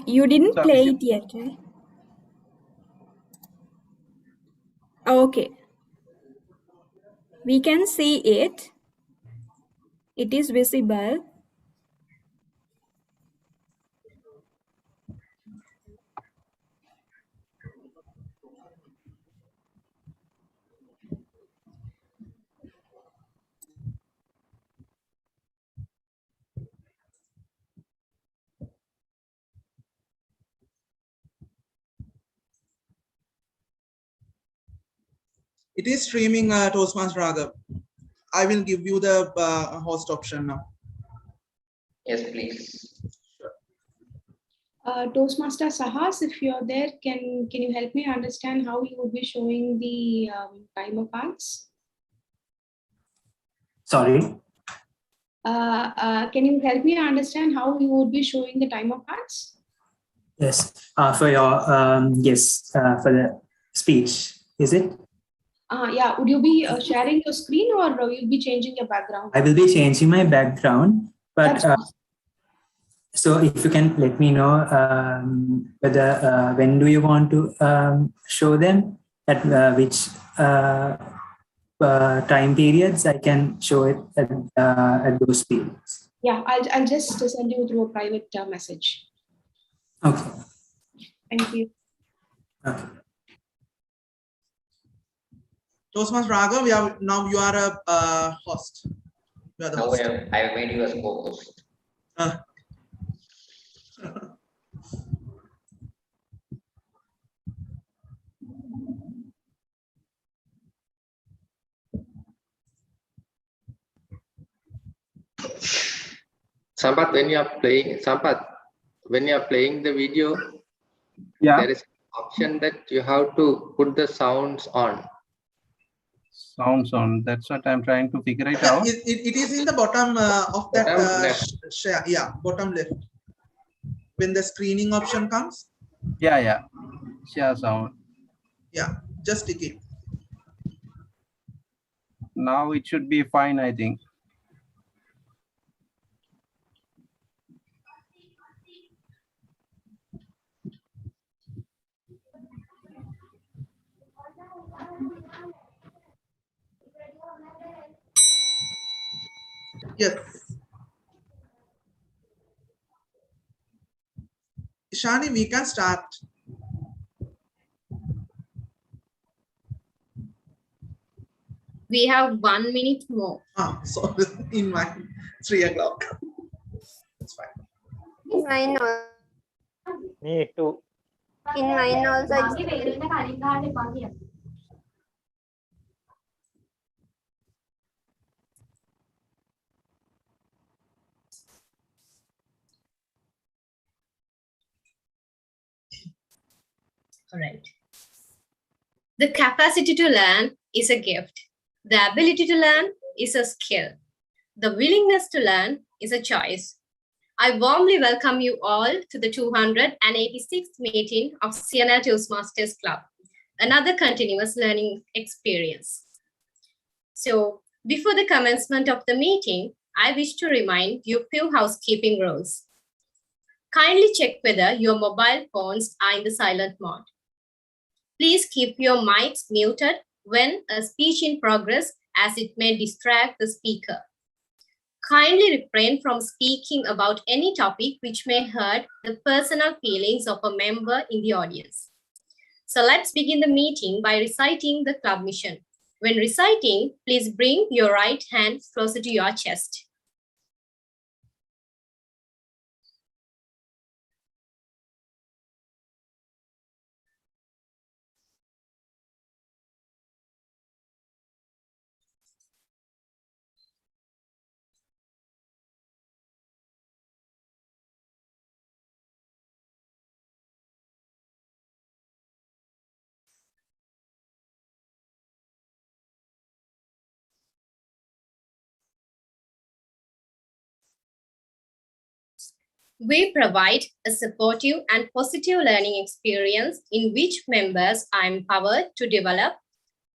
You didn't Sorry. play it yet, right? Okay. We can see it. It is visible. It is streaming, Toastmaster Raghav. I will give you the host option now. Yes, please. Toastmaster Sahas, if you're there, can you help me understand how you would be showing the timer paths? Sorry. Can you help me understand how you would be showing the timer paths? Yes. For your for the speech, is it? Yeah. Would you be sharing your screen or you'll be changing your background? I will be changing my background, but so if you can let me know whether when do you want to show them, at which time periods I can show it at those periods. Yeah, I'll just send you through a private message. Okay. Thank you. Okay. Toastmaster Raghav, you are a host. You are the Now host. I have made you as co-host. Sampath, when you are playing the video, Yeah. there is an option that you have to put the sounds on. Sounds on. That's what I'm trying to figure it out. It is in the bottom of that Bottom left. share. Yeah, bottom left. When the screening option comes. Yeah. Share sound. Yeah, just tick it. Now it should be fine, I think. Yes. Ishani, we can start. We have 1 minute more. So in my 3 o'clock. That's fine. In mine also. Me too. In mine also. All right. The capacity to learn is a gift. The ability to learn is a skill. The willingness to learn is a choice. I warmly welcome you all to the 286th meeting of Siyane Toastmasters Club, another continuous learning experience. So, before the commencement of the meeting, I wish to remind you few housekeeping rules. Kindly check whether your mobile phones are in the silent mode. Please keep your mics muted when a speech in progress, as it may distract the speaker. Kindly refrain from speaking about any topic which may hurt the personal feelings of a member in the audience. So let's begin the meeting by reciting the club mission. When reciting, please bring your right hand closer to your chest. We provide a supportive and positive learning experience in which members are empowered to develop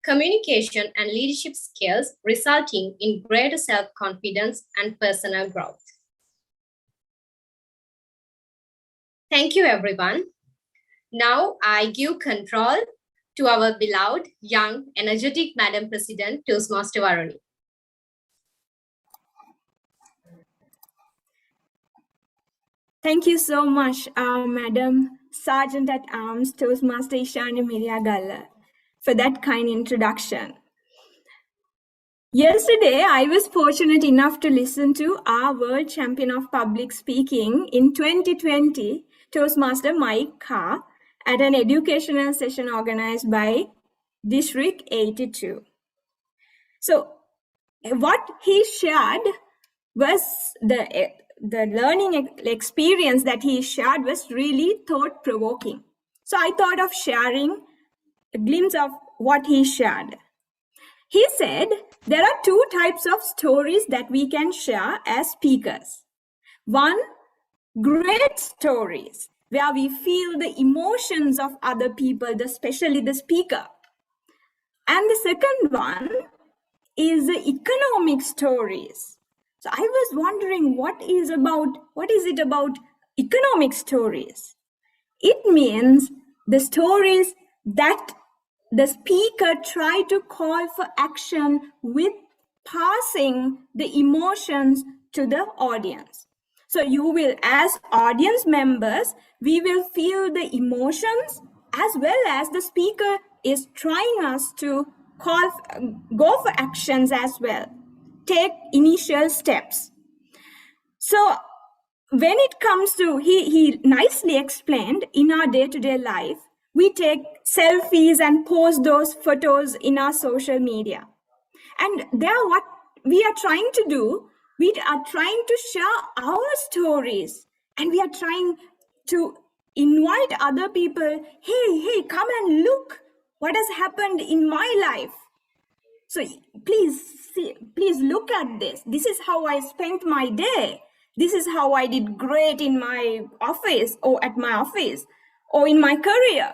communication and leadership skills, resulting in greater self-confidence and personal growth. Thank you, everyone. Now I give control to our beloved, young, energetic Madam President, Toastmaster Varuni. Thank you so much, Madam Sergeant at Arms, Toastmaster Ishani Miriha, for that kind introduction. Yesterday, I was fortunate enough to listen to our World Champion of Public Speaking in 2020, Toastmaster Mike Carr, at an educational session organized by District 82. So what he shared was the learning experience that he shared was really thought-provoking. So I thought of sharing a glimpse of what he shared. He said there are two types of stories that we can share as speakers. One, great stories, where we feel the emotions of other people, especially the speaker. And the second one is the economic stories. So I was wondering what is it about economic stories? It means the stories that the speaker tried to call for action with passing the emotions to the audience. So you will, as audience members, we will feel the emotions as well as the speaker is trying us to go for actions as well, take initial steps. So when it comes to, he nicely explained, in our day-to-day life, we take selfies and post those photos in our social media. And there, what we are trying to do, we are trying to share our stories, and we are trying to invite other people, hey, come and look what has happened in my life. So please look at this. This is how I spent my day. This is how I did great in my office or at my office or in my career.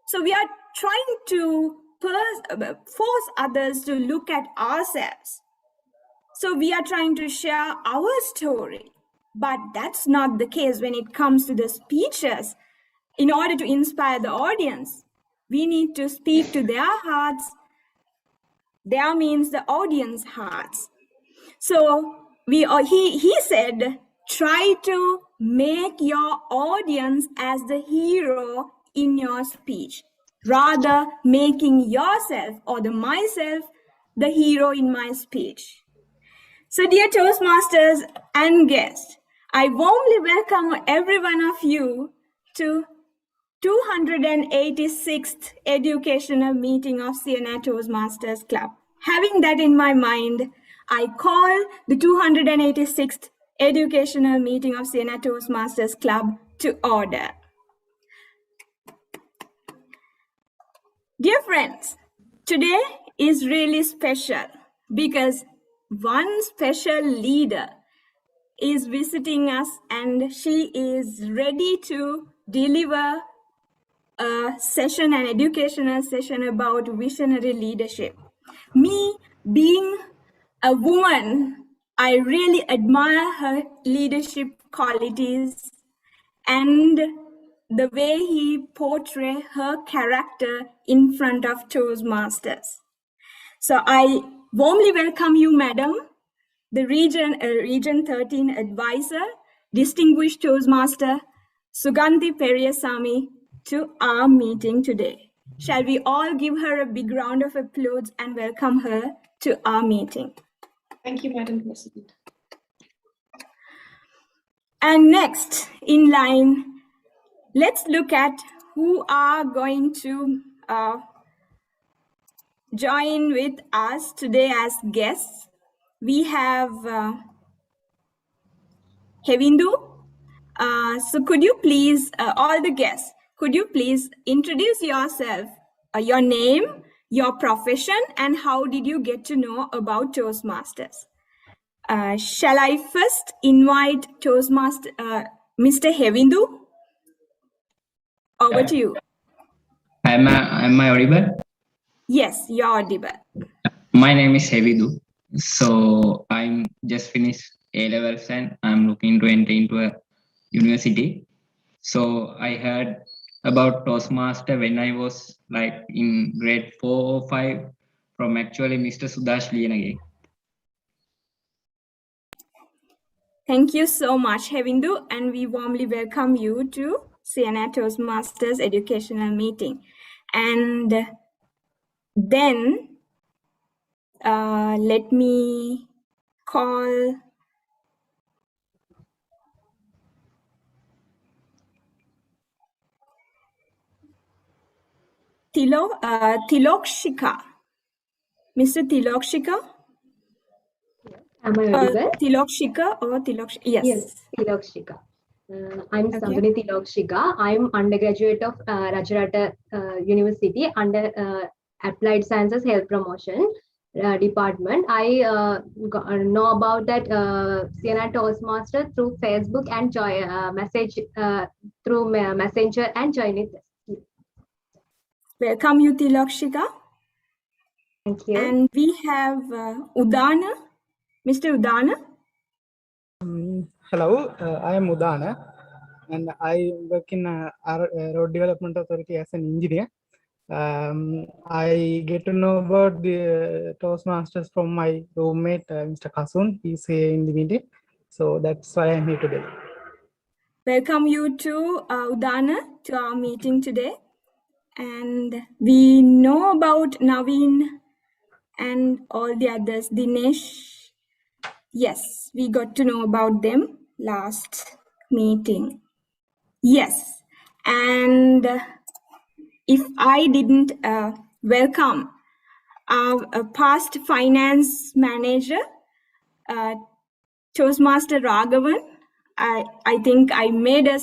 So we are trying to force others to look at ourselves. So we are trying to share our story, but that's not the case when it comes to the speeches. In order to inspire the audience, we need to speak to their hearts. There means the audience hearts. So he said, try to make your audience as the hero in your speech, rather making yourself or myself the hero in my speech. So dear Toastmasters and guests, I warmly welcome every one of you to 286th educational meeting of Siyane Toastmasters Club. Having that in my mind, I call the 286th educational meeting of Siyane Toastmasters Club to order. Dear friends, today is really special because one special leader is visiting us and she is ready to deliver a session, an educational session about visionary leadership. Me being a woman, I really admire her leadership qualities and the way he portrays her character in front of Toastmasters. So I warmly welcome you, Madam, the Region 13 Advisor, Distinguished Toastmaster, Sugandhi Periyasamy, to our meeting today. Shall we all give her a big round of applause and welcome her to our meeting? Thank you, Madam President. And next in line, let's look at who are going to join with us today as guests. We have Hevindu. So could you please, all the guests, could you please introduce yourself, your name, your profession, and how did you get to know about Toastmasters? Shall I first invite Toastmaster, Mr. Hevindu? Over to you. Am I audible? Yes, you're audible. My name is Hevidu. So I'm just finished A-levels and I'm looking to enter into a university. So I heard about Toastmaster when I was like in grade 4 or 5 from actually Mr. Sudash Liyanage. Thank you so much, Hevindu, and we warmly welcome you to Siyane Toastmasters educational meeting. And then let me call Tilokshika. Mr. Tilokshika? Am I audible? Tilokshika or Tilokshika? Yes. Tilokshika. I'm Okay. Sangani Tilokshika. I'm undergraduate of Rajarata University under Applied Sciences Health Promotion Department. I know about that Siyane Toastmaster through Facebook and message through Messenger and join it. Welcome you, Tilokshika. Thank you. And we have Udana. Mr. Udana? Hello, I am Udana and I work in Road Development Authority as an engineer. I get to know about the Toastmasters from my roommate, Mr. Kasun. He's here in the meeting. So that's why I'm here today. Welcome you to Udana to our meeting today. And we know about Naveen and all the others. Dinesh. Yes, we got to know about them last meeting. Yes. And if I didn't welcome our past finance manager, Toastmaster Raghavan, I think I made a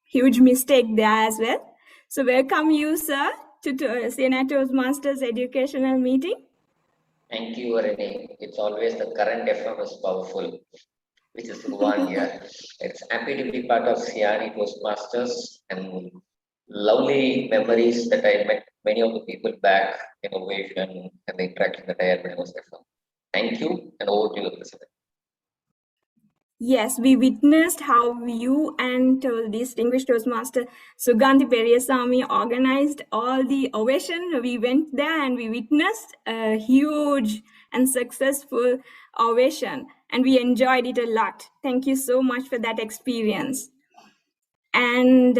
huge mistake there as well. So welcome you, sir, to Siyane Toastmasters educational meeting. Thank you, Renee. It's always the current FM is powerful, which is one here. It's happy to be part of Siyane Toastmasters and lovely memories that I met many of the people back, innovation and the interaction that I had when I was FM. Thank you, and over to you, President. Yes, we witnessed how you and distinguished Toastmaster Gandhi Periasamy organized all the ovation. We went there and we witnessed a huge and successful ovation, and we enjoyed it a lot. Thank you so much for that experience. And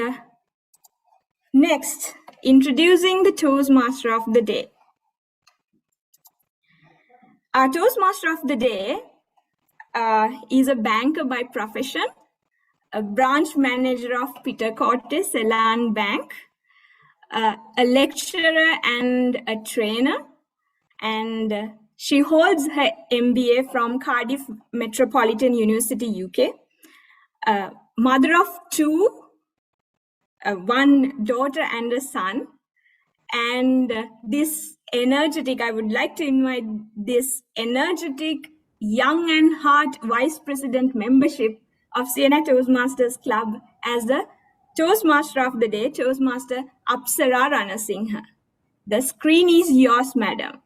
next, introducing the Toastmaster of the Day. Our Toastmaster of the Day is a banker by profession, a branch manager of Peter Cortes Ceylon Bank, a lecturer and a trainer, and she holds her MBA from Cardiff Metropolitan University, UK, mother of two, one daughter and a son. And this energetic, I would like to invite this energetic, young and hot Vice President membership of Siyane Toastmasters Club as the Toastmaster of the Day, Toastmaster Apsara Ranasinghe. The screen is yours, madam.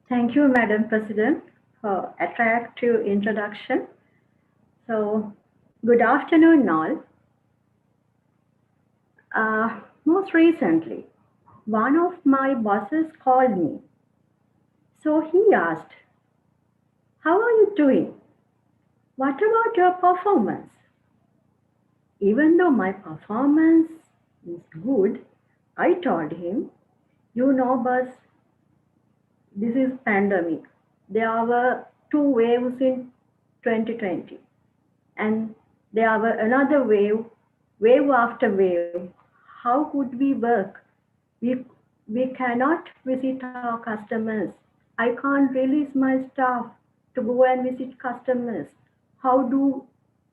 Thank you, Madam President, for attractive introduction. So, good afternoon, all. Most recently, one of my bosses called me. So he asked, "How are you doing? What about your performance?" Even though my performance is good, I told him, "You know, boss, this is pandemic. There were 2 waves in 2020, and there were another wave after wave. How could we work? We cannot visit our customers. I can't release my staff to go and visit customers. How do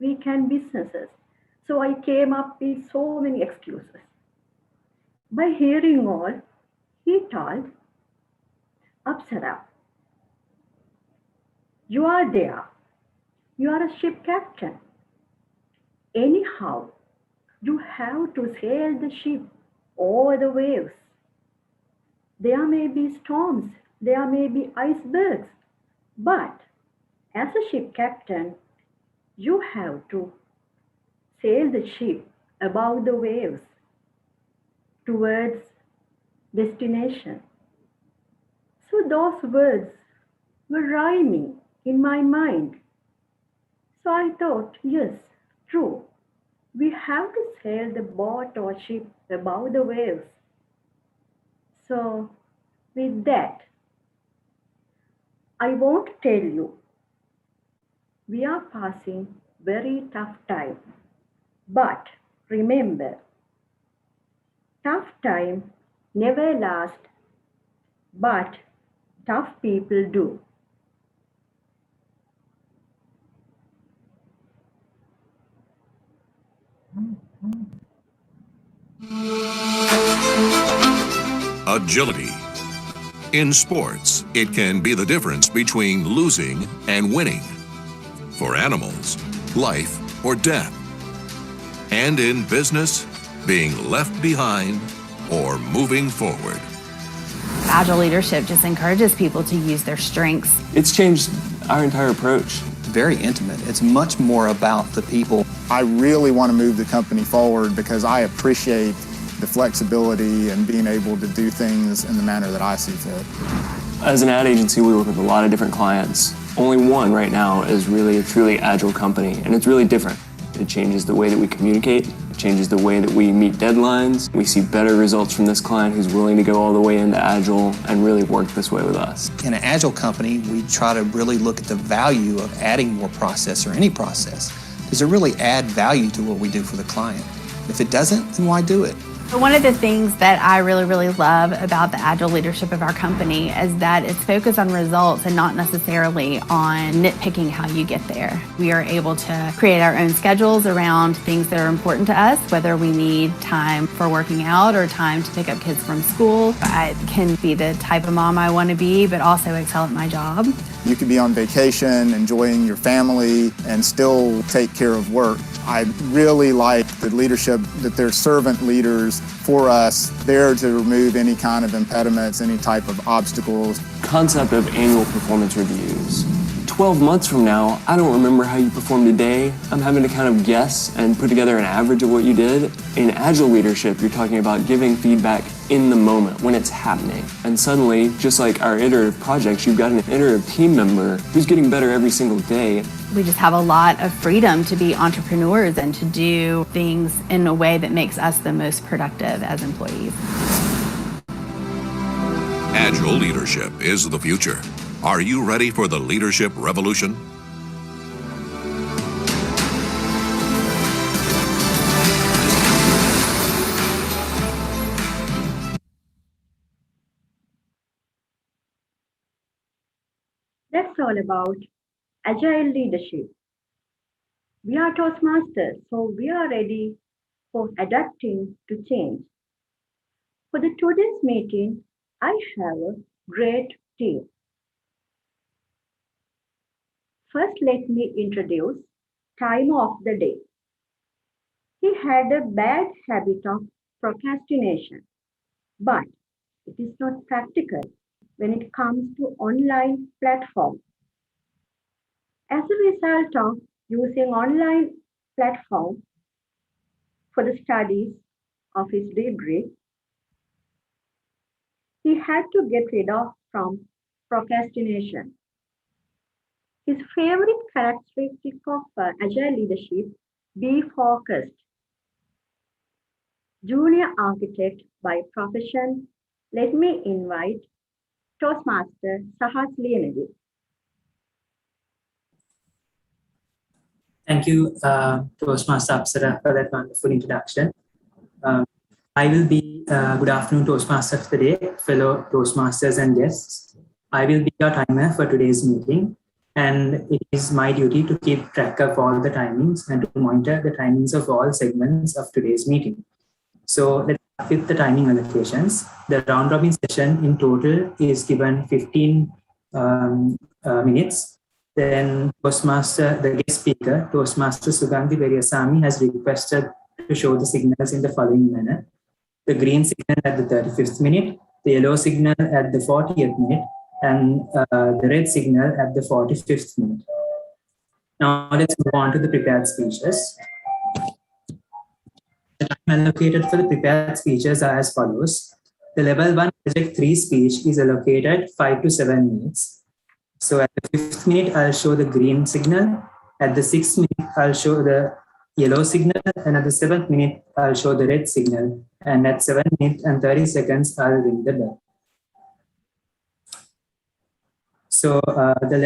we can businesses?" So I came up with so many excuses. By hearing all, he told, "Apsara, you are there. You are a ship captain. Anyhow, you have to sail the ship over the waves. There may be storms, there may be icebergs, but As a ship captain, you have to sail the ship above the waves towards destination. So those words were rhyming in my mind. So I thought, yes, true. We have to sail the boat or ship above the waves. So with that, I won't tell you. We are passing very tough time. But remember, tough time never lasts, but tough people do. Agility. In sports, it can be the difference between losing and winning. For animals, life or death. And in business, being left behind or moving forward. Agile leadership just encourages people to use their strengths. It's changed our entire approach. Very intimate. It's much more about the people. I really want to move the company forward because I appreciate the flexibility and being able to do things in the manner that I see fit. As an ad agency, we work with a lot of different clients. Only one right now is really a truly agile company, and it's really different. It changes the way that we communicate, it changes the way that we meet deadlines. We see better results from this client who's willing to go all the way into agile and really work this way with us. In an agile company, we try to really look at the value of adding more process or any process. Does it really add value to what we do for the client? If it doesn't, then why do it? One of the things that I really love about the agile leadership of our company is that it's focused on results and not necessarily on nitpicking how you get there. We are able to create our own schedules around things that are important to us, whether we need time for working out or time to pick up kids from school. I can be the type of mom I want to be, but also excel at my job. You could be on vacation, enjoying your family, and still take care of work. I really like the leadership that they're servant leaders for us, there to remove any kind of impediments, any type of obstacles. Concept of annual performance reviews. 12 months from now, I don't remember how you performed today. I'm having to kind of guess and put together an average of what you did. In agile leadership, you're talking about giving feedback in the moment when it's happening. And suddenly, just like our iterative projects, you've got an iterative team member who's getting better every single day. We just have a lot of freedom to be entrepreneurs and to do things in a way that makes us the most productive as employees. Agile leadership is the future. Are you ready for the leadership revolution? That's all about agile leadership. We are Toastmasters, so we are ready for adapting to change. For the today's meeting, I have a great team. First, let me introduce time of the day. He had a bad habit of procrastination, but it is not practical when it comes to online platforms. As a result of using online platforms for the studies of his degree, he had to get rid of from procrastination. His favorite characteristic of agile leadership, be focused. Junior architect by profession, let me invite Toastmaster Siyane. Thank you, Toastmaster Apsara, for that wonderful introduction. I will be, good afternoon, Toastmaster of the day, fellow Toastmasters and guests. I will be your timer for today's meeting, and it is my duty to keep track of all the timings and to monitor the timings of all segments of today's meeting. So let's start with the timing allocations. The round robin session in total is given 15 minutes. Then Toastmaster, the guest speaker, Toastmaster Gandhi has requested to show the signals in the following manner. The green signal at the 35th minute, the yellow signal at the 40th minute, and the red signal at the 45th minute. Now let's move on to the prepared speeches. The time allocated for the prepared speeches are as follows. The level 1 project 3 speech is allocated 5 to 7 minutes. So at the 5th minute, I'll show the green signal. At the 6th minute, I'll show the yellow signal. And at the 7th minute, I'll show the red signal. And at 7 minutes and 30 seconds, I'll ring the bell. So the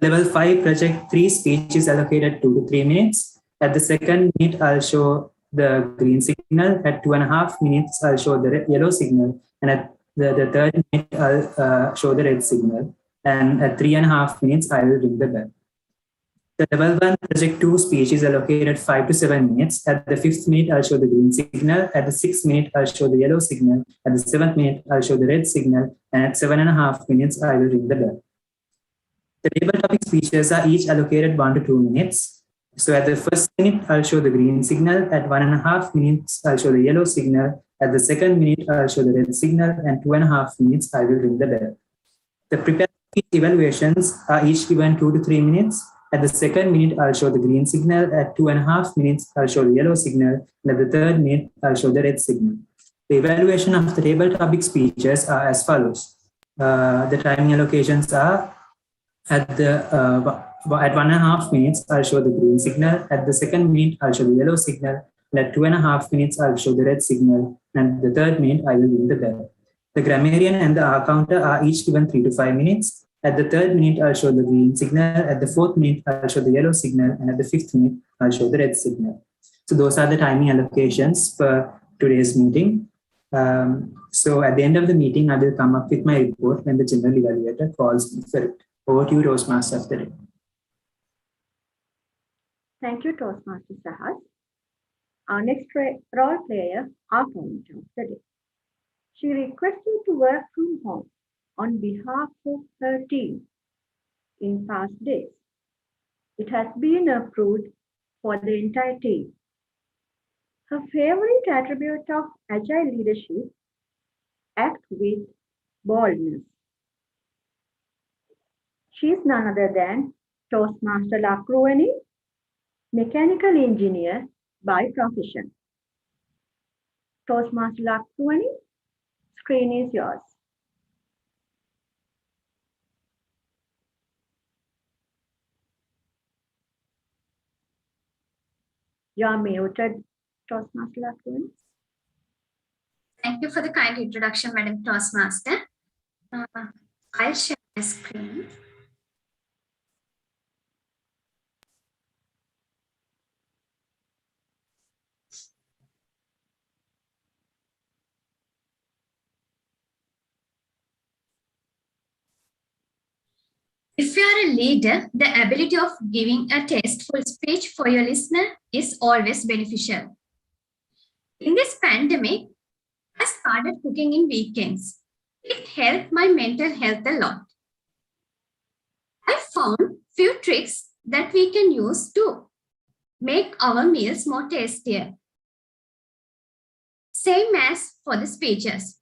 level 5 project 3 speech is allocated 2 to 3 minutes. At the 2nd minute, I'll show the green signal. At 2.5 minutes, I'll show the yellow signal. And at the 3rd minute, I'll show the red signal. And at 3.5 minutes, I will ring the bell. The level 1 project 2 speech is allocated 5 to 7 minutes. At the 5th minute, I'll show the green signal. At the 6th minute, I'll show the yellow signal. At the 7th minute, I'll show the red signal. And at 7.5 minutes, I will ring the bell. The table topic speeches are each allocated 1 to 2 minutes. So at the 1st minute, I'll show the green signal. At 1.5 minutes, I'll show the yellow signal. At the 2nd minute, I'll show the red signal. And 2.5 minutes, I will ring the bell. The prepared speech evaluations are each given 2 to 3 minutes. At the 2nd minute, I'll show the green signal. At 2.5 minutes, I'll show the yellow signal. And at the 3rd minute, I'll show the red signal. The evaluation of the table topic speeches are as follows. The timing allocations are at 1.5 minutes, I'll show the green signal. At the 2nd minute, I'll show the yellow signal. And at 2.5 minutes, I'll show the red signal. And at the 3rd minute, I will ring the bell. The grammarian and the R counter are each given 3 to 5 minutes. At the 3rd minute, I'll show the green signal. At the 4th minute, I'll show the yellow signal. And at the 5th minute, I'll show the red signal. So those are the timing allocations for today's meeting. So at the end of the meeting, I will come up with my report when the general evaluator calls me for it. Over to you, Toastmaster of the day. Thank you, Toastmaster Sahas. Our next role player, our point of the day. She requested to work from home on behalf of her team in past days. It has been approved for the entire team. Her favorite attribute of agile leadership: act with boldness. She is none other than Toastmaster Lakruani, mechanical engineer by profession. Toastmaster Lakruani, screen is yours. You are muted, Toastmaster Lakruani. Thank you for the kind introduction, Madam Toastmaster. I'll share my screen. If you are a leader, the ability of giving a tasteful speech for your listener is always beneficial. In this pandemic, I started cooking in weekends. It helped my mental health a lot. I found few tricks that we can use to make our meals more tastier. Same as for the speeches.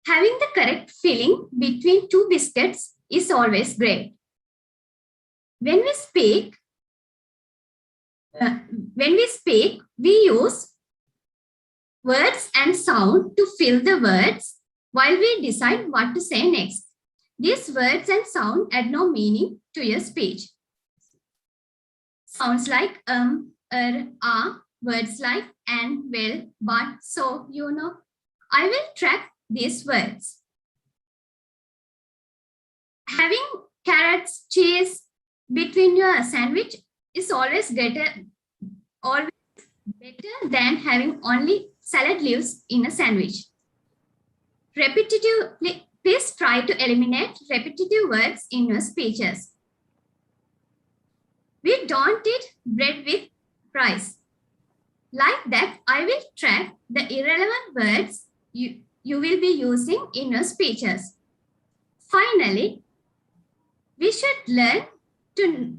Having the correct filling between two biscuits is always great. When we speak, we use words and sound to fill the words while we decide what to say next. These words and sound add no meaning to your speech. Sounds like are, words like and, well, but, so, you know. I will track these words. Having carrots, cheese between your sandwich is always better than having only salad leaves in a sandwich. Please try to eliminate repetitive words in your speeches. We don't eat bread with rice. Like that, I will track the irrelevant words you will be using in your speeches. Finally, we should learn to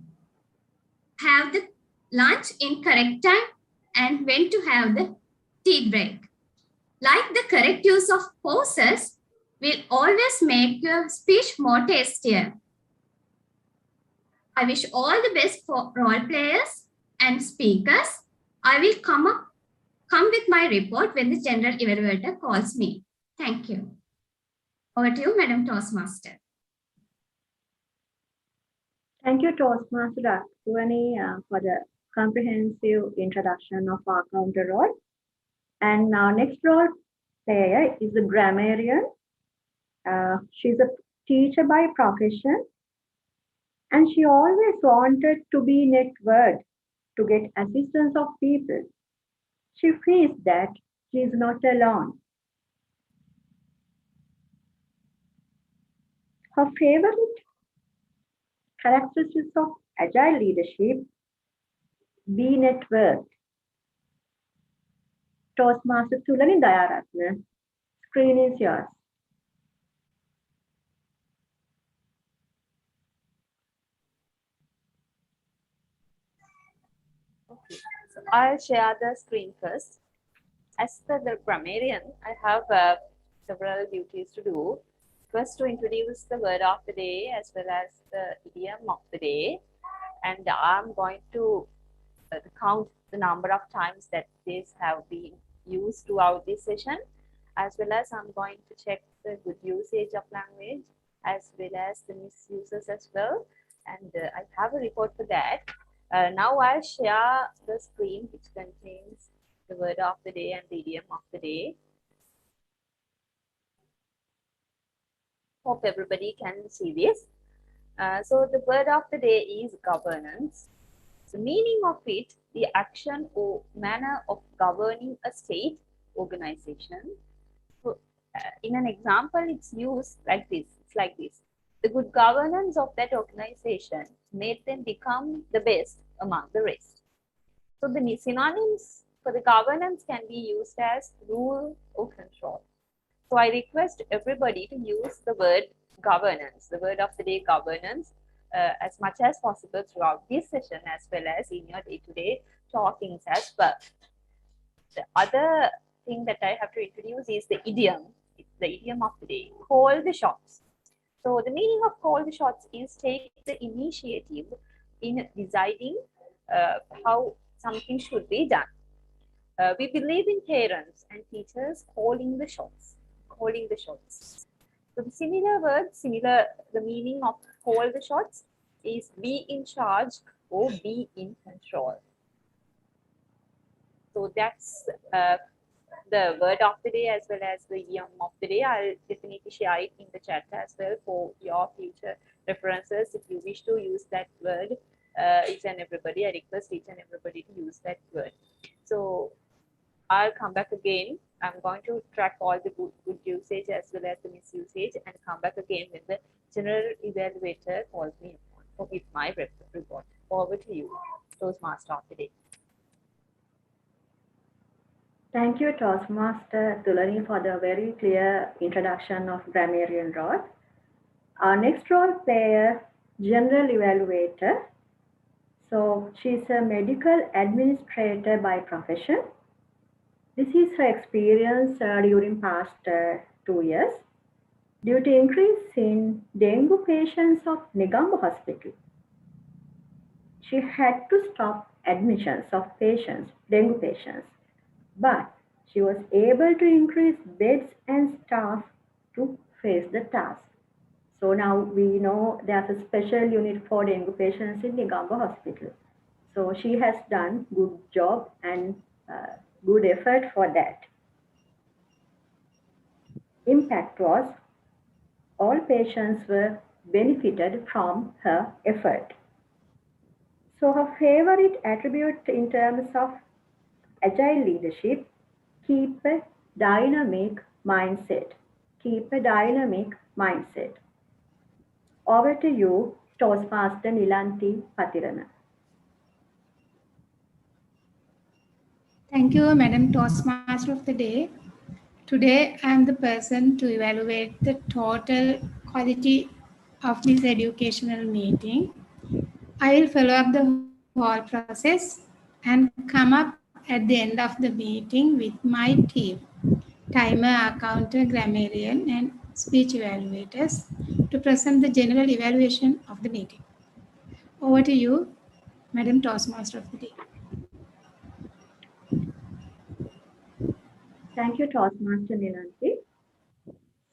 have the lunch in correct time and when to have the tea break. Like the correct use of pauses will always make your speech more tastier. I wish all the best for role players and speakers. I will come with my report when the general evaluator calls me. Thank you. Over to you, Madam Toastmaster. Thank you, Toastmaster Siyane, for the comprehensive introduction of our counter role. And our next role player is the grammarian. She's a teacher by profession, and she always wanted to be networked to get assistance of people. She feels that she is not alone. Her favorite characteristics of agile leadership: be networked. Toastmaster Siyane Toastmaster, screen is yours. Okay, so I'll share the screen first. As per the grammarian, I have several duties to do. First, to introduce the word of the day as well as the idiom of the day. And I'm going to count the number of times that these have been used throughout this session, as well as I'm going to check the good usage of language as well as the misuses as well. And I have a report for that. Now I'll share the screen which contains the word of the day and the idiom of the day. Hope everybody can see this. So the word of the day is governance. The meaning of it, the action or manner of governing a state organization. So, in an example, it's used like this. It's like this. The good governance of that organization made them become the best among the rest. So the synonyms for the governance can be used as rule or control. So I request everybody to use the word governance, the word of the day governance, as much as possible throughout this session as well as in your day-to-day talkings as well. The other thing that I have to introduce is the idiom. It's the idiom of the day, call the shots. So the meaning of call the shots is take the initiative in deciding how something should be done. We believe in parents and teachers calling the shots. Calling the shots. So the similar word, the meaning of call the shots is be in charge or be in control. So that's the word of the day as well as the idiom of the day. I'll definitely share it in the chat as well for your future references. If you wish to use that word, each and everybody, I request each and everybody to use that word. So I'll come back again. I'm going to track all the good usage as well as the misusage and come back again when the general evaluator calls me for give my report. Over to you, Toastmaster of the day. Thank you, Toastmaster Siyane, for the very clear introduction of grammarian role. Our next role player, general evaluator. So she's a medical administrator by profession. This is her experience during past 2 years. Due to increase in dengue patients of Negombo Hospital, she had to stop admissions of patients, dengue patients, but she was able to increase beds and staff to face the task. So now we know there's a special unit for dengue patients in Negombo Hospital. So she has done good job and good effort for that. Impact was all patients were benefited from her effort. So her favorite attribute in terms of agile leadership, keep a dynamic mindset. Keep a dynamic mindset. Over to you, Toastmaster Nilanthi Patirana. Thank you, Madam Toastmaster of the day. Today, I am the person to evaluate the total quality of this educational meeting. I will follow up the whole process and come up at the end of the meeting with my team, timer, accountant, grammarian, and speech evaluators to present the general evaluation of the meeting. Over to you, Madam Toastmaster of the day. Thank you, Toastmaster Nilanthi.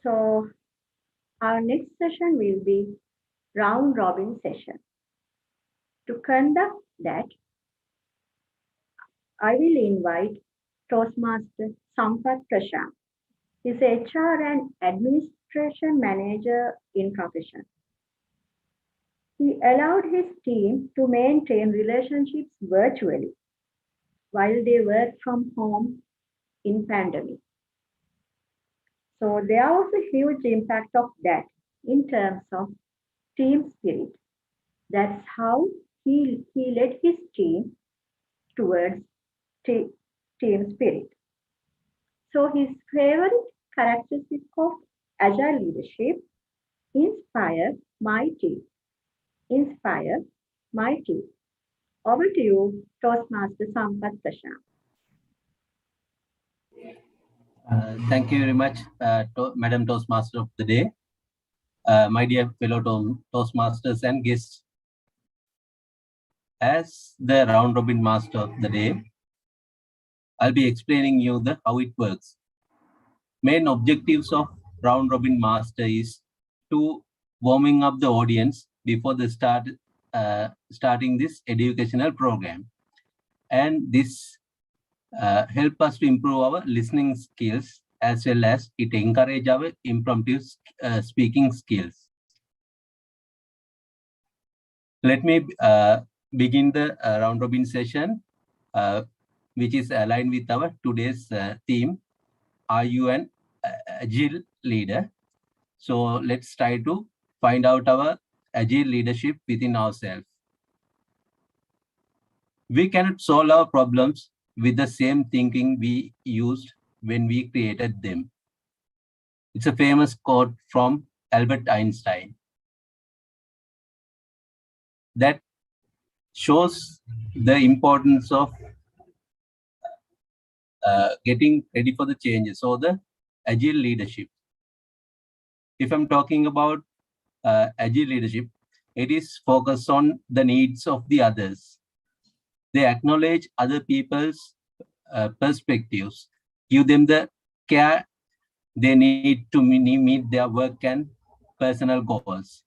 So our next session will be round robin session. To conduct that, I will invite Toastmaster Sampath Prashant. He's HR and administration manager in profession. He allowed his team to maintain relationships virtually while they work from home in pandemic. So there was a huge impact of that in terms of team spirit. That's how he led his team towards team spirit. So his favorite characteristic of agile leadership: inspire my team. Inspire my team. Over to you, Toastmaster Sampath Prashant. Thank you very much, Madam Toastmaster of the day. My dear fellow Toastmasters and guests. As the round robin master of the day, I'll be explaining you how it works. Main objectives of round robin master is to warming up the audience before the starting this educational program, and this help us to improve our listening skills, as well as it encourage our impromptu speaking skills. Let me begin the round robin session, which is aligned with our today's theme. Are you an agile leader? So let's try to find out our agile leadership within ourselves. We cannot solve our problems with the same thinking we used when we created them. It's a famous quote from Albert Einstein that shows the importance of getting ready for the changes, or the agile leadership. If I'm talking about agile leadership, it is focused on the needs of the others. They acknowledge other people's perspectives, give them the care they need to meet their work and personal goals,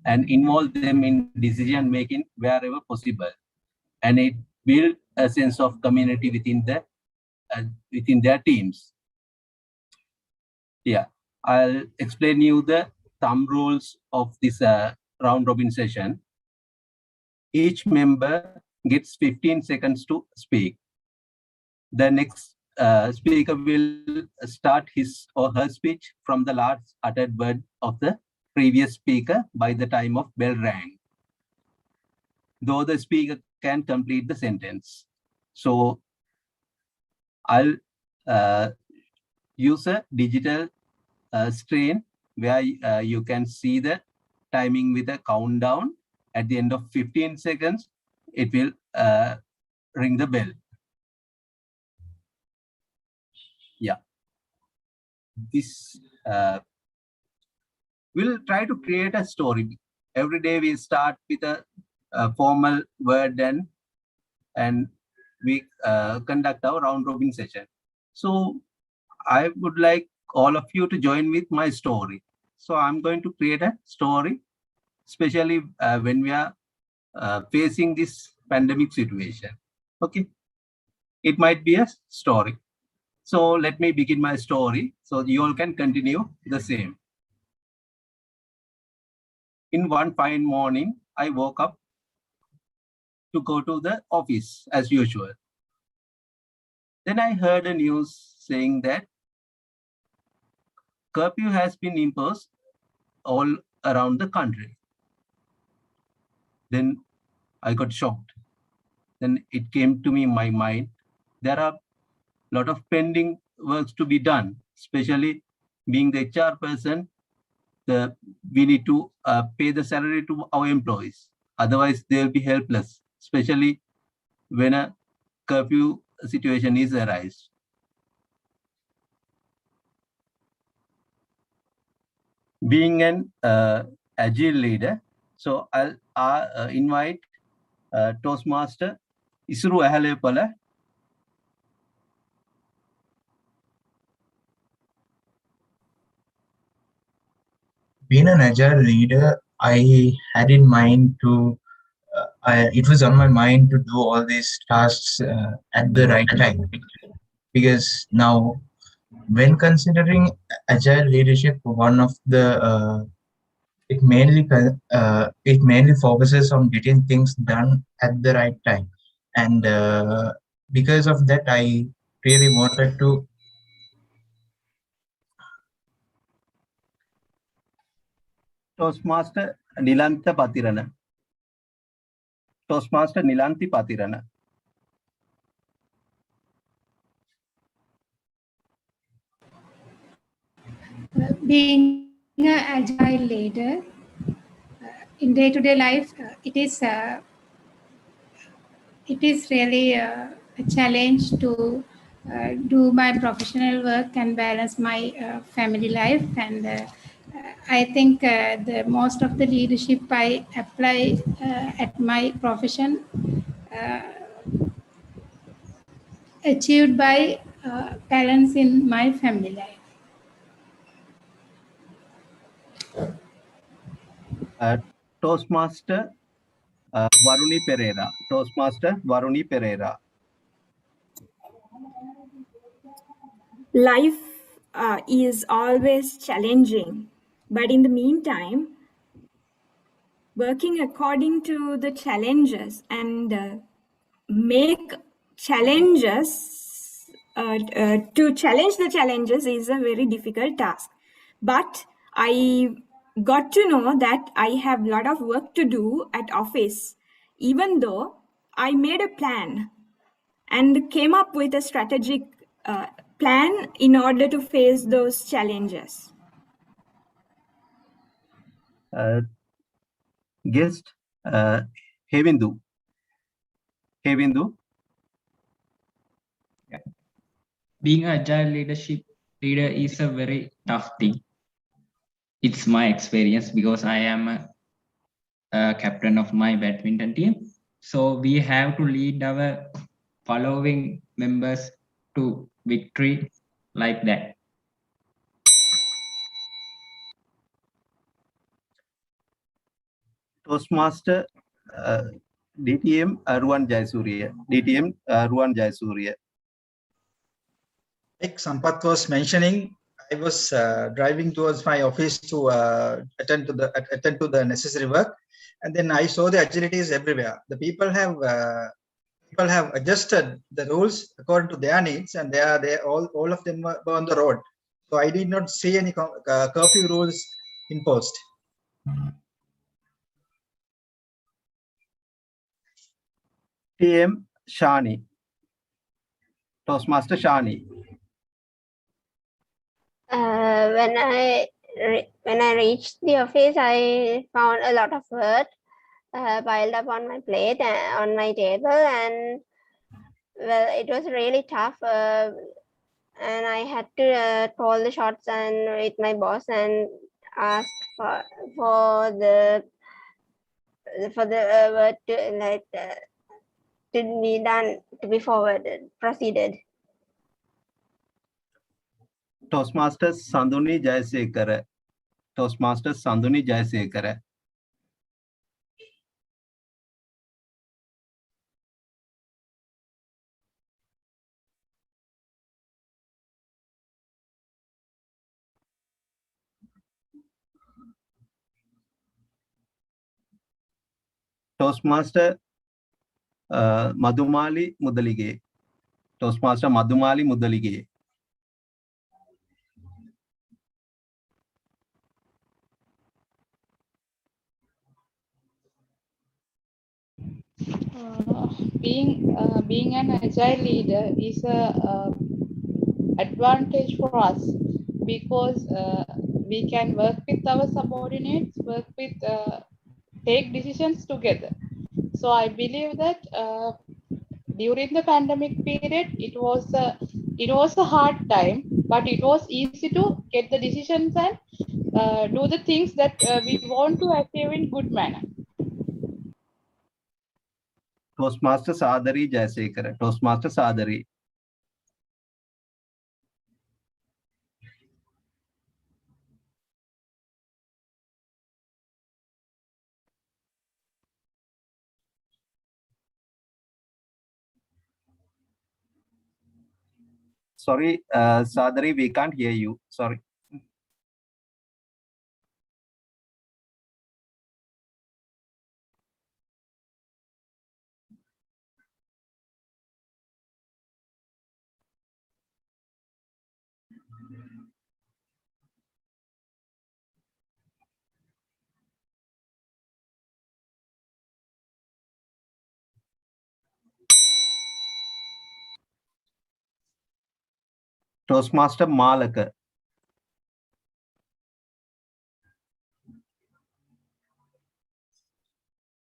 and involve them in decision making wherever possible. And it builds a sense of community within their teams. Yeah, I'll explain you the thumb rules of this round robin session. Each member gets 15 seconds to speak. The next speaker will start his or her speech from the last uttered word of the previous speaker by the time of bell rang, though the speaker can complete the sentence. So I'll use a digital screen where you can see the timing with a countdown. At the end of 15 seconds, it will ring the bell. Yeah. This we'll try to create a story. Every day we start with a formal word, and we conduct our round robin session. So I would like all of you to join with my story. So I'm going to create a story, especially when we are facing this pandemic situation. Okay, it might be a story. So let me begin my story so you all can continue the same. In one fine morning, I woke up to go to the office as usual. Then I heard a news saying that curfew has been imposed all around the country. Then I got shocked. Then it came to me in my mind, there are a lot of pending works to be done, especially being the HR person. We need to pay the salary to our employees. Otherwise, they'll be helpless, especially when a curfew situation is arise. Being an agile leader, So I'll invite Toastmaster Isuru Ahalepala. Being an agile leader, I had in mind to, it was on my mind to do all these tasks at the right time. Because now, when considering agile leadership, one of the, it mainly focuses on getting things done at the right time. And because of that, I really wanted to Toastmaster Nilantha Patirana. Toastmaster Nilanthi Patirana. Being an agile leader in day-to-day life, it is really a challenge to do my professional work and balance my family life. And I think the most of the leadership I apply at my profession achieved by balance in my family life. Toastmaster Varuni Pereira. Toastmaster Varuni Pereira. Life is always challenging, but in the meantime, working according to the challenges and make challenges to challenge the challenges is a very difficult task. But I got to know that I have a lot of work to do at office, even though I made a plan and came up with a strategic plan in order to face those challenges. Guest Hevindu. Hevindu. Yeah. Being an agile leader is a very tough thing. It's my experience because I am a captain of my badminton team. So we have to lead our following members to victory like that. Toastmaster DTM Ruan Jayasuriya. DTM Ruan Jayasuriya. Like Sampath was mentioning, I was driving towards my office to attend to the necessary work, and then I saw the agility is everywhere. The people have adjusted the rules according to their needs, and all of them were on the road. So I did not see any curfew rules imposed. TM Shani. Toastmaster Shani. When I reached the office, I found a lot of work piled up on my plate on my table, and well, it was really tough. And I had to call the shots and with my boss and ask for the work to be done, to be proceeded. Toastmaster Sanduni Jayasekara. Toastmaster Sanduni Jayasekara. Toastmaster Madhumali Mudalige. Toastmaster Madhumali Mudalige. Being an agile leader is a advantage for us because we can work with our subordinates, take decisions together. So I believe that during the pandemic period, it was a hard time, but it was easy to get the decisions and do the things that we want to achieve in good manner. Toastmaster Sadari Jayasekara. Toastmaster Sadari. Sorry, Sadari, we can't hear you. Sorry. Toastmaster Malaka.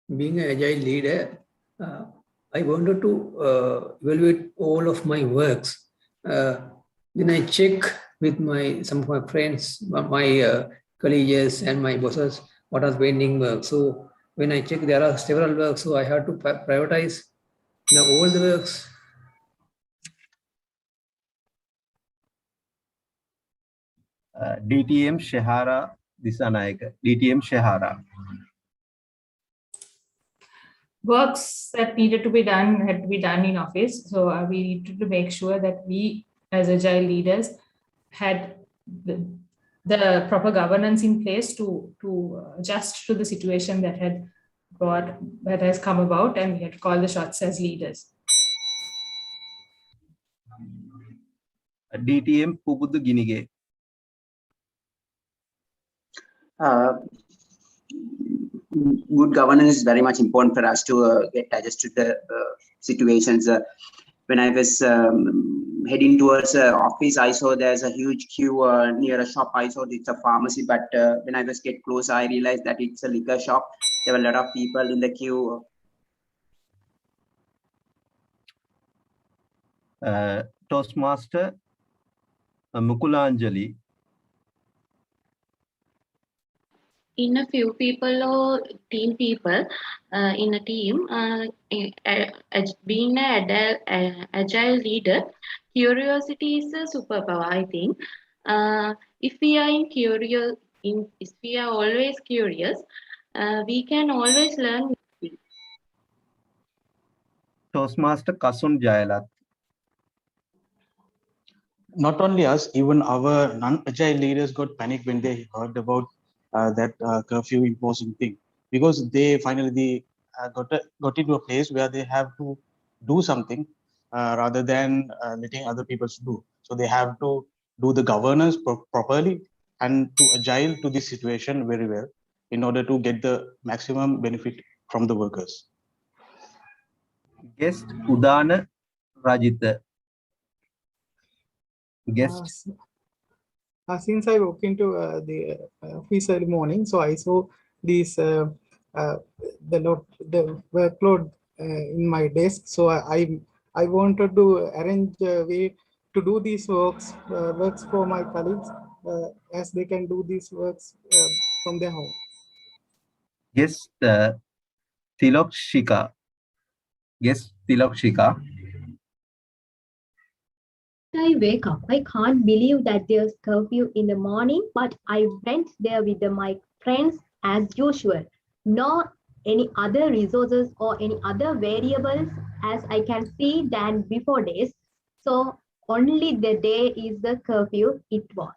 Being an agile leader, I wanted to evaluate all of my works. Then I check with some of my friends, my colleagues and my bosses, what are pending work. So when I check, there are several works, so I have to prioritize all the works. DTM Shehara Disanayaka. DTM Shehara. Works that needed to be done had to be done in office. So we needed to make sure that we as agile leaders had the proper governance in place to adjust to the situation that has come about, and we had to call the shots as leaders. DTM Pubudu Ginige. Good governance is very much important for us to get adjusted to the situations. When I was heading towards office, I saw there's a huge queue near a shop. I thought it's a pharmacy, but when I was get close, I realized that it's a liquor shop. There were a lot of people in the queue. Toastmaster Mukulanjali. In a few people or team people in a team, being an agile leader, curiosity is a superpower, I think. If we are always curious, we can always learn. Toastmaster Kasun Jayalat. Not only us, even our non-agile leaders got panicked when they heard about that curfew imposing thing, because they finally got into a place where they have to do something rather than letting other people do. So they have to do the governance properly and to agile to this situation very well in order to get the maximum benefit from the workers. Guest Udana Rajitha. Guest. Since I walked into the office early morning, so I saw these the workload in my desk. So I wanted to arrange a way to do these works for my colleagues as they can do these works from their home. Yes, Tilokshika. Yes, Tilokshika. I wake up. I can't believe that there's curfew in the morning, but I went there with my friends as usual. No any other resources or any other variables as I can see than before days. So only the day is the curfew it was.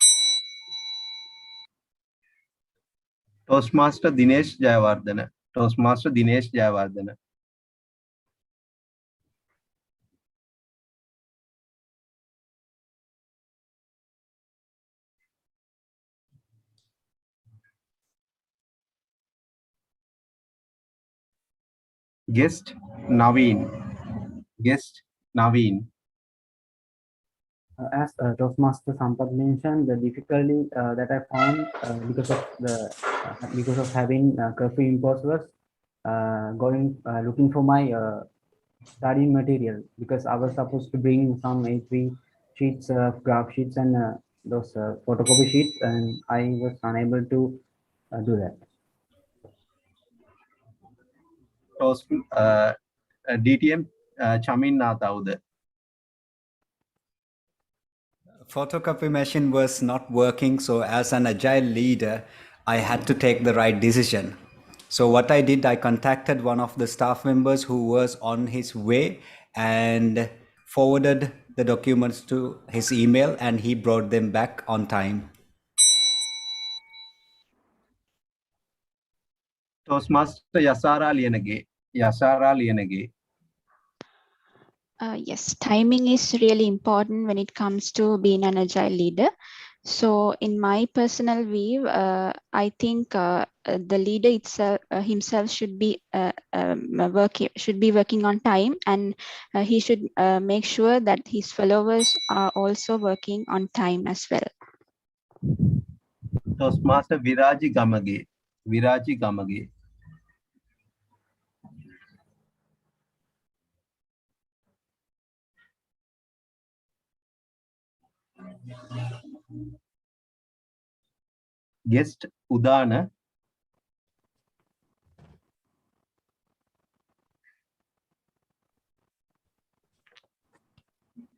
Toastmaster Dinesh Jayawardena. Toastmaster Dinesh Jayawardena. Guest Naveen. Guest Naveen. As Toastmaster Sampath mentioned, the difficulty that I found because of having curfew imposed was looking for my study material, because I was supposed to bring some A3 sheets, graph sheets, and those photocopy sheets, and I was unable to do that. DTM Chamin Natauda. Photocopy machine was not working, so as an agile leader, I had to take the right decision. So what I did, I contacted one of the staff members who was on his way and forwarded the documents to his email, and he brought them back on time. Toastmaster Yasara Lienege. Yes, timing is really important when it comes to being an agile leader. So in my personal view, I think the leader itself himself should be working on time, and he should make sure that his followers are also working on time as well. Toastmaster Viraji Gamage. Guest Udana.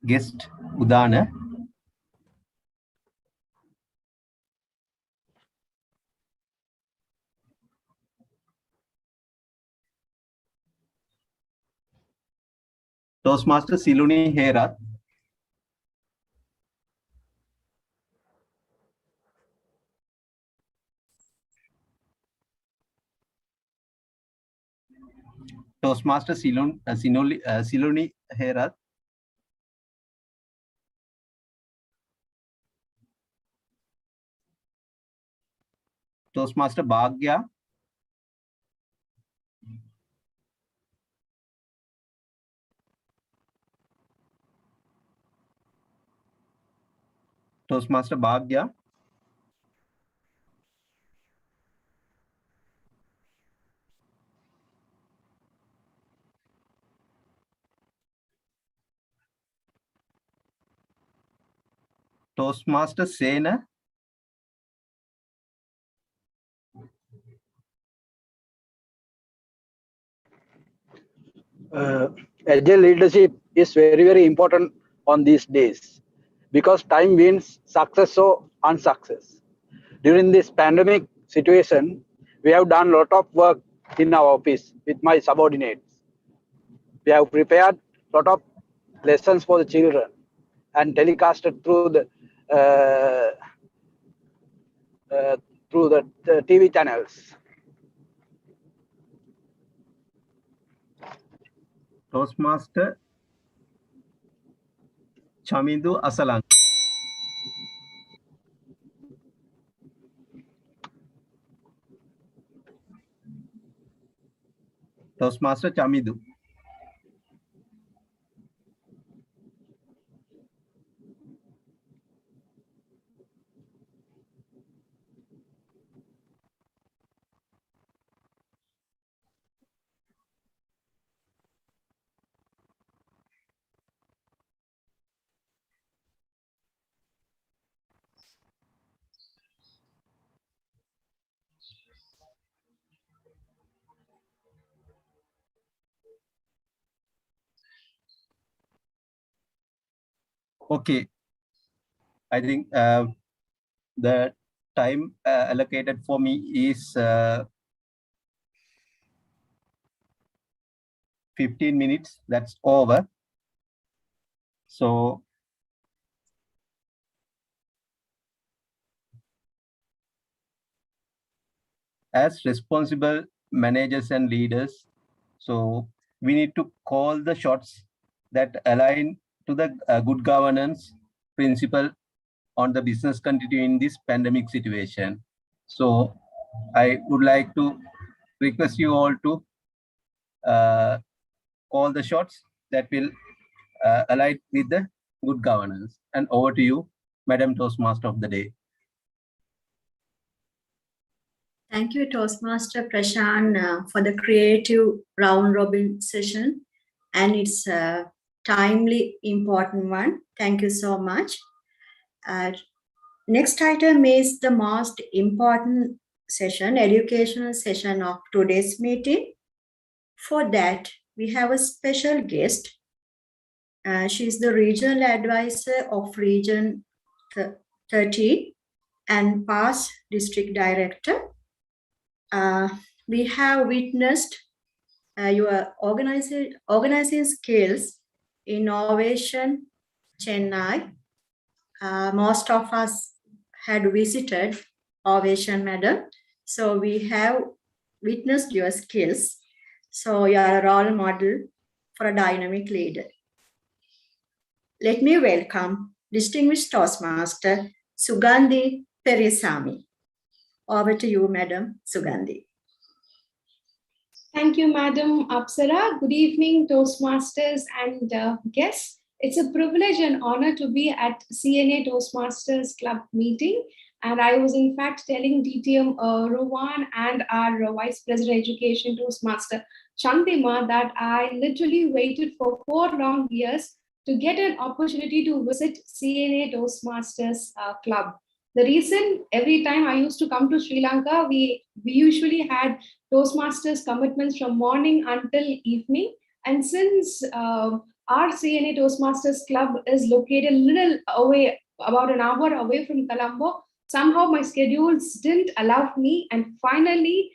Guest Udana. Toastmaster Siluni Herath. Toastmaster Siluni Herath. Toastmaster Bhagya. Toastmaster Bhagya. Toastmaster Sena. Agile leadership is very, very important on these days because time wins success or unsuccess. During this pandemic situation, we have done a lot of work in our office with my subordinates. We have prepared a lot of lessons for the children and telecasted through the TV channels. Toastmaster Chamindu Asalang. Toastmaster Chamidu. Okay, I think the time allocated for me is 15 minutes. That's over. So as responsible managers and leaders, so we need to call the shots that align to the good governance principle on the business continuity in this pandemic situation. So I would like to request you all to call the shots that will align with the good governance. And over to you, Madam Toastmaster of the day. Thank you, Toastmaster Prashant, for the creative round robin session. And it's a timely, important one. Thank you so much. Next item is the most important session, educational session of today's meeting. For that, we have a special guest. She is the regional advisor of Region 13 and past district director. We have witnessed your organizing skills, innovation, Chennai. Most of us had visited Ovation, Madam. So we have witnessed your skills. So you are a role model for a dynamic leader. Let me welcome distinguished Toastmaster Sugandhi Perisami. Over to you, Madam Sugandhi. Thank you, Madam Apsara. Good evening, Toastmasters and guests. It's a privilege and honor to be at Siyane Toastmasters Club meeting. And I was in fact telling DTM Rowan and our Vice President Education Toastmaster Shantima that I literally waited for 4 long years to get an opportunity to visit Siyane Toastmasters Club. The reason every time I used to come to Sri Lanka, we usually had Toastmasters commitments from morning until evening. And since our Siyane Toastmasters Club is located a little away, about an hour away from Colombo, somehow my schedules didn't allow me. And finally,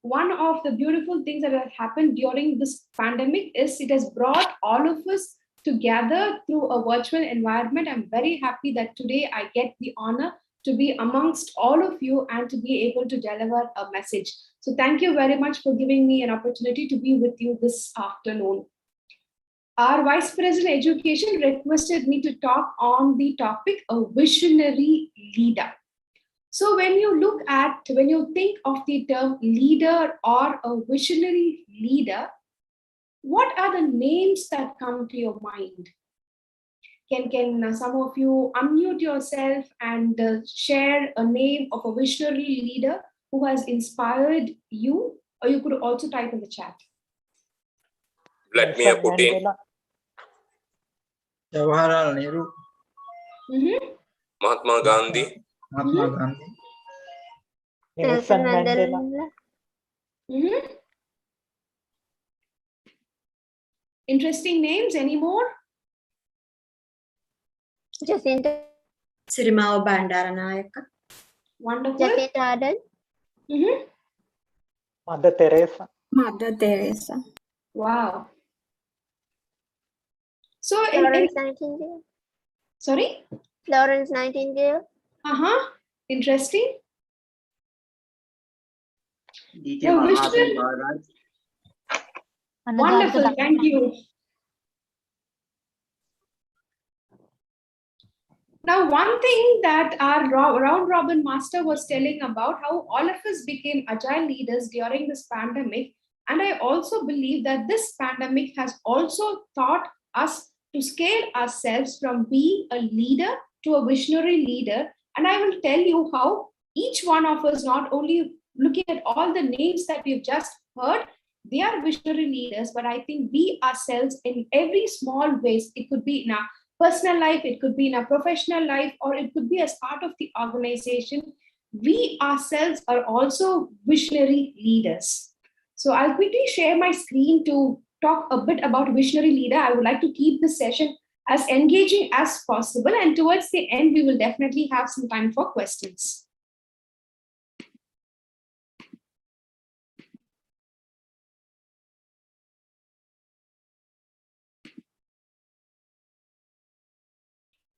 one of the beautiful things that have happened during this pandemic is it has brought all of us together through a virtual environment. I'm very happy that today I get the honor to be amongst all of you and to be able to deliver a message. So thank you very much for giving me an opportunity to be with you this afternoon. Our Vice President Education requested me to talk on the topic of visionary leader. So when you think of the term leader or a visionary leader, what are the names that come to your mind? Can some of you unmute yourself and share a name of a visionary leader who has inspired you? Or you could also type in the chat. Vladimir Putin. Jawaharlal Nehru. Mahatma Gandhi. Mahatma Gandhi. Nelson Mandela. Interesting names. Any more? Jacinta. Sirimao Bandaranayaka. Wonderful. Jacinta Ardern. Mother Teresa. Mother Teresa. Wow. So Florence Nightingale. Sorry? Florence Nightingale. Interesting. Wonderful. Thank you. Now, one thing that our round robin master was telling about how all of us became agile leaders during this pandemic. And I also believe that this pandemic has also taught us to scale ourselves from being a leader to a visionary leader. And I will tell you how each one of us, not only looking at all the names that we've just heard, they are visionary leaders, but I think we ourselves in every small ways, it could be in our personal life, it could be in our professional life, or it could be as part of the organization, we ourselves are also visionary leaders. So I'll quickly share my screen to talk a bit about visionary leader. I would like to keep this session as engaging as possible. And towards the end, we will definitely have some time for questions.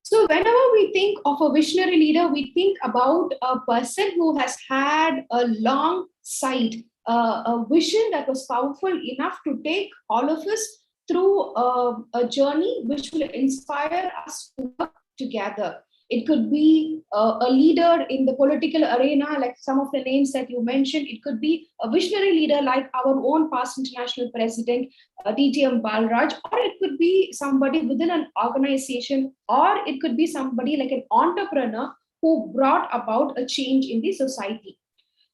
So whenever we think of a visionary leader, we think about a person who has had a long sight, a vision that was powerful enough to take all of us through a journey which will inspire us to work together. It could be a leader in the political arena, like some of the names that you mentioned. It could be a visionary leader like our own past international president, DTM Balraj, or it could be somebody within an organization, or it could be somebody like an entrepreneur who brought about a change in the society.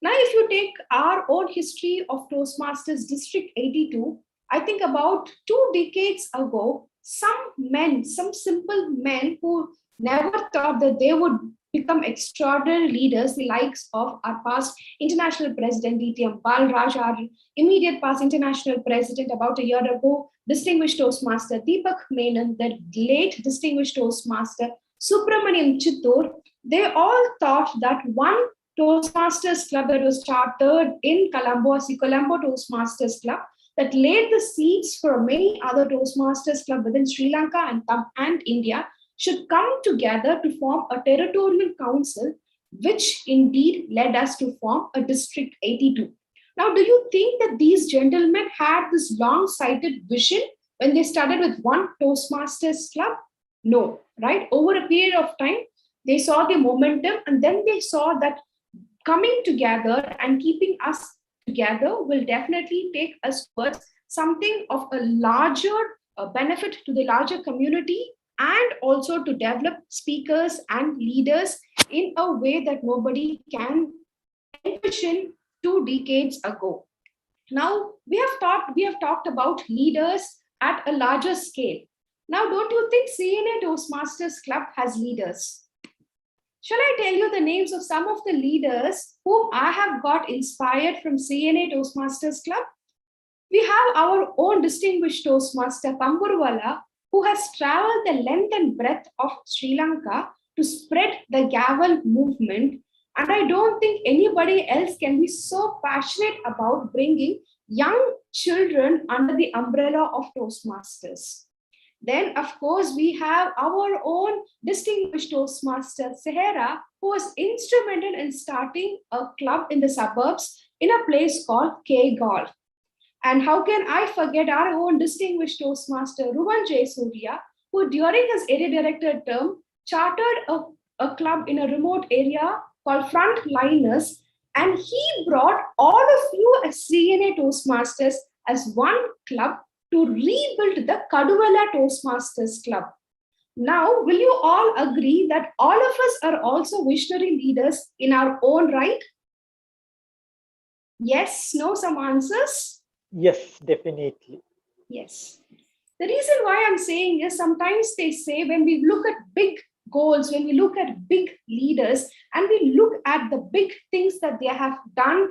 Now, if you take our own history of Toastmasters District 82, I think about 2 decades ago, some men, some simple men who never thought that they would become extraordinary leaders, the likes of our past international president, DTM Balraj, our immediate past international president about a year ago, distinguished Toastmaster Deepak Menon, the late distinguished Toastmaster Subramaniam Chittur, they all thought that one Toastmasters club that was chartered in Colombo, as the Colombo Toastmasters Club, that laid the seeds for many other Toastmasters club within Sri Lanka and India, should come together to form a territorial council, which indeed led us to form a District 82. Now, do you think that these gentlemen had this long-sighted vision when they started with one Toastmasters club? No, right? Over a period of time, they saw the momentum, and then they saw that coming together and keeping us together will definitely take us towards something of a larger benefit to the larger community, and also to develop speakers and leaders in a way that nobody can envision 2 decades ago. Now, we have talked about leaders at a larger scale. Now, don't you think Siyane Toastmasters Club has leaders? Shall I tell you the names of some of the leaders whom I have got inspired from Siyane Toastmasters Club? We have our own distinguished Toastmaster Pamburwala, who has traveled the length and breadth of Sri Lanka to spread the gavel movement. And I don't think anybody else can be so passionate about bringing young children under the umbrella of Toastmasters. Then, of course, we have our own distinguished Toastmaster Sehera, who was instrumental in starting a club in the suburbs in a place called K Golf. And how can I forget our own distinguished Toastmaster Ruvan Jayasuriya, who during his area director term chartered a club in a remote area called Frontliners, and he brought all of you as Siyane Toastmasters as one club to rebuild the Kaduvela Toastmasters Club. Now, will you all agree that all of us are also visionary leaders in our own right? Yes, no, some answers? Yes, definitely. Yes. The reason why I'm saying is sometimes they say when we look at big goals, when we look at big leaders, and we look at the big things that they have done,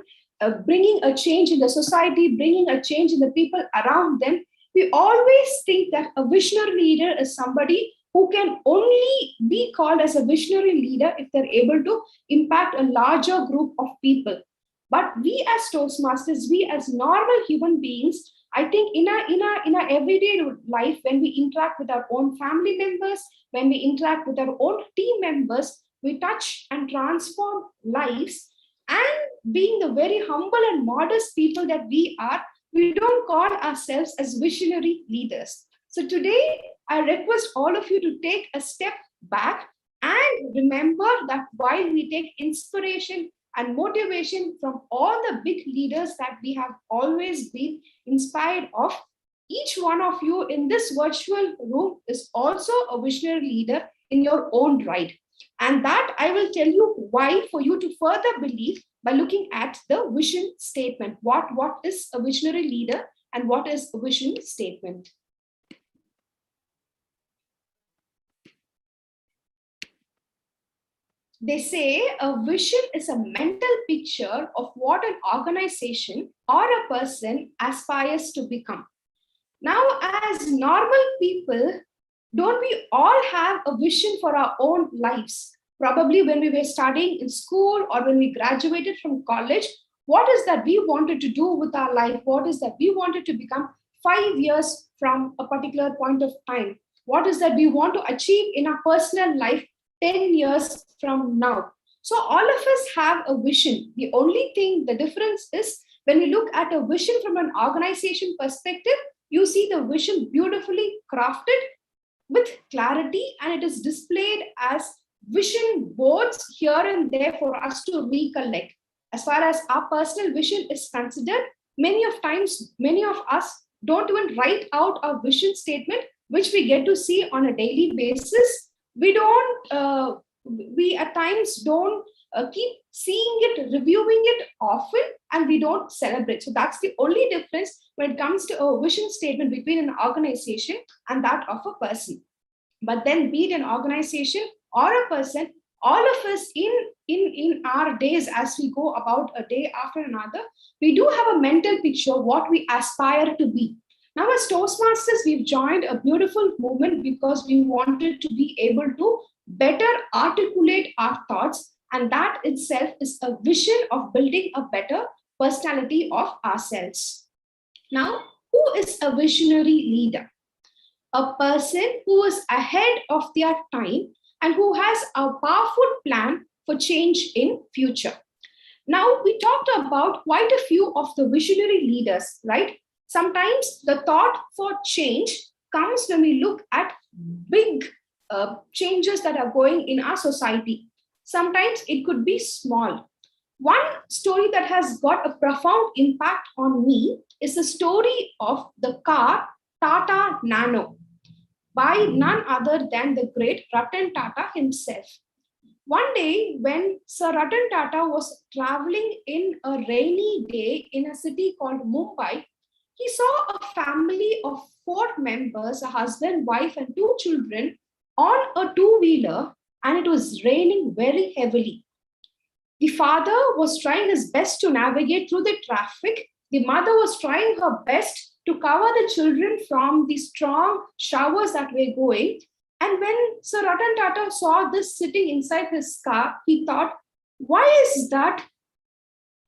bringing a change in the society, bringing a change in the people around them, we always think that a visionary leader is somebody who can only be called as a visionary leader if they're able to impact a larger group of people. But we as Toastmasters, we as normal human beings, I think in our everyday life, when we interact with our own family members, when we interact with our own team members, we touch and transform lives. And being the very humble and modest people that we are, we don't call ourselves as visionary leaders. So today, I request all of you to take a step back and remember that while we take inspiration and motivation from all the big leaders that we have always been inspired of, each one of you in this virtual room is also a visionary leader in your own right. And that I will tell you why for you to further believe by looking at the vision statement. What is a visionary leader and what is a vision statement? They say a vision is a mental picture of what an organization or a person aspires to become. Now, as normal people, don't we all have a vision for our own lives? Probably when we were studying in school or when we graduated from college, what is that we wanted to do with our life? What is that we wanted to become 5 years from a particular point of time? What is that we want to achieve in our personal life 10 years from now? So all of us have a vision. The only thing, the difference is when we look at a vision from an organization perspective, you see the vision beautifully crafted with clarity, and it is displayed as vision boards here and there for us to recollect. As far as our personal vision is considered, many of us don't even write out our vision statement, which we get to see on a daily basis. We at times don't keep seeing it, reviewing it often, and we don't celebrate. So that's the only difference when it comes to a vision statement between an organization and that of a person. But then be it an organization or a person, all of us in our days, as we go about a day after another, we do have a mental picture of what we aspire to be. Now, as Toastmasters, we've joined a beautiful movement because we wanted to be able to better articulate our thoughts, and that itself is a vision of building a better personality of ourselves. Now, who is a visionary leader? A person who is ahead of their time and who has a powerful plan for change in future. Now, we talked about quite a few of the visionary leaders, right? Sometimes the thought for change comes when we look at big changes that are going in our society. Sometimes it could be small. One story that has got a profound impact on me is the story of the car Tata Nano by none other than the great Ratan Tata himself. One day, when Sir Ratan Tata was traveling in a rainy day in a city called Mumbai, he saw a family of 4 members, a husband, wife, and 2 children on a two-wheeler, and it was raining very heavily. The father was trying his best to navigate through the traffic. The mother was trying her best to cover the children from the strong showers that were going. And when Sir Ratan Tata saw this sitting inside his car, he thought, why is that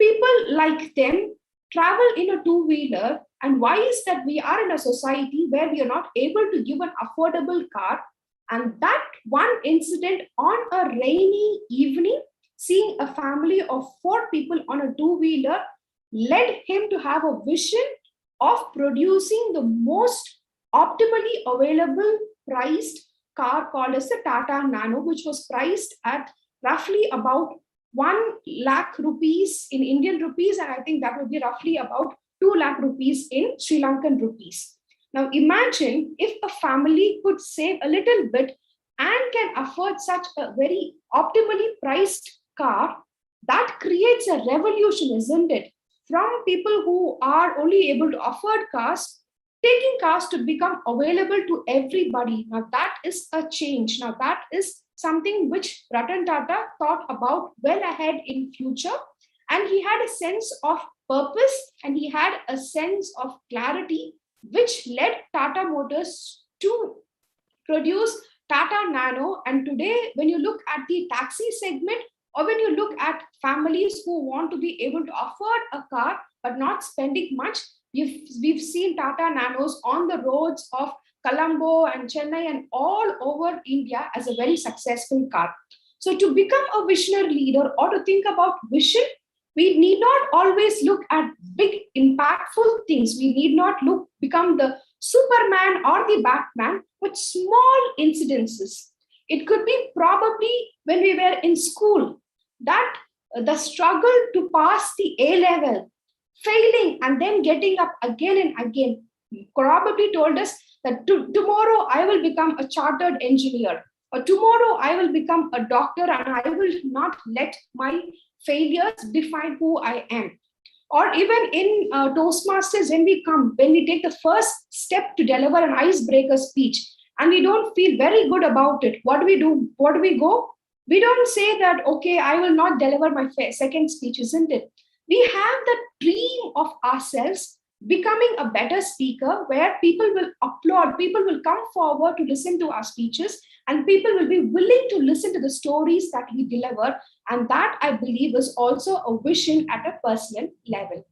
people like them travel in a two-wheeler, and why is that we are in a society where we are not able to give an affordable car? And that one incident on a rainy evening, seeing a family of 4 people on a two-wheeler, led him to have a vision of producing the most optimally available priced car called as the Tata Nano, which was priced at roughly about 1 lakh rupees in Indian rupees, and I think that would be roughly about 2 lakh rupees in Sri Lankan rupees. Now imagine if a family could save a little bit and can afford such a very optimally priced car. That creates a revolution, isn't it? From people who are only able to afford cars, taking cars to become available to everybody. Now that is a change. Now that is something which Ratan Tata thought about well ahead in future. And he had a sense of purpose and he had a sense of clarity, which led Tata Motors to produce Tata Nano. And today, when you look at the taxi segment, or when you look at families who want to be able to afford a car but not spending much, we've seen Tata Nanos on the roads of Colombo and Chennai and all over India as a very successful car. So to become a visionary leader or to think about vision, we need not always look at big impactful things. We need not become the Superman or the Batman, but small incidences. It could be probably when we were in school, that the struggle to pass the A level, failing and then getting up again and again, probably told us that tomorrow I will become a chartered engineer, or tomorrow I will become a doctor, and I will not let my failures define who I am. Or even in Toastmasters, when we take the first step to deliver an icebreaker speech and we don't feel very good about it, what do we do? What do we go? We don't say that, okay, I will not deliver my second speech, isn't it? We have the dream of ourselves becoming a better speaker where people will applaud, people will come forward to listen to our speeches, and people will be willing to listen to the stories that we deliver. And that, I believe, is also a vision at a personal level.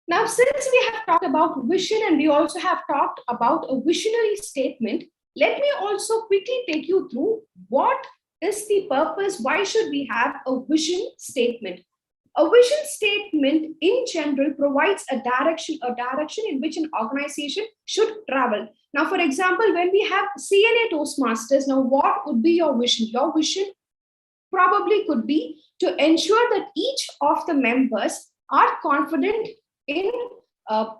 Now, since we have talked about vision and we also have talked about a visionary statement, let me also quickly take you through what is the purpose, why should we have a vision statement? A vision statement in general provides a direction in which an organization should travel. Now, for example, when we have Siyane Toastmasters, now what would be your vision? Your vision probably could be to ensure that each of the members are confident in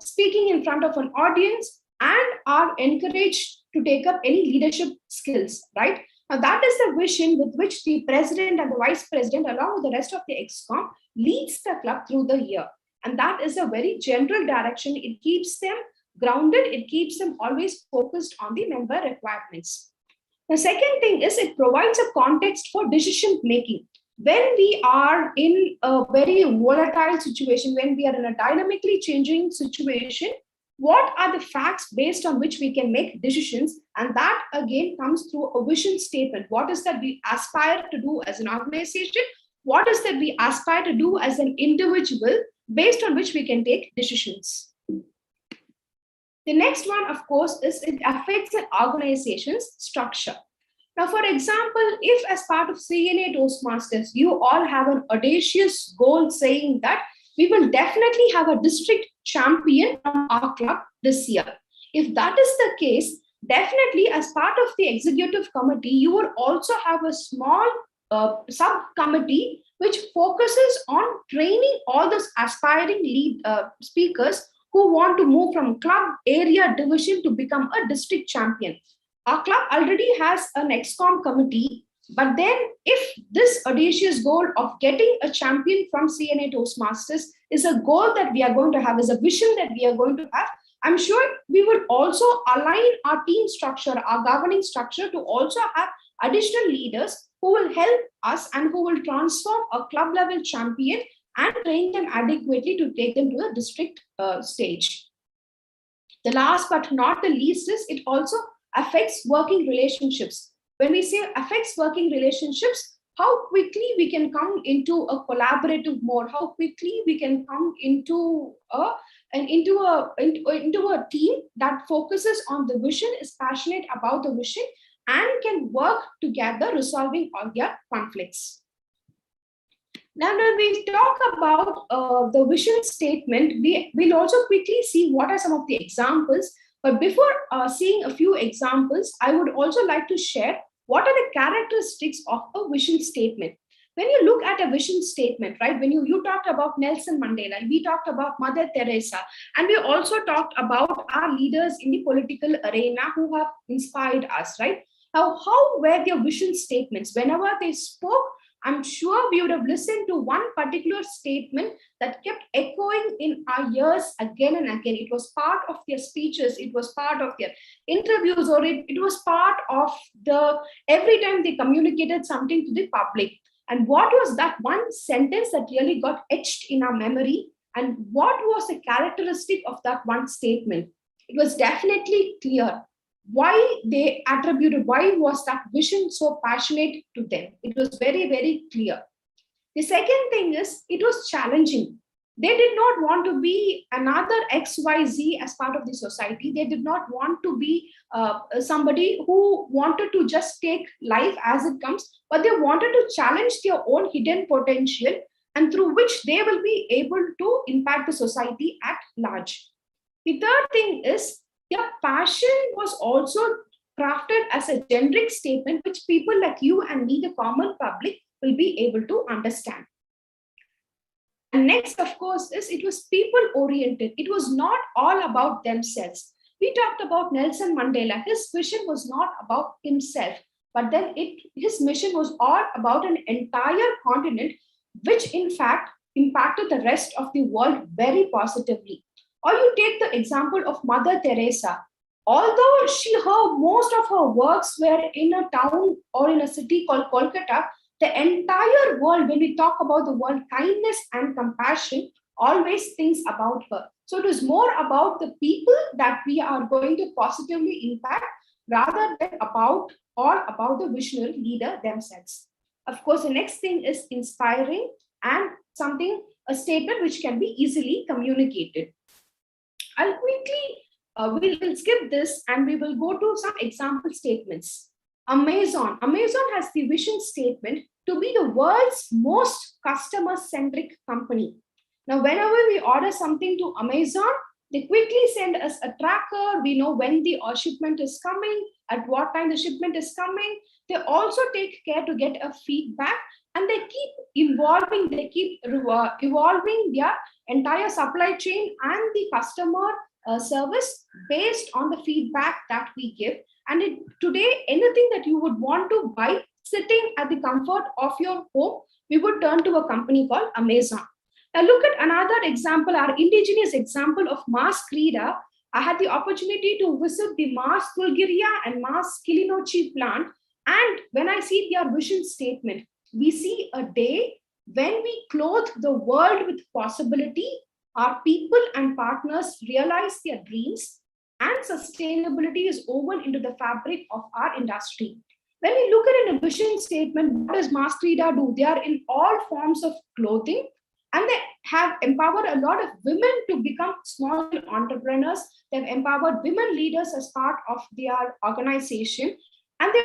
speaking in front of an audience and are encouraged to take up any leadership skills, right? Now, that is the vision with which the president and the vice president, along with the rest of the ExCom, leads the club through the year. And that is a very general direction. It keeps them grounded. It keeps them always focused on the member requirements. The second thing is it provides a context for decision making. When we are in a very volatile situation, when we are in a dynamically changing situation, what are the facts based on which we can make decisions? And that again comes through a vision statement. What is that we aspire to do as an organization? What is that we aspire to do as an individual, based on which we can take decisions? The next one, of course, is it affects an organization's structure. Now, for example, if as part of Siyane Toastmasters, you all have an audacious goal saying that we will definitely have a district champion from our club this year. If that is the case, definitely as part of the executive committee, you will also have a small subcommittee which focuses on training all those aspiring lead speakers who want to move from club area division to become a district champion. Our club already has an ExCom committee, but then if this audacious goal of getting a champion from Siyane Toastmasters is a goal that we are going to have, is a vision that we are going to have, I'm sure we will also align our team structure, our governing structure, to also have additional leaders who will help us and who will transform a club level champion and train them adequately to take them to a district stage. The last but not the least is it also affects working relationships. When we say affects working relationships, how quickly we can come into a collaborative mode, how quickly we can come into a team that focuses on the vision, is passionate about the vision, and can work together resolving all their conflicts. Now, when we talk about the vision statement, we'll also quickly see what are some of the examples. But before seeing a few examples, I would also like to share what are the characteristics of a vision statement. When you look at a vision statement, right, when you talked about Nelson Mandela, we talked about Mother Teresa, and we also talked about our leaders in the political arena who have inspired us, right? Now, how were their vision statements? Whenever they spoke, I'm sure we would have listened to one particular statement that kept echoing in our ears again and again. It was part of their speeches, it was part of their interviews, or it was part of every time they communicated something to the public. And what was that one sentence that really got etched in our memory? And what was the characteristic of that one statement? It was definitely clear. Why they attributed, why was that vision so passionate to them? It was very, very clear. The second thing is, it was challenging. They did not want to be another XYZ as part of the society. They did not want to be somebody who wanted to just take life as it comes, but they wanted to challenge their own hidden potential, and through which they will be able to impact the society at large. The third thing is, their passion was also crafted as a generic statement which people like you and me, the common public, will be able to understand. And next, of course, is it was people-oriented. It was not all about themselves. We talked about Nelson Mandela. His vision was not about himself, but then his mission was all about an entire continent, which in fact impacted the rest of the world very positively. Or you take the example of Mother Teresa. Although most of her works were in a town or in a city called Kolkata, the entire world, when we talk about the word kindness and compassion, always thinks about her. So it is more about the people that we are going to positively impact rather than about the visionary leader themselves. Of course, the next thing is inspiring and a statement which can be easily communicated. I'll quickly, we'll skip this and we will go to some example statements. Amazon has the vision statement to be the world's most customer-centric company. Now, whenever we order something to Amazon, they quickly send us a tracker. We know when the shipment is coming, at what time the shipment is coming. They also take care to get a feedback, and they keep evolving their entire supply chain and the customer service based on the feedback that we give. And today, anything that you would want to buy sitting at the comfort of your home, we would turn to a company called Amazon. Now look at another example, our indigenous example of Mass Krida. I had the opportunity to visit the Mars Bulgaria and Mars Kilinochi plant. And when I see their vision statement, we see a day when we clothe the world with possibility, our people and partners realize their dreams, and sustainability is woven into the fabric of our industry. When we look at a vision statement, what does Mars Krida do? They are in all forms of clothing, and they have empowered a lot of women to become small entrepreneurs. They've empowered women leaders as part of their organization. And they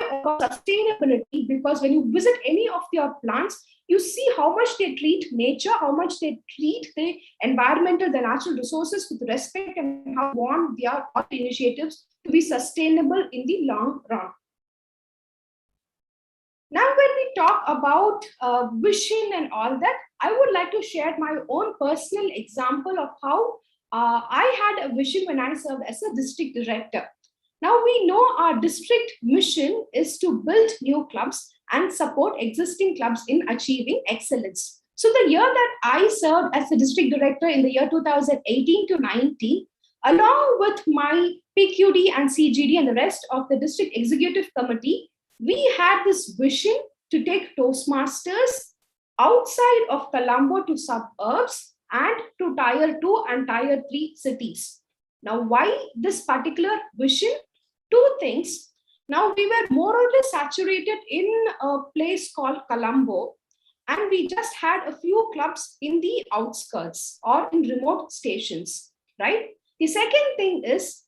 about sustainability, because when you visit any of their plants, you see how much they treat nature, how much they treat the environmental, the natural resources with respect, and how they want their initiatives to be sustainable in the long run. Now, when we talk about vision and all that, I would like to share my own personal example of how I had a vision when I served as a district director. Now, we know our district mission is to build new clubs and support existing clubs in achieving excellence. So the year that I served as the district director in the year 2018 to 19, along with my PQD and CGD and the rest of the district executive committee, we had this vision to take Toastmasters outside of Colombo to suburbs and to Tier 2 and Tier 3 cities. Now, why this particular vision? Two things. Now, we were more or less saturated in a place called Colombo, and we just had a few clubs in the outskirts or in remote stations, right? The second thing is,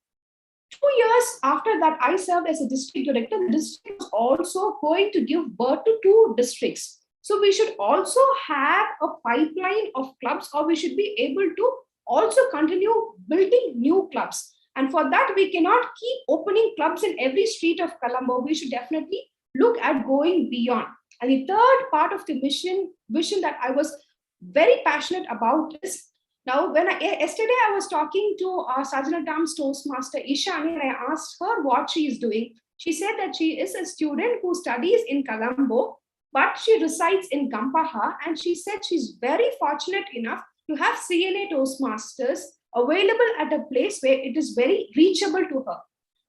2 years after that I served as a district director, the district was also going to give birth to 2 districts. So we should also have a pipeline of clubs, or we should be able to also continue building new clubs. And for that, we cannot keep opening clubs in every street of Colombo. We should definitely look at going beyond. And the third part of the vision that I was very passionate about is, now, yesterday I was talking to our Sergeant at Arms Toastmaster Ishani, and I asked her what she is doing. She said that she is a student who studies in Colombo, but she resides in Gampaha, and she said she's very fortunate enough to have Siyane Toastmasters available at a place where it is very reachable to her.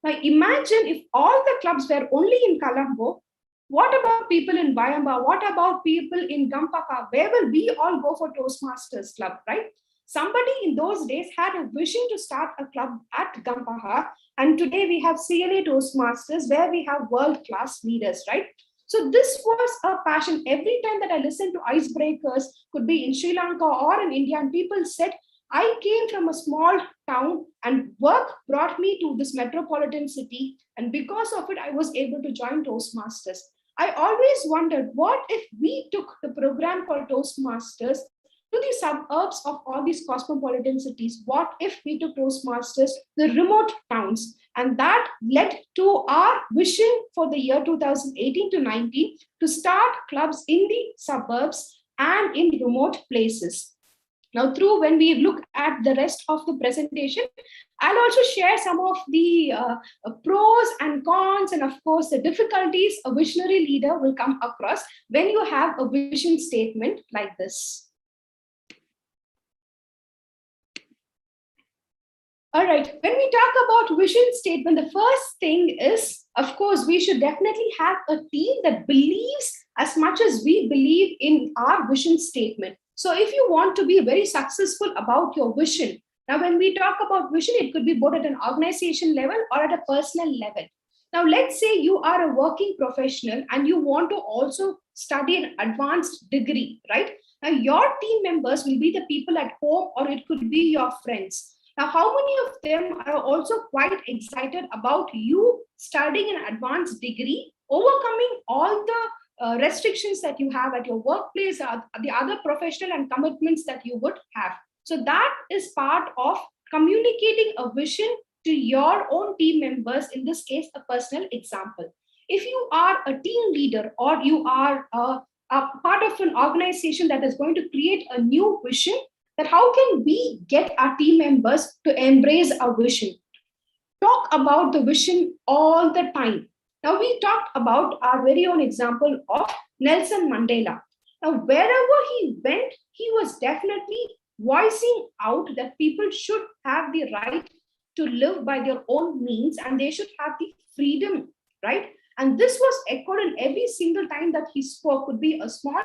Now, imagine if all the clubs were only in Colombo. What about people in Bayamba? What about people in Gampaha? Where will we all go for Toastmasters club, right? Somebody in those days had a vision to start a club at Gampaha, and today we have Siyane Toastmasters where we have world-class leaders, right? So this was a passion. Every time that I listened to icebreakers, could be in Sri Lanka or in India, and people said, I came from a small town and work brought me to this metropolitan city, and because of it, I was able to join Toastmasters. I always wondered, what if we took the program called Toastmasters to the suburbs of all these cosmopolitan cities? What if we took Toastmasters to the remote towns? And that led to our vision for the year 2018 to 19 to start clubs in the suburbs and in remote places. Now, when we look at the rest of the presentation, I'll also share some of the pros and cons, and of course, the difficulties a visionary leader will come across when you have a vision statement like this. All right, when we talk about vision statement, the first thing is, of course, we should definitely have a team that believes as much as we believe in our vision statement. So if you want to be very successful about your vision, now when we talk about vision, it could be both at an organization level or at a personal level. Now, let's say you are a working professional and you want to also study an advanced degree, right? Now, your team members will be the people at home, or it could be your friends. Now, how many of them are also quite excited about you studying an advanced degree, overcoming all the restrictions that you have at your workplace, the other professional and commitments that you would have? So that is part of communicating a vision to your own team members, in this case, a personal example. If you are a team leader, or you are a part of an organization that is going to create a new vision, that how can we get our team members to embrace our vision? Talk about the vision all the time. Now, we talked about our very own example of Nelson Mandela. Now, wherever he went, he was definitely voicing out that people should have the right to live by their own means and they should have the freedom, right? And this was echoed in every single time that he spoke, could be a small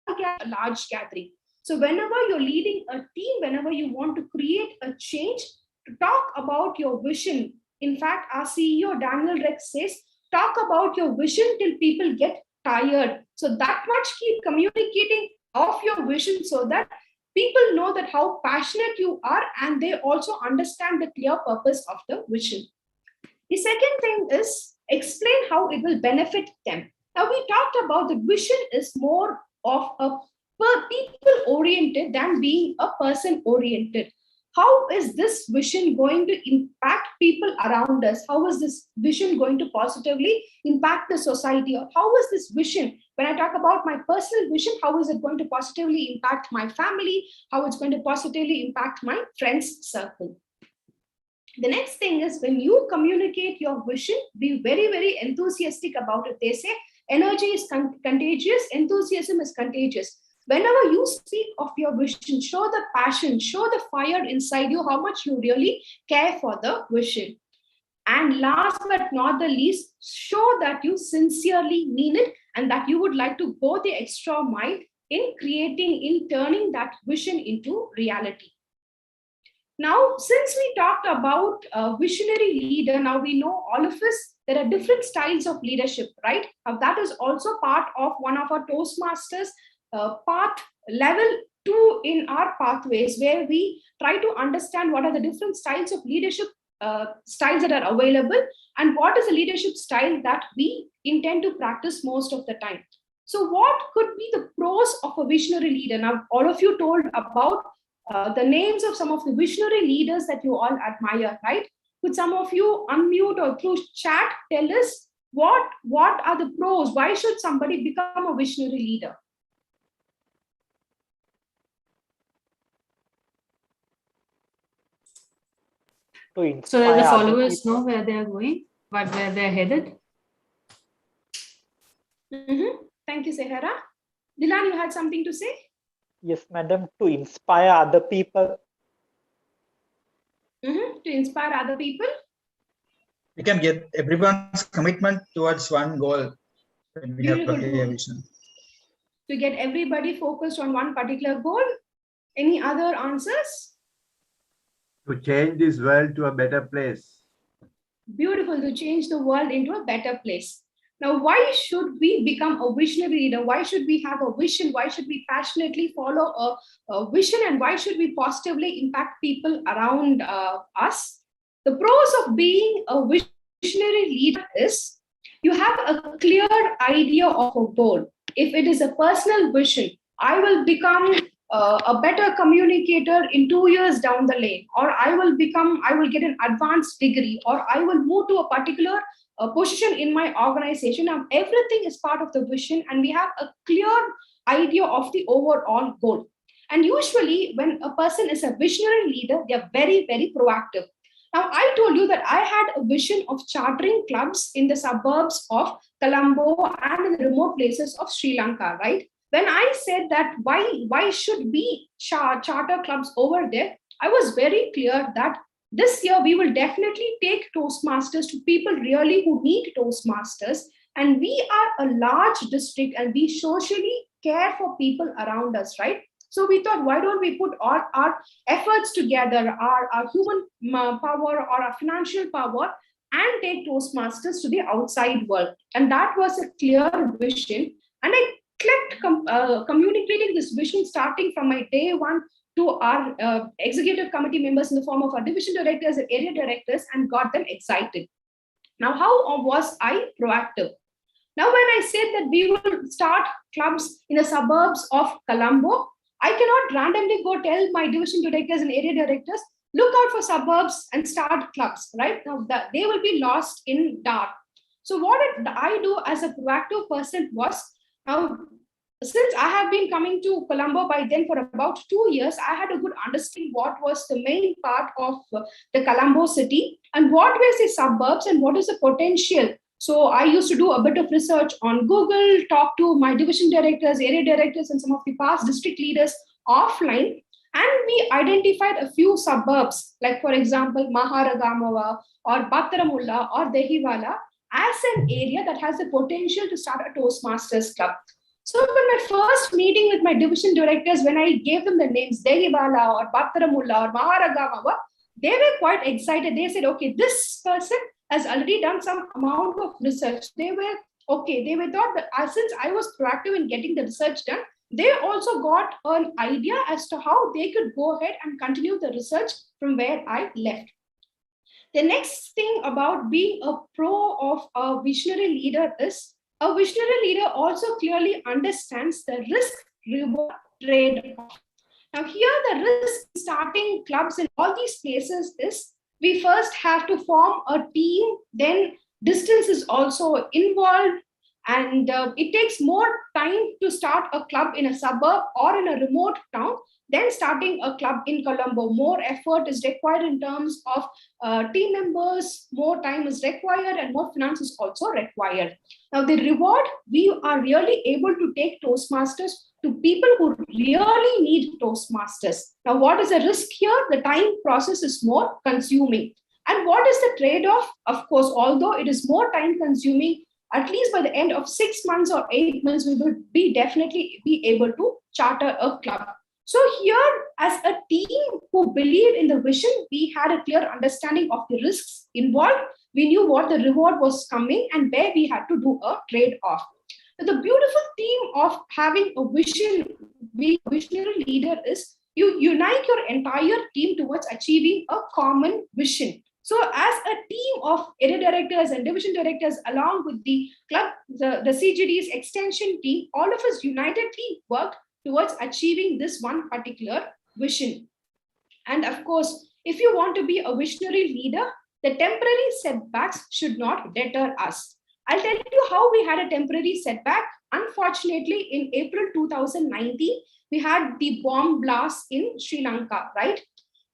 gathering, a large gathering. So whenever you're leading a team, whenever you want to create a change, to talk about your vision. In fact, our CEO, Daniel Rex, says, talk about your vision till people get tired. So that much keep communicating of your vision so that people know that how passionate you are and they also understand the clear purpose of the vision. The second thing is explain how it will benefit them. Now we talked about the vision is more of a people oriented than being a person oriented. How is this vision going to impact people around us? How is this vision going to positively impact the society? Or how is this vision, when I talk about my personal vision, how is it going to positively impact my family? How it's going to positively impact my friends circle? The next thing is when you communicate your vision, be very, very enthusiastic about it. They say energy is contagious, enthusiasm is contagious. Whenever you speak of your vision, show the passion, show the fire inside you, how much you really care for the vision. And last but not the least, show that you sincerely mean it and that you would like to go the extra mile in creating, in turning that vision into reality. Now, since we talked about a visionary leader, now we know all of us, there are different styles of leadership, right? Now, that is also part of one of our Toastmasters part level 2 in our pathways, where we try to understand what are the different styles of leadership styles that are available and what is the leadership style that we intend to practice most of the time. So what could be the pros of a visionary leader? Now, all of you told about the names of some of the visionary leaders that you all admire, right? Could some of you unmute or through chat tell us what are the pros? Why should somebody become a visionary leader? So that the followers know where they are going, where they're headed. Thank you, Sehara. Dilan, you had something to say? Yes, madam, to inspire other people. To inspire other people? We can get everyone's commitment towards one goal when we have a clear vision. To get everybody focused on one particular goal. Any other answers? To change this world to a better place. Beautiful, to change the world into a better place. Now, why should we become a visionary leader? Why should we have a vision? Why should we passionately follow a vision? And why should we positively impact people around us? The pros of being a visionary leader is you have a clear idea of a goal. If it is a personal vision, I will become a better communicator in 2 years down the lane, or I will get an advanced degree, or I will move to a particular position in my organization. Now, everything is part of the vision and we have a clear idea of the overall goal. And usually when a person is a visionary leader, they are very, very proactive. Now, I told you that I had a vision of chartering clubs in the suburbs of Colombo and in the remote places of Sri Lanka, right? When I said that why should we charter clubs over there, I was very clear that this year we will definitely take Toastmasters to people really who need Toastmasters. And we are a large district and we socially care for people around us, right? So we thought, why don't we put all our efforts together, our human power or our financial power, and take Toastmasters to the outside world. And that was a clear vision. And I kept communicating this vision starting from my day one to our executive committee members in the form of our division directors and area directors and got them excited. Now, how was I proactive? Now, when I said that we will start clubs in the suburbs of Colombo, I cannot randomly go tell my division directors and area directors, look out for suburbs and start clubs, right? Now, they will be lost in dark. So what did I do as a proactive person was, now, since I have been coming to Colombo by then for about 2 years, I had a good understanding what was the main part of the Colombo city and what was the suburbs and what is the potential. So I used to do a bit of research on Google, talk to my division directors, area directors, and some of the past district leaders offline, and we identified a few suburbs, like for example, Maharagamawa or Battaramulla or Dehiwala, as an area that has the potential to start a Toastmasters club. So when my first meeting with my division directors, when I gave them the names Dehiwala or Battaramulla or Maharagamawa, they were quite excited. They said, okay, this person has already done some amount of research. They were okay. They were thought that since I was proactive in getting the research done, they also got an idea as to how they could go ahead and continue the research from where I left. The next thing about being a pro of a visionary leader is a visionary leader also clearly understands the risk-reward trade-off. Now here the risk in starting clubs in all these places is we first have to form a team, then distance is also involved, and it takes more time to start a club in a suburb or in a remote town than starting a club in Colombo. More effort is required in terms of team members, more time is required, and more finance is also required. Now the reward, we are really able to take Toastmasters to people who really need Toastmasters. Now what is the risk here? The time process is more consuming. And what is the trade-off? Of course, although it is more time consuming, at least by the end of 6 months or 8 months, we will definitely be able to charter a club. So here, as a team who believed in the vision, we had a clear understanding of the risks involved. We knew what the reward was coming and where we had to do a trade-off. So the beautiful theme of having a vision, being a visionary leader, is you unite your entire team towards achieving a common vision. So as a team of area directors and division directors, along with the club, the CGD's extension team, all of us unitedly worked towards achieving this one particular vision. And of course, if you want to be a visionary leader, the temporary setbacks should not deter us. I'll tell you how we had a temporary setback. Unfortunately, in April 2019, we had the bomb blast in Sri Lanka, right?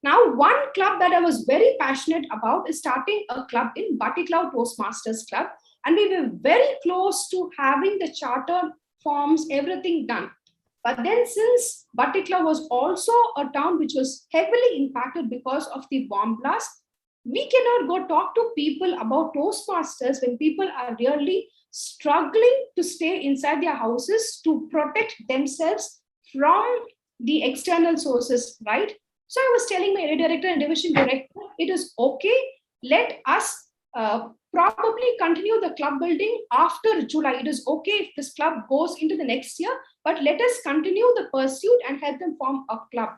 Now, one club that I was very passionate about is starting a club in Batticaloa Toastmasters Club. And we were very close to having the charter forms, everything done. But then since Batticaloa was also a town which was heavily impacted because of the bomb blast, we cannot go talk to people about Toastmasters when people are really struggling to stay inside their houses to protect themselves from the external sources, right? So I was telling my area director and division director, it is okay, let us probably continue the club building after July. It is okay if this club goes into the next year, but let us continue the pursuit and help them form a club.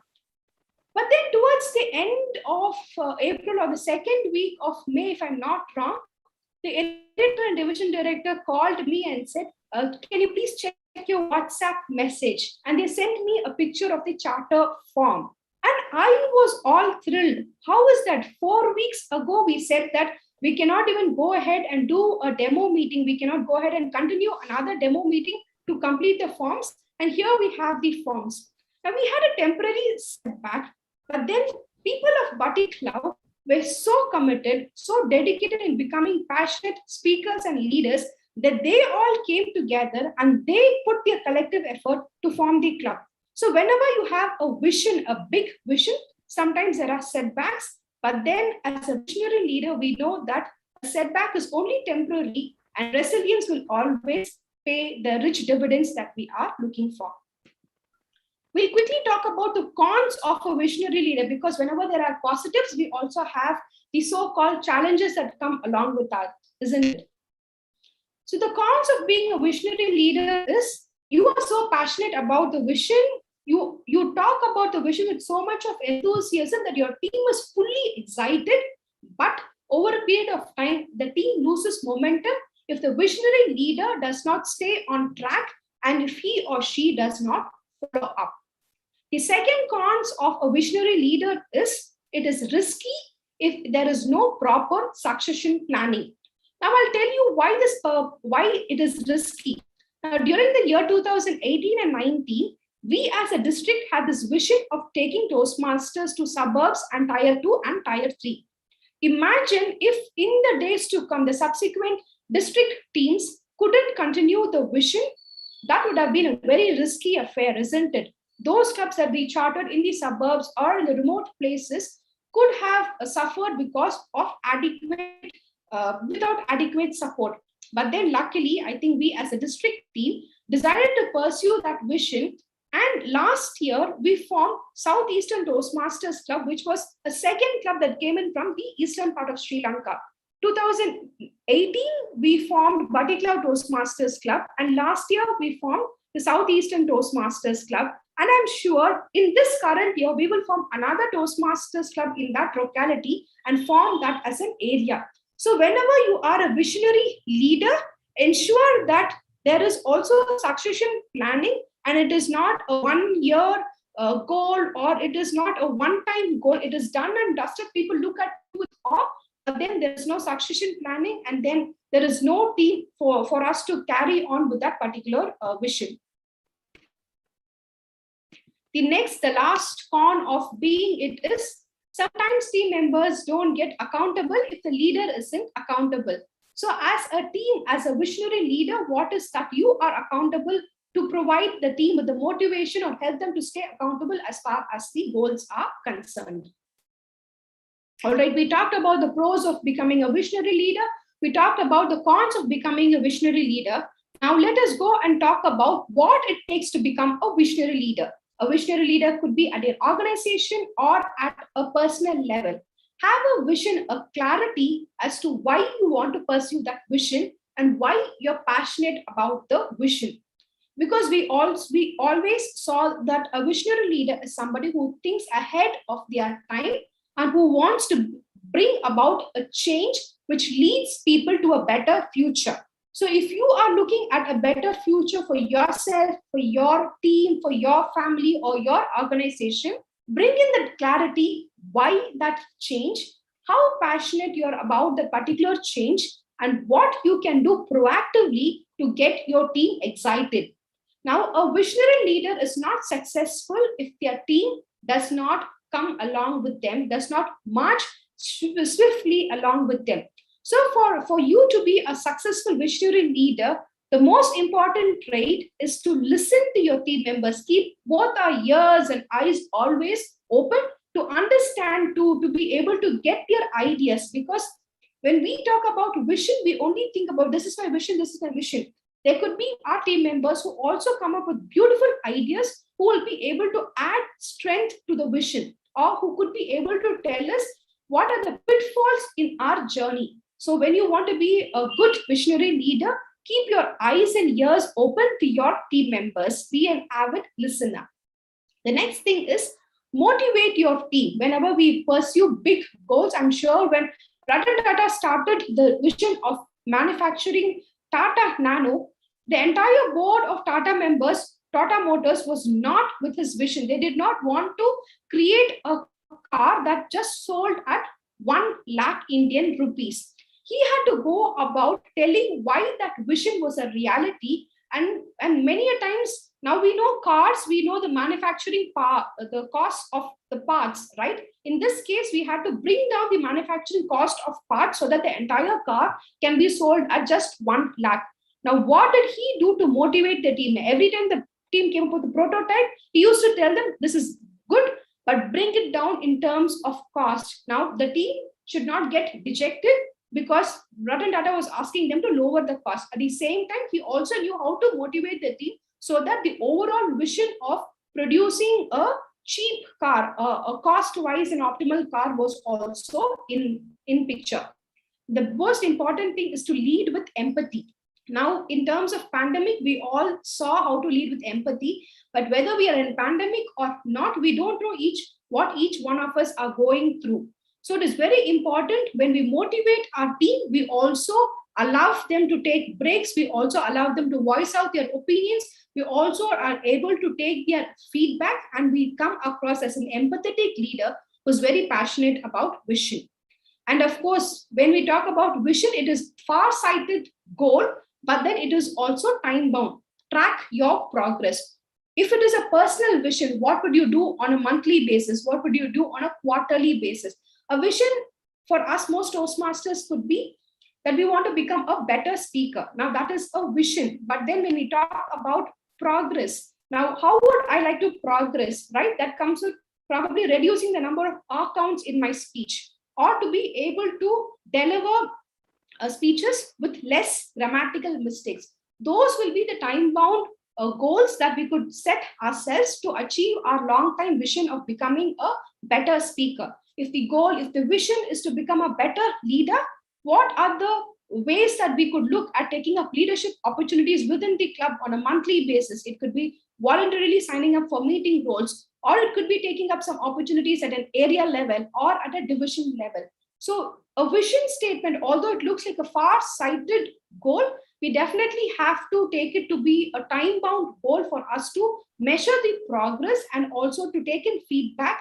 But then towards the end of April or the second week of May, if I'm not wrong, the editor and division director called me and said, can you please check your WhatsApp message? And they sent me a picture of the charter form. And I was all thrilled. How is that? 4 weeks ago, we said that we cannot even go ahead and do a demo meeting. We cannot go ahead and continue another demo meeting to complete the forms. And here we have the forms. Now we had a temporary setback, but then people of Batticaloa were so committed, so dedicated in becoming passionate speakers and leaders that they all came together and they put their collective effort to form the club. So whenever you have a vision, a big vision, sometimes there are setbacks, but then as a visionary leader, we know that a setback is only temporary and resilience will always pay the rich dividends that we are looking for. We'll quickly talk about the cons of a visionary leader, because whenever there are positives, we also have the so-called challenges that come along with that, isn't it? So the cons of being a visionary leader is you are so passionate about the vision, you talk about the vision with so much of enthusiasm that your team is fully excited, but over a period of time, the team loses momentum if the visionary leader does not stay on track and if he or she does not follow up. The second cons of a visionary leader is it is risky if there is no proper succession planning. Now I'll tell you why it is risky. During the year 2018 and 19, we as a district had this vision of taking Toastmasters to suburbs and Tier 2 and Tier 3. Imagine if in the days to come, the subsequent district teams couldn't continue the vision. That would have been a very risky affair, isn't it? those clubs that we chartered in the suburbs or in the remote places could have suffered because of without adequate support. But then luckily, I think we as a district team decided to pursue that vision. And last year, we formed Southeastern Toastmasters Club, which was a second club that came in from the eastern part of Sri Lanka. 2018, we formed Batikla Toastmasters Club. And last year, we formed the Southeastern Toastmasters Club. And I'm sure in this current year, we will form another Toastmasters Club in that locality and form that as an area. So whenever you are a visionary leader, ensure that there is also succession planning, and it is not a 1 year goal, or it is not a one-time goal. It is done and dusted. People look at it off, but then there is no succession planning, and then there is no team for us to carry on with that particular vision. The last con of being it is sometimes team members don't get accountable if the leader isn't accountable. So as a team, as a visionary leader, what is that you are accountable to provide the team with the motivation or help them to stay accountable as far as the goals are concerned. All right, we talked about the pros of becoming a visionary leader. We talked about the cons of becoming a visionary leader. Now let us go and talk about what it takes to become a visionary leader. A visionary leader could be at an organization or at a personal level. Have a vision, a clarity as to why you want to pursue that vision and why you're passionate about the vision. Because we always saw that a visionary leader is somebody who thinks ahead of their time and who wants to bring about a change which leads people to a better future. So if you are looking at a better future for yourself, for your team, for your family or your organization, bring in that clarity, why that change, how passionate you're about the particular change, and what you can do proactively to get your team excited. Now, a visionary leader is not successful if their team does not come along with them, does not march swiftly along with them. So for you to be a successful visionary leader, the most important trait is to listen to your team members. Keep both our ears and eyes always open to understand, to be able to get their ideas. Because when we talk about vision, we only think about this is my vision, this is my vision. There could be our team members who also come up with beautiful ideas, who will be able to add strength to the vision, or who could be able to tell us what are the pitfalls in our journey. So when you want to be a good visionary leader, keep your eyes and ears open to your team members. Be an avid listener. The next thing is motivate your team. Whenever we pursue big goals, I'm sure when Ratan Tata started the vision of manufacturing Tata Nano, the entire board of Tata members, Tata Motors, was not with his vision. They did not want to create a car that just sold at 1 lakh Indian rupees. He had to go about telling why that vision was a reality. And many a times, now we know cars, we know the manufacturing part, the cost of the parts, right? In this case, we had to bring down the manufacturing cost of parts so that the entire car can be sold at just 1 lakh. Now, what did he do to motivate the team? Every time the team came up with a prototype, he used to tell them, this is good, but bring it down in terms of cost. Now, the team should not get dejected because Ratan Tata was asking them to lower the cost. At the same time, he also knew how to motivate the team so that the overall vision of producing a cheap car, a cost-wise and optimal car, was also in picture. The most important thing is to lead with empathy. Now, in terms of pandemic, we all saw how to lead with empathy, but whether we are in pandemic or not, we don't know what each one of us are going through. So it is very important when we motivate our team, we also allow them to take breaks. We also allow them to voice out their opinions. We also are able to take their feedback, and we come across as an empathetic leader who's very passionate about vision. And of course, when we talk about vision, it is far-sighted goal, but then it is also time-bound. Track your progress. If it is a personal vision, what would you do on a monthly basis? What would you do on a quarterly basis? A vision for us, most Toastmasters, could be that we want to become a better speaker. Now, that is a vision. But then when we talk about progress, Now, how would I like to progress, right? That comes with probably reducing the number of R counts in my speech, or to be able to deliver speeches with less grammatical mistakes. Those will be the time-bound goals that we could set ourselves to achieve our long-time vision of becoming a better speaker. If the vision is to become a better leader, what are the ways that we could look at taking up leadership opportunities within the club on a monthly basis? It could be voluntarily signing up for meeting roles, or it could be taking up some opportunities at an area level or at a division level. So a vision statement, although it looks like a far-sighted goal, we definitely have to take it to be a time-bound goal for us to measure the progress and also to take in feedback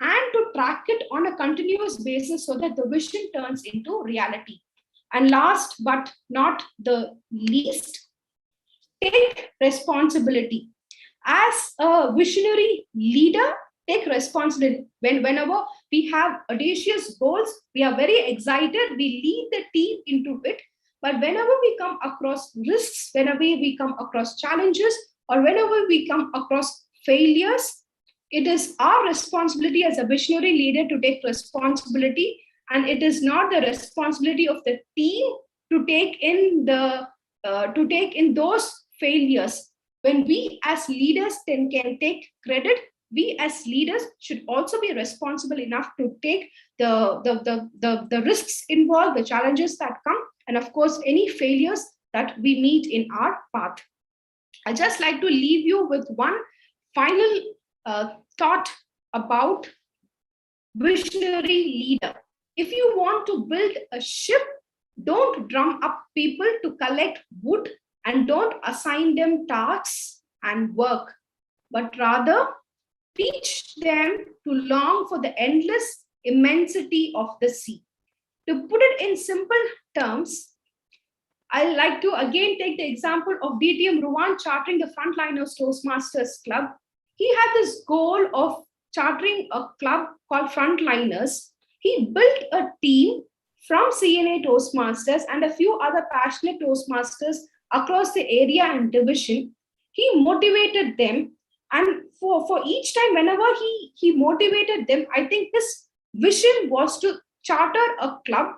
and to track it on a continuous basis so that the vision turns into reality. And last but not the least, take responsibility. As a visionary leader, take responsibility. Whenever we have audacious goals, we are very excited, we lead the team into it. But whenever we come across risks, whenever we come across challenges, or whenever we come across failures, it is our responsibility as a visionary leader to take responsibility, and it is not the responsibility of the team to take in those failures. When we as leaders then can take credit, we as leaders should also be responsible enough to take the risks involved, the challenges that come, and of course, any failures that we meet in our path. I'd just like to leave you with one final thought about visionary leader. If you want to build a ship, don't drum up people to collect wood and don't assign them tasks and work, but rather teach them to long for the endless immensity of the sea. To put it in simple terms, I like to again take the example of DTM Ruwan chartering the Frontliners Toastmasters Club. He had this goal of chartering a club called Frontliners. He built a team from Siyane Toastmasters and a few other passionate Toastmasters across the area and division. He motivated them, and for each time, whenever he motivated them, I think his vision was to charter a club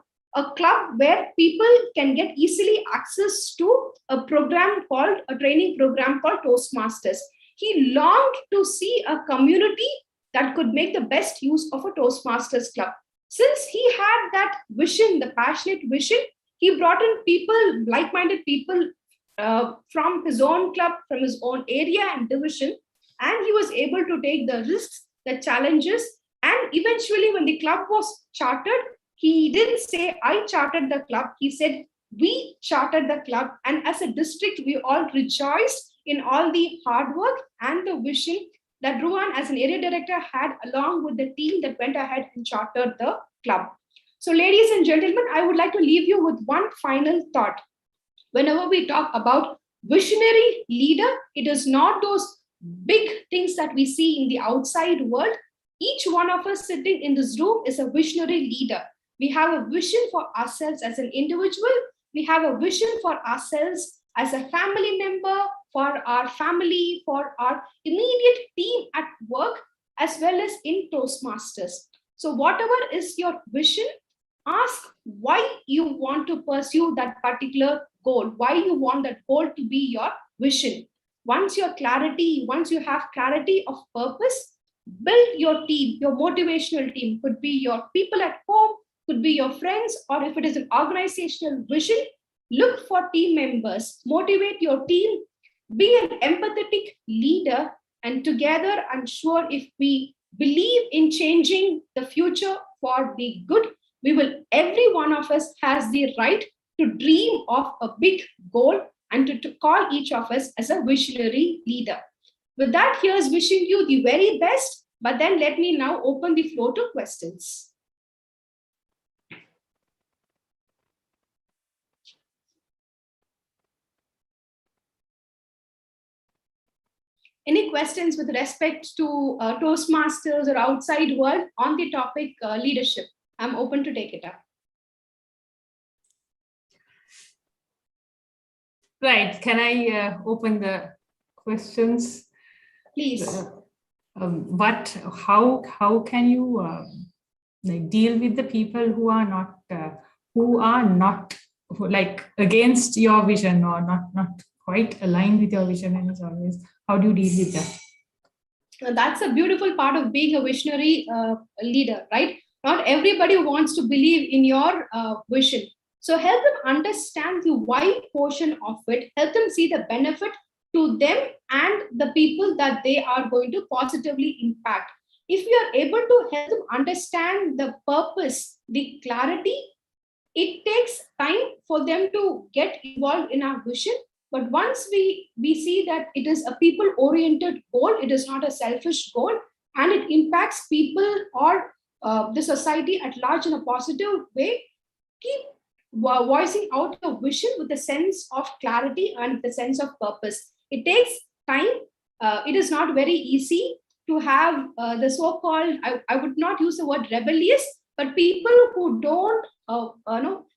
where people can get easily access to a training program called Toastmasters. He longed to see a community that could make the best use of a Toastmasters club. Since he had that vision, the passionate vision, he brought in people, like-minded people from his own club, from his own area and division, and he was able to take the risks, the challenges, and eventually when the club was chartered, he didn't say, I chartered the club. He said, we chartered the club. And as a district, we all rejoiced in all the hard work and the vision that Ruwan as an area director had along with the team that went ahead and chartered the club. So ladies and gentlemen, I would like to leave you with one final thought. Whenever we talk about visionary leader, it is not those big things that we see in the outside world. Each one of us sitting in this room is a visionary leader. We have a vision for ourselves as an individual. We have a vision for ourselves as a family member, for our family, for our immediate team at work, as well as in Toastmasters. So whatever is your vision, ask why you want to pursue that particular goal, why you want that goal to be your vision. Once you have clarity of purpose, build your team, your motivational team. Could be your people at home, could be your friends, or if it is an organizational vision, look for team members, motivate your team, be an empathetic leader, and together, I'm sure if we believe in changing the future for the good, every one of us has the right to dream of a big goal and to call each of us as a visionary leader. With that, here's wishing you the very best, but then let me now open the floor to questions. Any questions with respect to Toastmasters or outside world on the topic leadership? I'm open to take it up. Right, can I open the questions? Please. How can you like deal with the people who are not like against your vision or not quite aligned with your vision, and it's always, how do you deal with that? That's a beautiful part of being a visionary leader, right? Not everybody wants to believe in your vision. So help them understand the why portion of it, help them see the benefit to them and the people that they are going to positively impact. If we are able to help them understand the purpose, the clarity, it takes time for them to get involved in our vision. But once we see that it is a people-oriented goal, it is not a selfish goal, and it impacts people or the society at large in a positive way, keep voicing out your vision with a sense of clarity and the sense of purpose. It takes time. It is not very easy to have the so-called, I would not use the word rebellious, but people who don't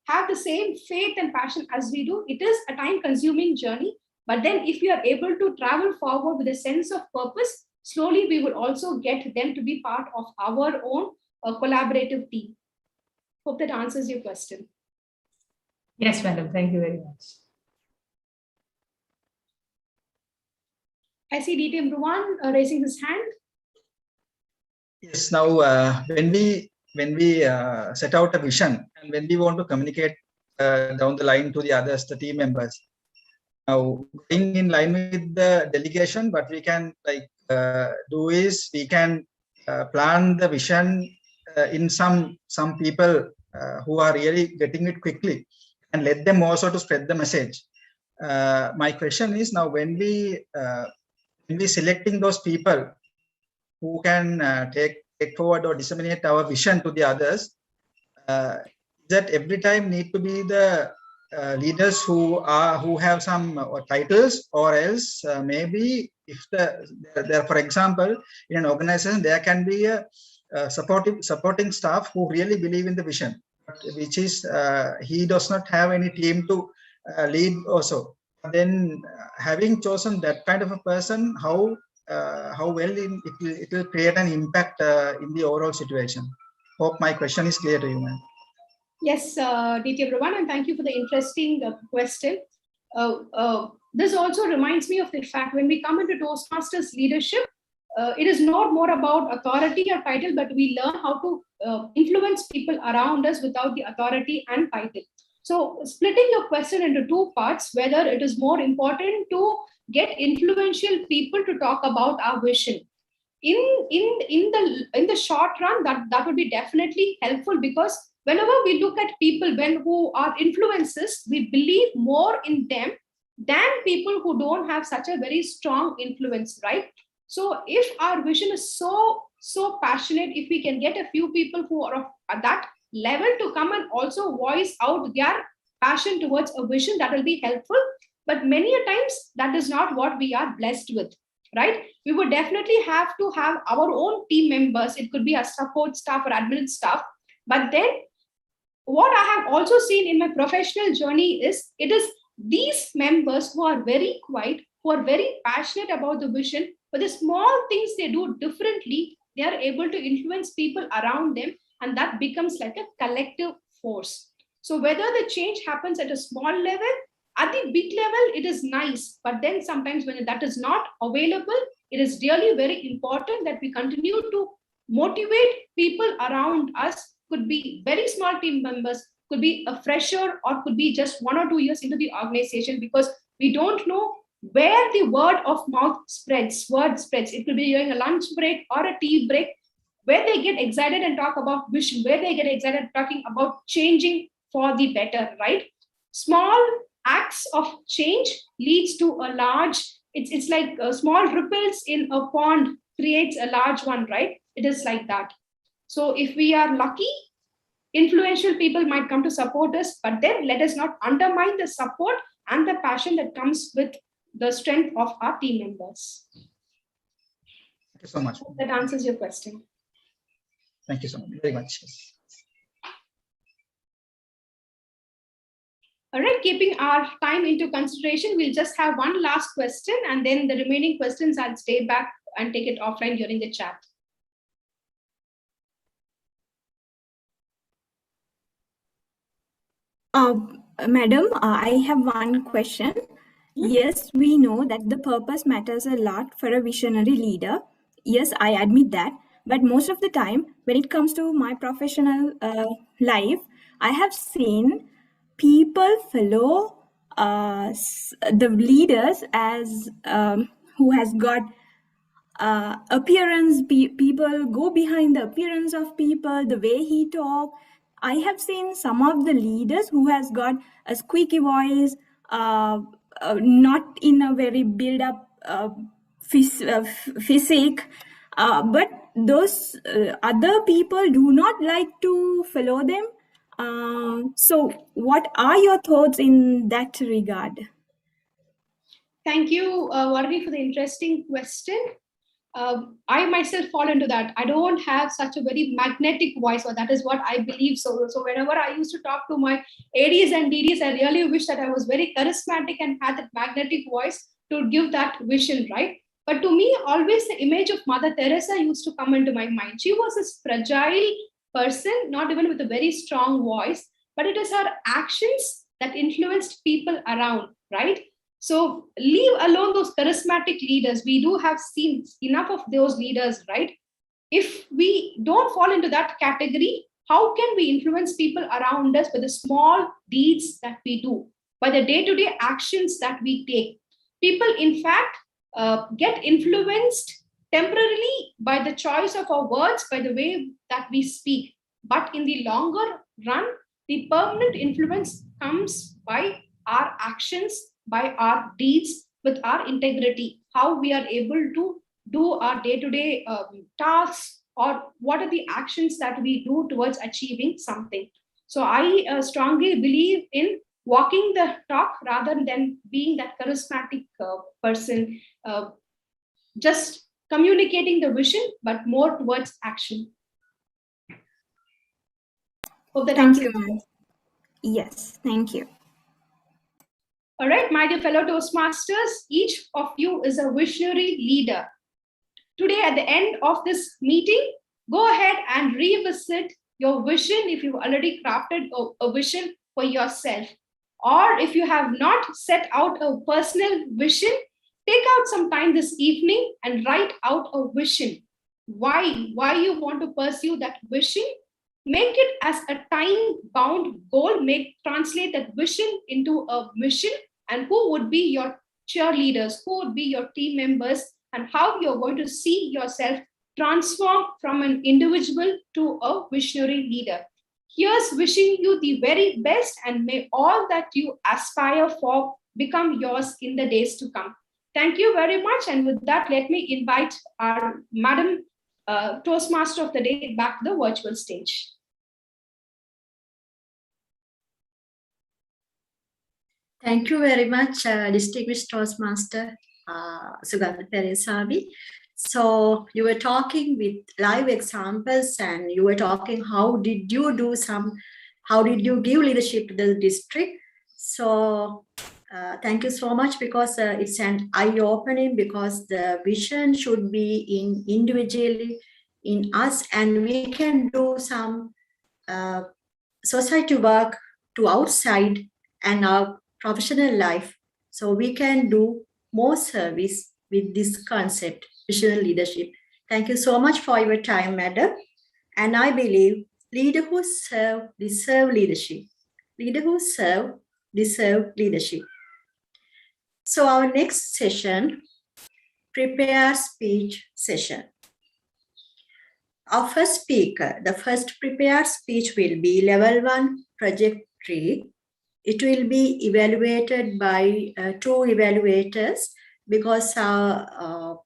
have the same faith and passion as we do. It is a time-consuming journey. But then if we are able to travel forward with a sense of purpose, slowly we will also get them to be part of our own collaborative team. Hope that answers your question. Yes, madam. Thank you very much. I see DTM Ruwan raising his hand. Yes, now when we set out a vision and when we want to communicate down the line to the others, the team members, now going in line with the delegation, what we can do is we can plan the vision in some people who are really getting it quickly and let them also to spread the message. My question is, now when we selecting those people who can take forward or disseminate our vision to the others, that every time need to be the leaders who have some titles, or else maybe if there, for example, in an organization there can be a supporting staff who really believe in the vision, which is he does not have any team to lead also. Then having chosen that kind of a person, how well it will create an impact in the overall situation. Hope my question is clear to you, ma'am. Yes, DT Ravan, and thank you for the interesting question. This also reminds me of the fact when we come into Toastmasters leadership, it is not more about authority or title, but we learn how to influence people around us without the authority and title. So splitting your question into two parts, whether it is more important to get influential people to talk about our vision. In the short run, that would be definitely helpful, because whenever we look at people who are influencers, we believe more in them than people who don't have such a very strong influence, right? So if our vision is so passionate, if we can get a few people who are at that level to come and also voice out their passion towards a vision, that will be helpful. But many a times that is not what we are blessed with, right? We would definitely have to have our own team members. It could be a support staff or admin staff. But then what I have also seen in my professional journey is it is these members who are very quiet, who are very passionate about the vision, but the small things they do differently, they are able to influence people around them, and that becomes like a collective force. So whether the change happens at a small level, at the big level, it is nice. But then sometimes when that is not available, it is really very important that we continue to motivate people around us. Could be very small team members, could be a fresher, or could be just 1 or 2 years into the organization, because we don't know where the word of mouth spreads. It could be during a lunch break or a tea break, where they get excited and talk about vision, where they get excited talking about changing for the better, right? Small acts of change leads to a large, it's like small ripples in a pond creates a large one, right? It is like that. So if we are lucky, influential people might come to support us, but then let us not undermine the support and the passion that comes with the strength of our team members. Thank you so much. That answers your question. Thank you so much, very much. All right, keeping our time into consideration, we'll just have one last question, and then the remaining questions I'll stay back and take it offline during the chat. Madam, I have one question. Yes, we know that the purpose matters a lot for a visionary leader. Yes, I admit that. But most of the time, when it comes to my professional life, I have seen people follow the leaders as who has got appearance. People go behind the appearance of people, the way he talk. I have seen some of the leaders who has got a squeaky voice, not in a very build up physique, but those other people do not like to follow them. So what are your thoughts in that regard? Thank you, Varni, for the interesting question. I myself fall into that. I don't have such a very magnetic voice, or that is what I believe. So whenever I used to talk to my ADs and DDs, I really wish that I was very charismatic and had that magnetic voice to give that vision, right? But to me, always the image of Mother Teresa used to come into my mind. She was this fragile person, not even with a very strong voice, but it is her actions that influenced people around, right? So leave alone those charismatic leaders. We do have seen enough of those leaders, right? If we don't fall into that category, how can we influence people around us by the small deeds that we do, by the day-to-day actions that we take? People, in fact, get influenced temporarily by the choice of our words, by the way that we speak. But in the longer run, the permanent influence comes by our actions, by our deeds, with our integrity, how we are able to do our day-to-day tasks, or what are the actions that we do towards achieving something. So I strongly believe in walking the talk rather than being that charismatic person, just communicating the vision, but more towards action. Hope that Thank answers. you. Yes, thank you. All right, my dear fellow Toastmasters, each of you is a visionary leader. Today, at the end of this meeting, go ahead and revisit your vision if you've already crafted a vision for yourself. Or if you have not set out a personal vision, take out some time this evening and write out a vision. Why you want to pursue that vision? Make it as a time-bound goal. Translate that vision into a mission, and who would be your cheerleaders, who would be your team members, and how you're going to see yourself transform from an individual to a visionary leader. Here's wishing you the very best, and may all that you aspire for become yours in the days to come. Thank you very much. And with that, let me invite our Madam Toastmaster of the Day back to the virtual stage. Thank you very much, distinguished Toastmaster Sugandha Peresavi. So you were talking with live examples, and you were talking how did you give leadership to the district. So thank you so much, because it's an eye-opening, because the vision should be individually in us, and we can do some society work to outside and our professional life. So we can do more service with this concept, visionary leadership. Thank you so much for your time, madam. And I believe leaders who serve deserve leadership. Leaders who serve deserve leadership. So our next session, prepare speech session. Our first speaker, the first prepared speech will be level 1, project 3. It will be evaluated by 2 evaluators, because our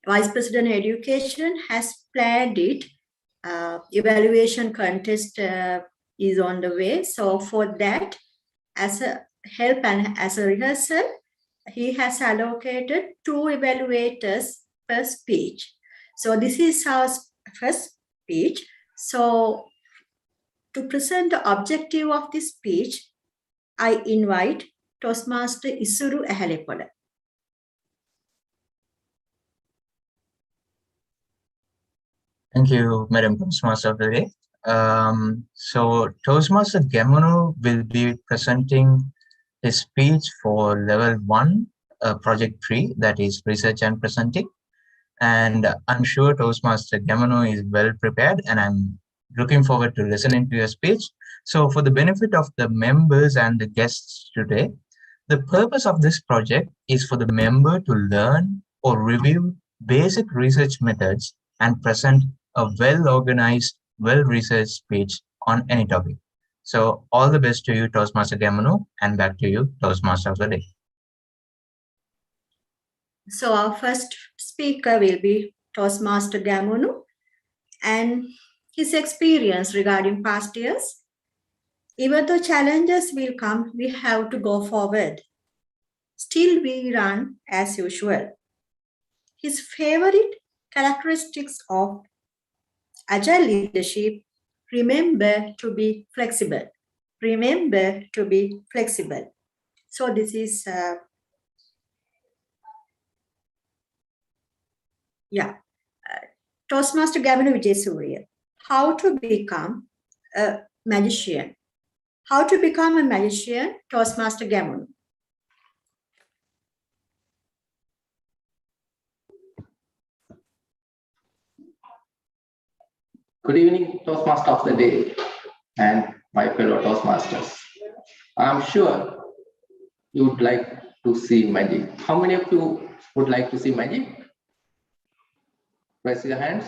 Vice President Education has planned it. Evaluation contest is on the way. So for that, as a help and as a rehearsal, he has allocated 2 evaluators per speech. So this is our first speech. So to present the objective of this speech, I invite Toastmaster Isuru Ahalepola. Thank you, Madam Toastmaster of the day. So Toastmaster Gamono will be presenting his speech for level 1, project 3, that is research and presenting. And I'm sure Toastmaster Gamono is well prepared, and I'm looking forward to listening to your speech. So for the benefit of the members and the guests today, the purpose of this project is for the member to learn or review basic research methods and present a well-organized, well-researched speech on any topic. So all the best to you, Toastmaster Gamono, and back to you, Toastmaster of the day. So our first speaker will be Toastmaster Gamono and his experience regarding past years. Even though challenges will come, we have to go forward. Still we run as usual. His favorite characteristics of agile leadership: remember to be flexible. Remember to be flexible. So this is, Toastmaster Gamono Vijayasuriya. How to become a magician. How to become a magician, Toastmaster Gamono. Good evening, Toastmaster of the day and my fellow Toastmasters. I'm sure you would like to see magic. How many of you would like to see magic? Raise your hands.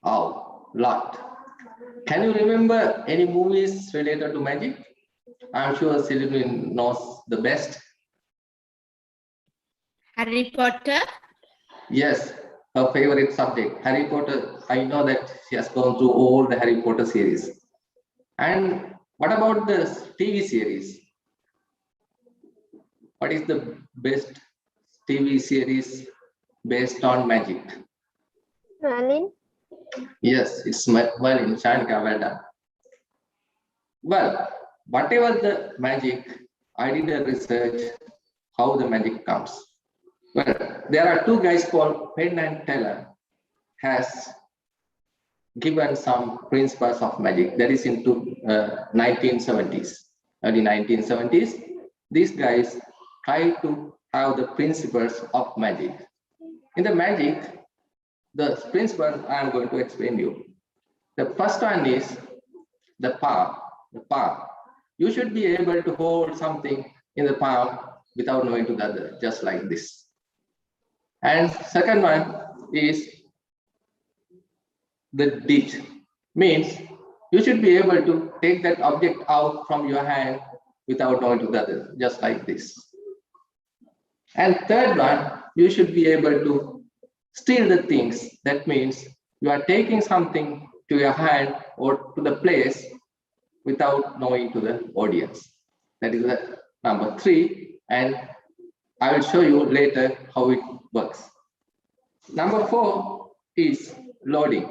Oh, lot. Can you remember any movies related to magic? I'm sure Sylvie knows the best. Harry Potter? Yes, her favorite subject, Harry Potter. I know that she has gone through all the Harry Potter series. And what about the TV series? What is the best TV series based on magic? Merlin? Yes, it's Merlin. Shanika, well done. Well, whatever the magic, I did a research how the magic comes. Well, there are two guys called Penn and Teller has given some principles of magic. That is into 1970s, early 1970s. These guys try to have the principles of magic. In the magic, the principles I am going to explain you. The first one is the palm. The palm. You should be able to hold something in the palm without knowing to the other, just like this. And second one is the ditch. Means you should be able to take that object out from your hand without knowing to the other, just like this. And third one, you should be able to steal the things. That means you are taking something to your hand or to the place without knowing to the audience. That is the number 3. And I will show you later how it works. Number 4 is loading.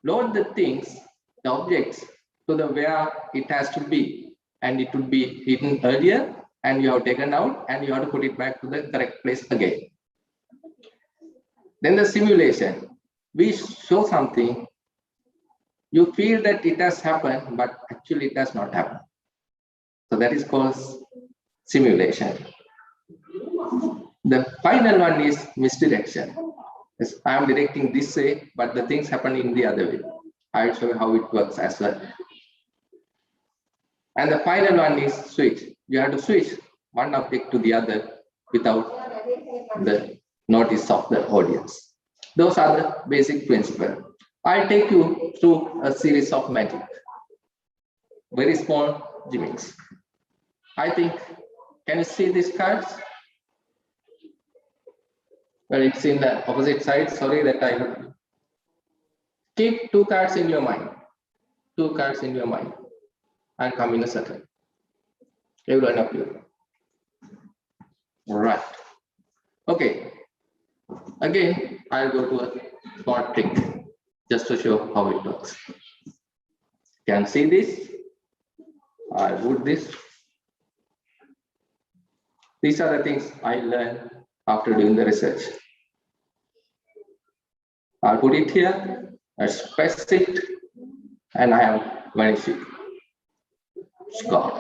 Load the things, the objects, to the where it has to be. And it would be hidden earlier, and you have taken out, and you have to put it back to the correct place again. Then the simulation. We show something, you feel that it has happened, but actually it has not happened. So that is called simulation. The final one is misdirection. Yes, I am directing this way, but the things happen in the other way. I will show you how it works as well. And the final one is switch. You have to switch one object to the other without the notice of the audience. Those are the basic principles. I'll take you through a series of magic. Very small gimmicks. I think, can you see these cards? Well, it's in the opposite side. Sorry that I keep 2 cards in your mind. 2 cards in your mind. I'll come in a second. Every one of you. All right. Okay. Again, I'll go to a small trick just to show how it works. Can see this? I would this. These are the things I learned after doing the research. I'll put it here, let's press it, and I have vanished it. It's gone.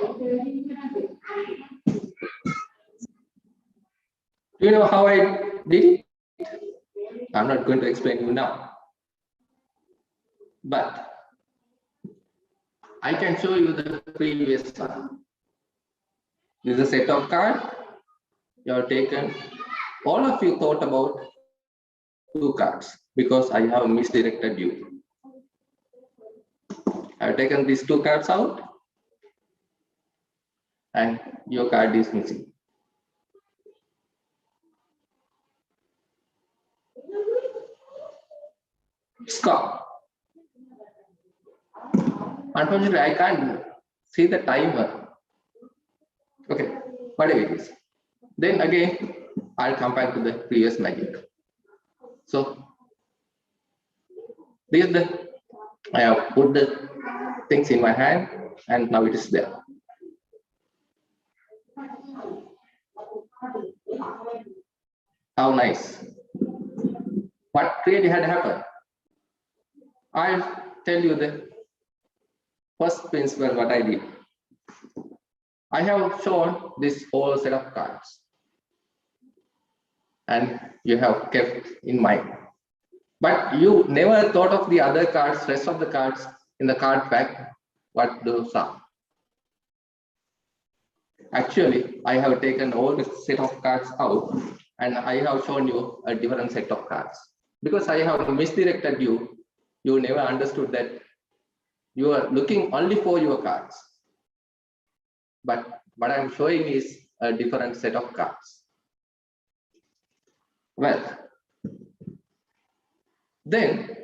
Do you know how I did it? I'm not going to explain you now. But I can show you the previous one. This is a set of cards you have taken. All of you thought about 2 cards because I have misdirected you. I have taken these 2 cards out and your card is missing. It's gone. Unfortunately, I can't see the timer. Okay, whatever it is. Then again, I'll come back to the previous magic. So, this is the, I have put the things in my hand and now it is there. How nice. What really had happened? I'll tell you the first principle what I did. I have shown this whole set of cards and you have kept in mind. But you never thought of the other cards, rest of the cards in the card pack, what those are. Actually, I have taken all the set of cards out and I have shown you a different set of cards. Because I have misdirected you, you never understood that you are looking only for your cards. But what I'm showing is a different set of cards. Well, then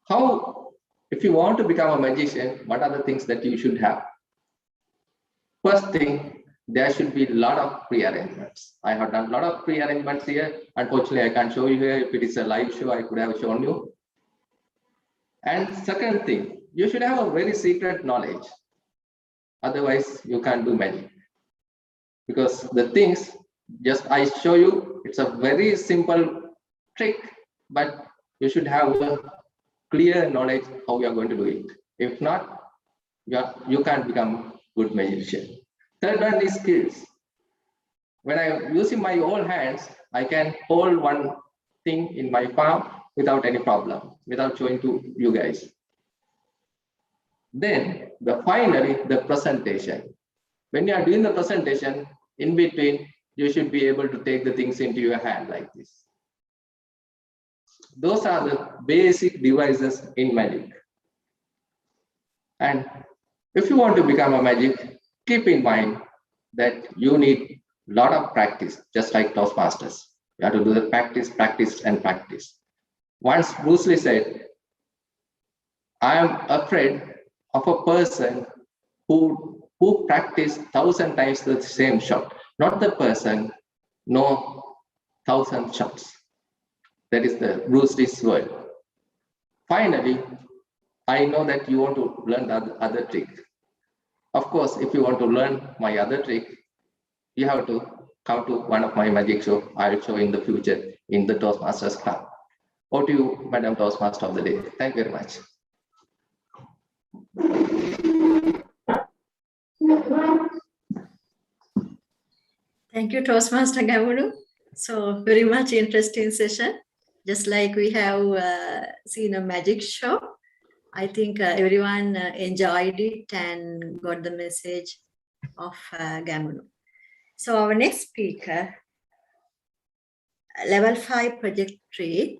how, if you want to become a magician, what are the things that you should have? First thing, there should be a lot of pre-arrangements. I have done a lot of pre-arrangements here. Unfortunately, I can't show you here. If it is a live show, I could have shown you. And second thing, you should have a very secret knowledge. Otherwise, you can't do magic. Because the things, just I show you, it's a very simple trick, but you should have a clear knowledge how you are going to do it. If not, you can't become a good magician. Third one is skills. When I'm using my own hands, I can hold one thing in my palm without any problem, without showing to you guys. Then finally, the presentation. When you are doing the presentation, in between, you should be able to take the things into your hand like this. Those are the basic devices in magic. And if you want to become a magic, keep in mind that you need a lot of practice, just like Toastmasters. You have to do the practice, practice, and practice. Once Bruce Lee said, I am afraid of a person who practiced 1,000 times the same shot, not the person, no 1,000 shots. That is the Bruce Lee's word. Finally, I know that you want to learn the other trick. Of course, if you want to learn my other trick, you have to come to one of my magic shows. I will show in the future in the Toastmasters Club. Over to you, Madam Toastmaster of the day. Thank you very much. Thank you, Toastmaster Gamunu. So very much interesting session. Just like we have seen a magic show. I think everyone enjoyed it and got the message of Gamunu. So our next speaker, level 5 project 3,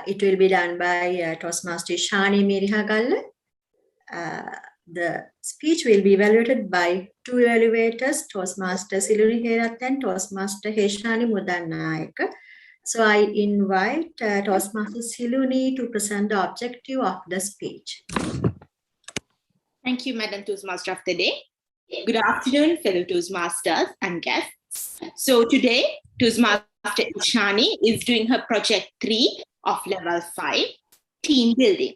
it will be done by Toastmaster Ishani Miriha. The speech will be evaluated by 2 evaluators, Toastmaster Siluni and Toastmaster Ishani Mudanayaka. So I invite Toastmaster Siluni to present the objective of the speech. Thank you, Madam Toastmaster of the day. Good afternoon, fellow Toastmasters and guests. So today, Toastmaster Ishani is doing her project 3 of level 5, team building.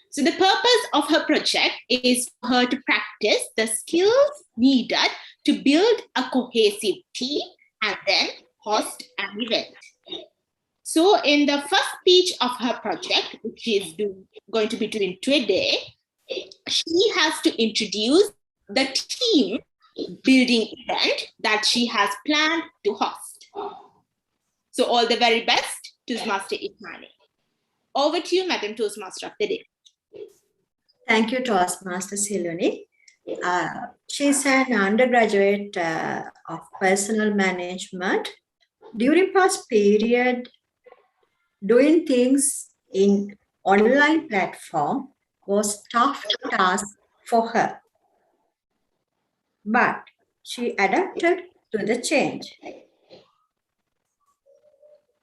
So the purpose of her project is for her to practice the skills needed to build a cohesive team and then host an event. So in the first speech of her project, which she is going to be doing today, she has to introduce the team building event that she has planned to host. So all the very best, Toastmaster Ishani. Over to you, Madam Toastmaster of the Day. Thank you, Toastmaster Siyane. She's an undergraduate of personal management. During past period, doing things in online platform was tough task for her. But she adapted to the change.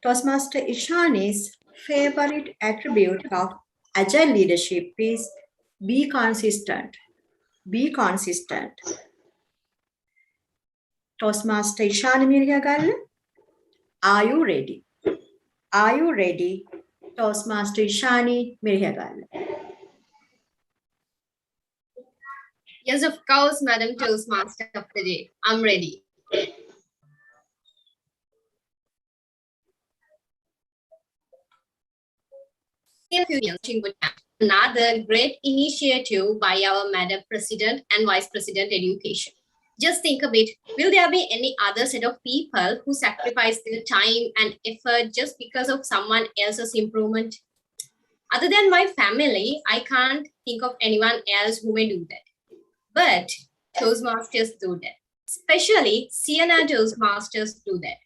Toastmaster Ishani's favorite attribute of agile leadership is be consistent. Be consistent. Toastmaster Ishani Miriha, are you ready? Are you ready? Toastmaster Ishani Miriha. Yes, of course, Madam Toastmaster of the Day. I'm ready. Another great initiative by our Madam President and Vice President Education. Just think a bit, will there be any other set of people who sacrifice their time and effort just because of someone else's improvement? Other than my family, I can't think of anyone else who may do that. But Toastmasters do that. Especially Siyane Toastmasters do that.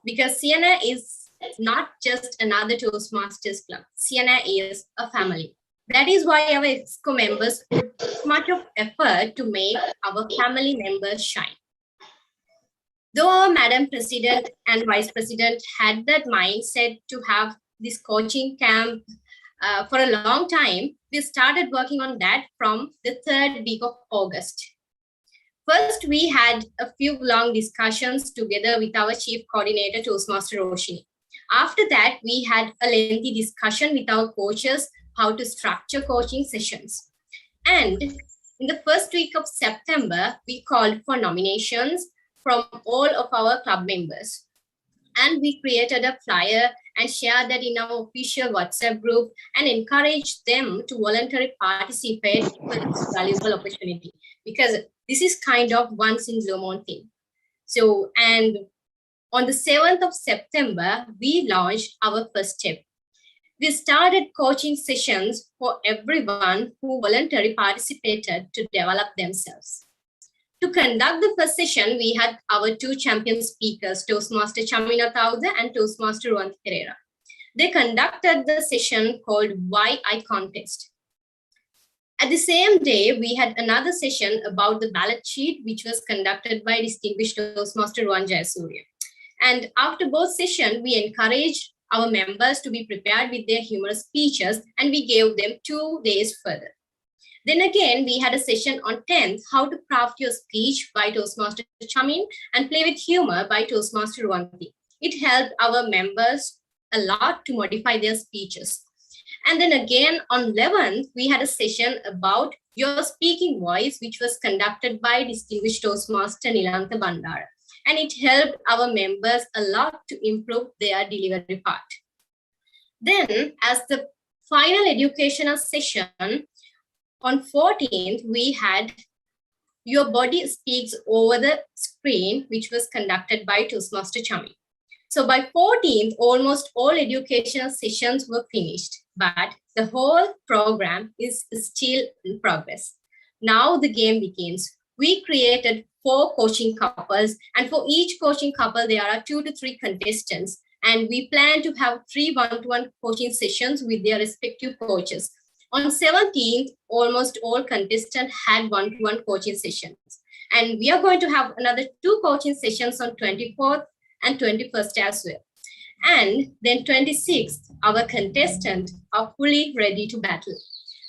Because Siyane is not just another Toastmasters club. Siyane is a family. That is why our EXCO members put much of effort to make our family members shine. Though our Madam President and Vice President had that mindset to have this coaching camp for a long time, we started working on that from the 3rd week of August. First, we had a few long discussions together with our chief coordinator, Toastmaster Roshini. After that, we had a lengthy discussion with our coaches how to structure coaching sessions. And in the first week of September, we called for nominations from all of our club members. And we created a flyer and shared that in our official WhatsApp group and encouraged them to voluntarily participate for this valuable opportunity, because this is kind of once in blue moon thing. So, and on the 7th of September, we launched our first step. We started coaching sessions for everyone who voluntarily participated to develop themselves. To conduct the first session, we had our 2 champion speakers, Toastmaster Chamina Tauda and Toastmaster Ruan Pereira. They conducted the session called Why I Contest. At the same day, we had another session about the ballot sheet, which was conducted by distinguished Toastmaster Ruan Jayasuriya. And after both sessions, we encouraged our members to be prepared with their humorous speeches, and we gave them 2 days further. Then again, we had a session on 10th, How to Craft Your Speech by Toastmaster Chamin and Play with Humor by Toastmaster Ruanti. It helped our members a lot to modify their speeches. And then again, on 11th, we had a session about Your Speaking Voice, which was conducted by distinguished Toastmaster Nilantha Bandara. And it helped our members a lot to improve their delivery part. Then, as the final educational session, on 14th, we had Your Body Speaks Over the Screen, which was conducted by Toastmaster Chami. So by 14th, almost all educational sessions were finished, but the whole program is still in progress. Now the game begins. We created 4 coaching couples, and for each coaching couple, there are 2 to 3 contestants, and we plan to have 3 one-to-one coaching sessions with their respective coaches. On 17th, almost all contestants had one-to-one coaching sessions. And we are going to have another 2 coaching sessions on 24th and 21st as well. And then 26th, our contestants are fully ready to battle.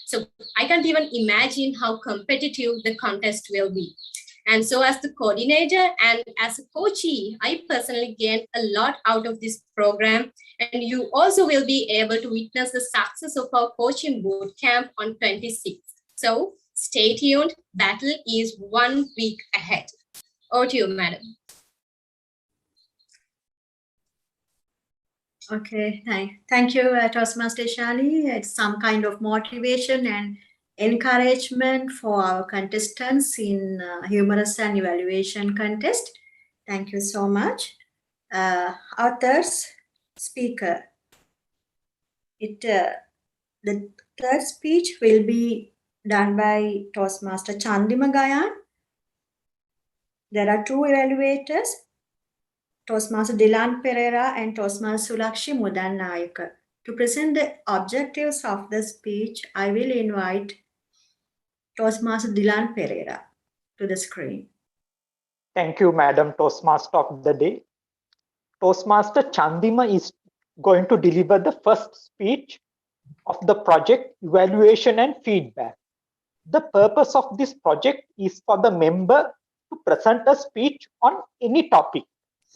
So I can't even imagine how competitive the contest will be. And so as the coordinator and as a coachee, I personally gained a lot out of this program. And you also will be able to witness the success of our coaching boot camp on 26th. So stay tuned. Battle is 1 week ahead. Over to you, madam. Okay, thank you, Toastmaster Ishani. It's some kind of motivation and encouragement for our contestants in humorous and evaluation contest. Thank you so much. Our third speaker. The third speech will be done by Toastmaster Chandima Gayan. There are two evaluators, Toastmaster Dilan Pereira and Toastmaster Sulakshi Mudan Nayaka. To present the objectives of the speech, I will invite Toastmaster Dilan Pereira to the screen. Thank you, Madam Toastmaster of the day. Toastmaster Chandima is going to deliver the first speech of the project Evaluation and Feedback. The purpose of this project is for the member to present a speech on any topic,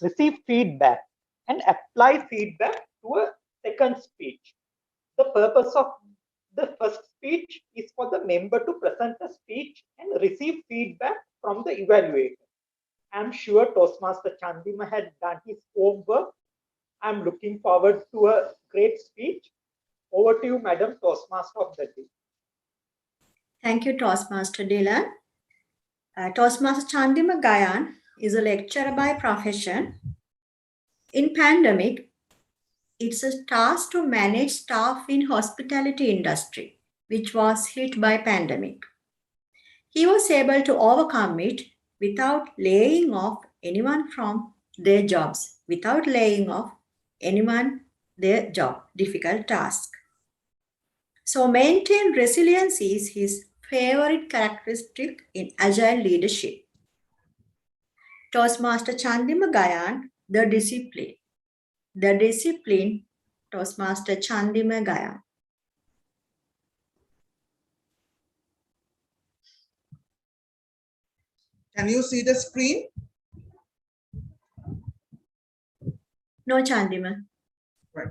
receive feedback, and apply feedback to a second speech. The purpose of the first speech is for the member to present a speech and receive feedback from the evaluator. I'm sure Toastmaster Chandima had done his homework. I'm looking forward to a great speech. Over to you, Madam Toastmaster of the day. Thank you, Toastmaster Dilan. Toastmaster Chandima Gayan is a lecturer by profession. In pandemic, it's a task to manage staff in hospitality industry, which was hit by pandemic. He was able to overcome it without laying off anyone from their jobs, difficult task. So maintain resilience is his favorite characteristic in agile leadership. Toastmaster Chandima Gayan, the discipline, Toastmaster Chandima Gayan. Can you see the screen? No, Chandima. Right.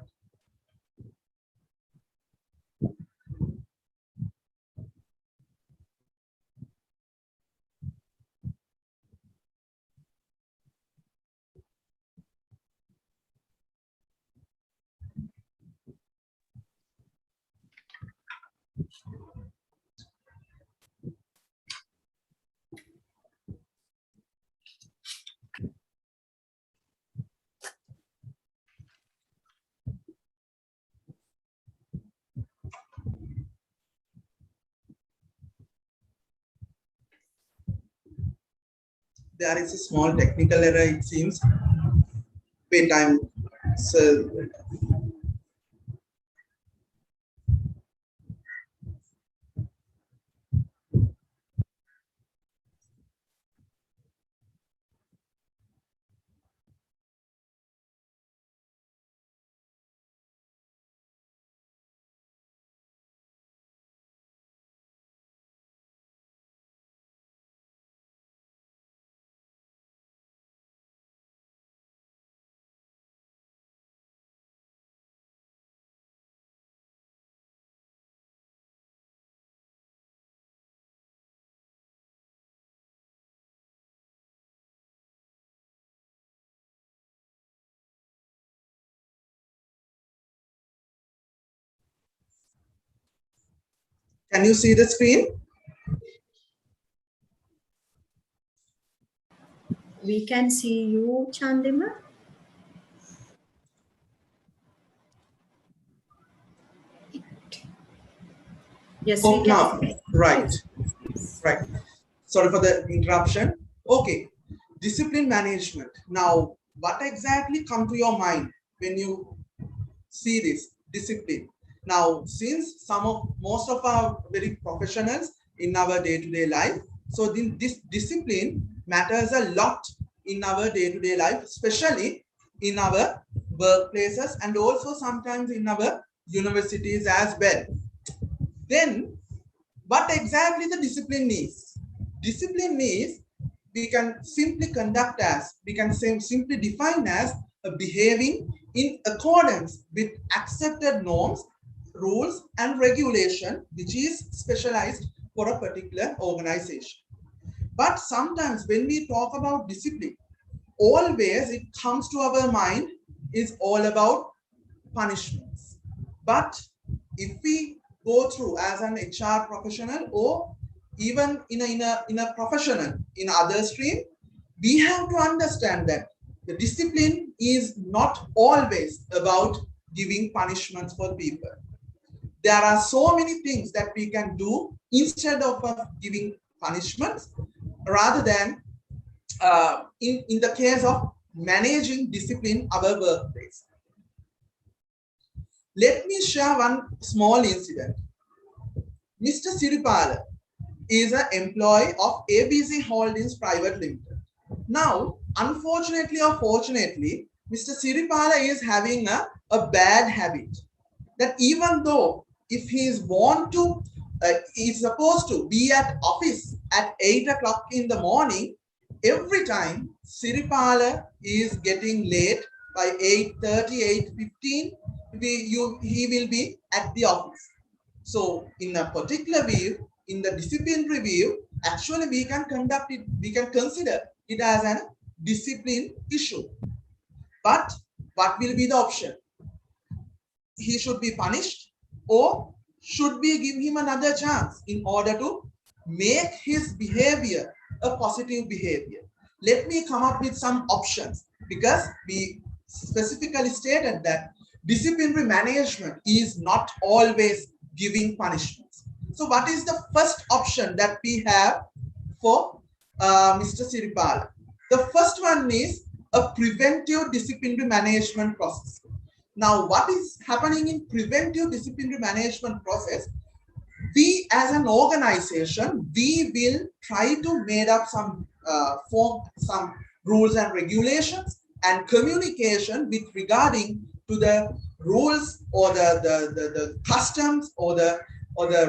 There is a small technical error, it seems. Wait, can you see the screen? We can see you, Chandima. Yes, oh, we can. now, right. Sorry for the interruption. Okay, discipline management. Now, what exactly come to your mind when you see this discipline? Now, since most of our very professionals in our day-to-day life, so this discipline matters a lot in our day-to-day life, especially in our workplaces and also sometimes in our universities as well. Then, what exactly the discipline is? Discipline is, we can simply simply define as behaving in accordance with accepted norms, rules, and regulation, which is specialized for a particular organization. But sometimes when we talk about discipline, always it comes to our mind is all about punishments. But if we go through as an HR professional or even in a professional in other stream, we have to understand that the discipline is not always about giving punishments for people. There are so many things that we can do instead of giving punishments, rather than in the case of managing discipline our workplace. Let me share one small incident. Mr. Siripala is an employee of ABC Holdings Private Limited. Now, unfortunately or fortunately, Mr. Siripala is having a bad habit that even though if he is born to, he's supposed to be at office at 8 o'clock in the morning, every time Siripala is getting late by 8:30, 8:15, he will be at the office. So in a particular view, in the disciplinary review, actually we can conduct it, we can consider it as a discipline issue. But what will be the option? He should be punished, or should we give him another chance in order to make his behavior a positive behavior? Let me come up with some options, because we specifically stated that disciplinary management is not always giving punishments. So what is the first option that we have for Mr. Siripala? The first one is a preventive disciplinary management process. Now, what is happening in preventive disciplinary management process? We as an organization, we will try to make up some form some rules and regulations and communication with regarding to the rules or the customs or the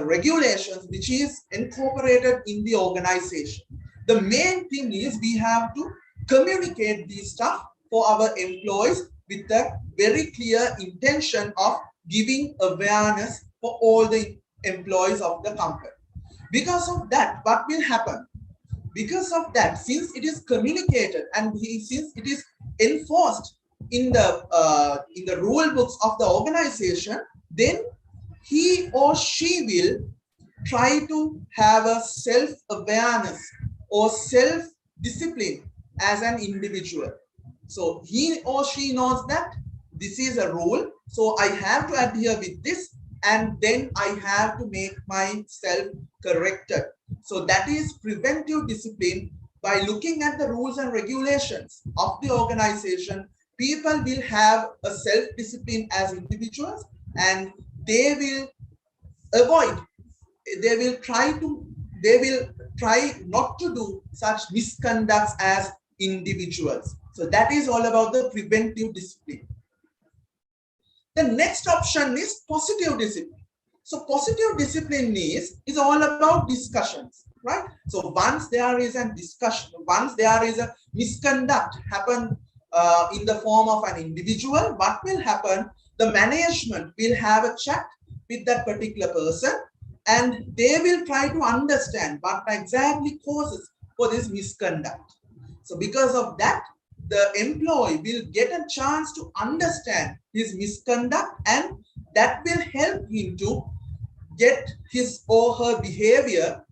regulations which is incorporated in the organization. The main thing is we have to communicate these stuff for our employees with the very clear intention of giving awareness for all the employees of the company. Because of that, what will happen? Because of that, since it is communicated and since it is enforced in the rule books of the organization, then he or she will try to have a self-awareness or self-discipline as an individual. So he or she knows that this is a rule, so I have to adhere with this, and then I have to make myself corrected. So that is preventive discipline. By looking at the rules and regulations of the organization, people will have a self-discipline as individuals, and they will avoid, they will try not to do such misconducts as individuals. So that is all about the preventive discipline. The next option is positive discipline. So positive discipline is all about discussions, right? So once there is a discussion, once there is a misconduct happen in the form of an individual, what will happen? The management will have a chat with that particular person, and they will try to understand what exactly causes for this misconduct. So because of that, the employee will get a chance to understand his misconduct, and that will help him to get his or her behavior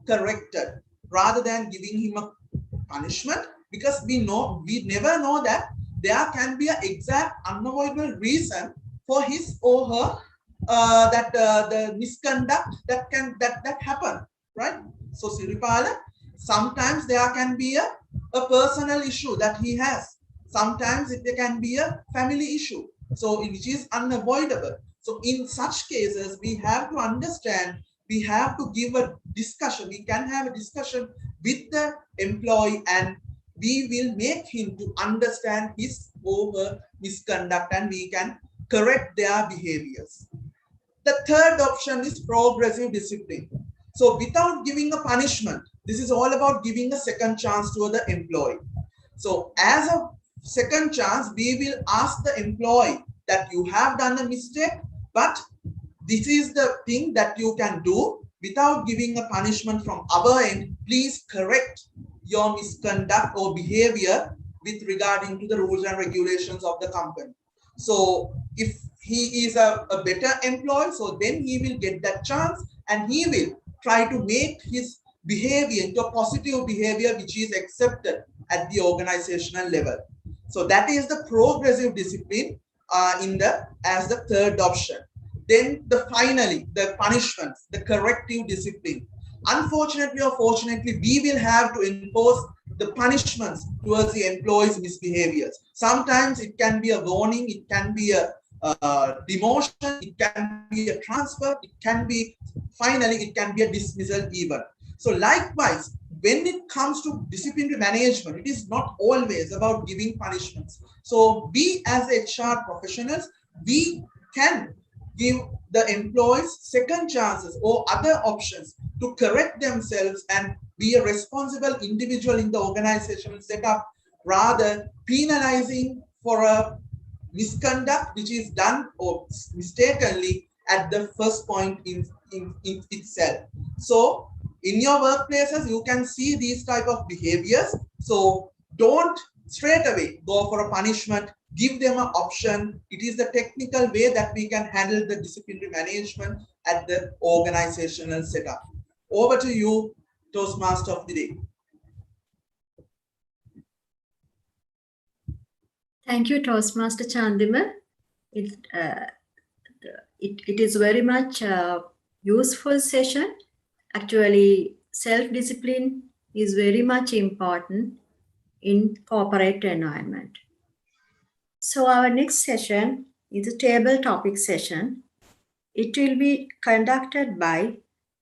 corrected rather than giving him a punishment, because we never know that there can be an exact unavoidable reason for his or her the misconduct that happen, right? So Siripala, sometimes there can be a personal issue that he has. Sometimes there can be a family issue, so which is unavoidable. So in such cases, we have to understand, we have to give a discussion. We can have a discussion with the employee, and we will make him to understand his or her misconduct, and we can correct their behaviors. The third option is progressive discipline. So without giving a punishment, this is all about giving a second chance to the employee. So as a second chance, we will ask the employee that you have done a mistake, but this is the thing that you can do without giving a punishment from our end. Please correct your misconduct or behavior with regarding to the rules and regulations of the company. So if he is a better employee, so then he will get that chance and he will try to make his behavior into a positive behavior which is accepted at the organizational level. So that is the progressive discipline as the third option. Then finally the punishments, the corrective discipline. Unfortunately or fortunately, we will have to enforce the punishments towards the employees' misbehaviors. Sometimes it can be a warning, it can be a demotion, it can be a transfer, it can be a dismissal even. So likewise, when it comes to disciplinary management, it is not always about giving punishments. So we as HR professionals, we can give the employees second chances or other options to correct themselves and be a responsible individual in the organizational setup, rather penalizing for a misconduct which is done or mistakenly at the first point in itself. So in your workplaces, you can see these type of behaviors. So don't straight away go for a punishment. Give them an option. It is the technical way that we can handle the disciplinary management at the organizational setup. Over to you, Toastmaster of the day. Thank you, Toastmaster Chandima. It is very much a useful session. Actually, self-discipline is very much important in corporate environment. So our next session is a table topic session. It will be conducted by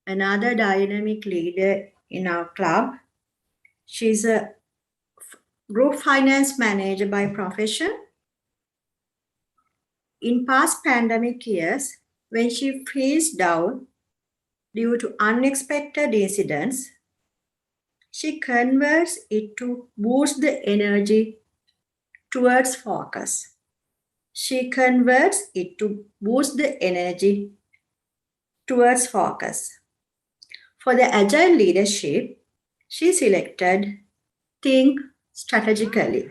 another dynamic leader in our club. She's a group finance manager by profession. In past pandemic years, when she feels down due to unexpected incidents, she converts it to boost the energy towards focus. She converts it to boost the energy towards focus. For the agile leadership, she selected think strategically.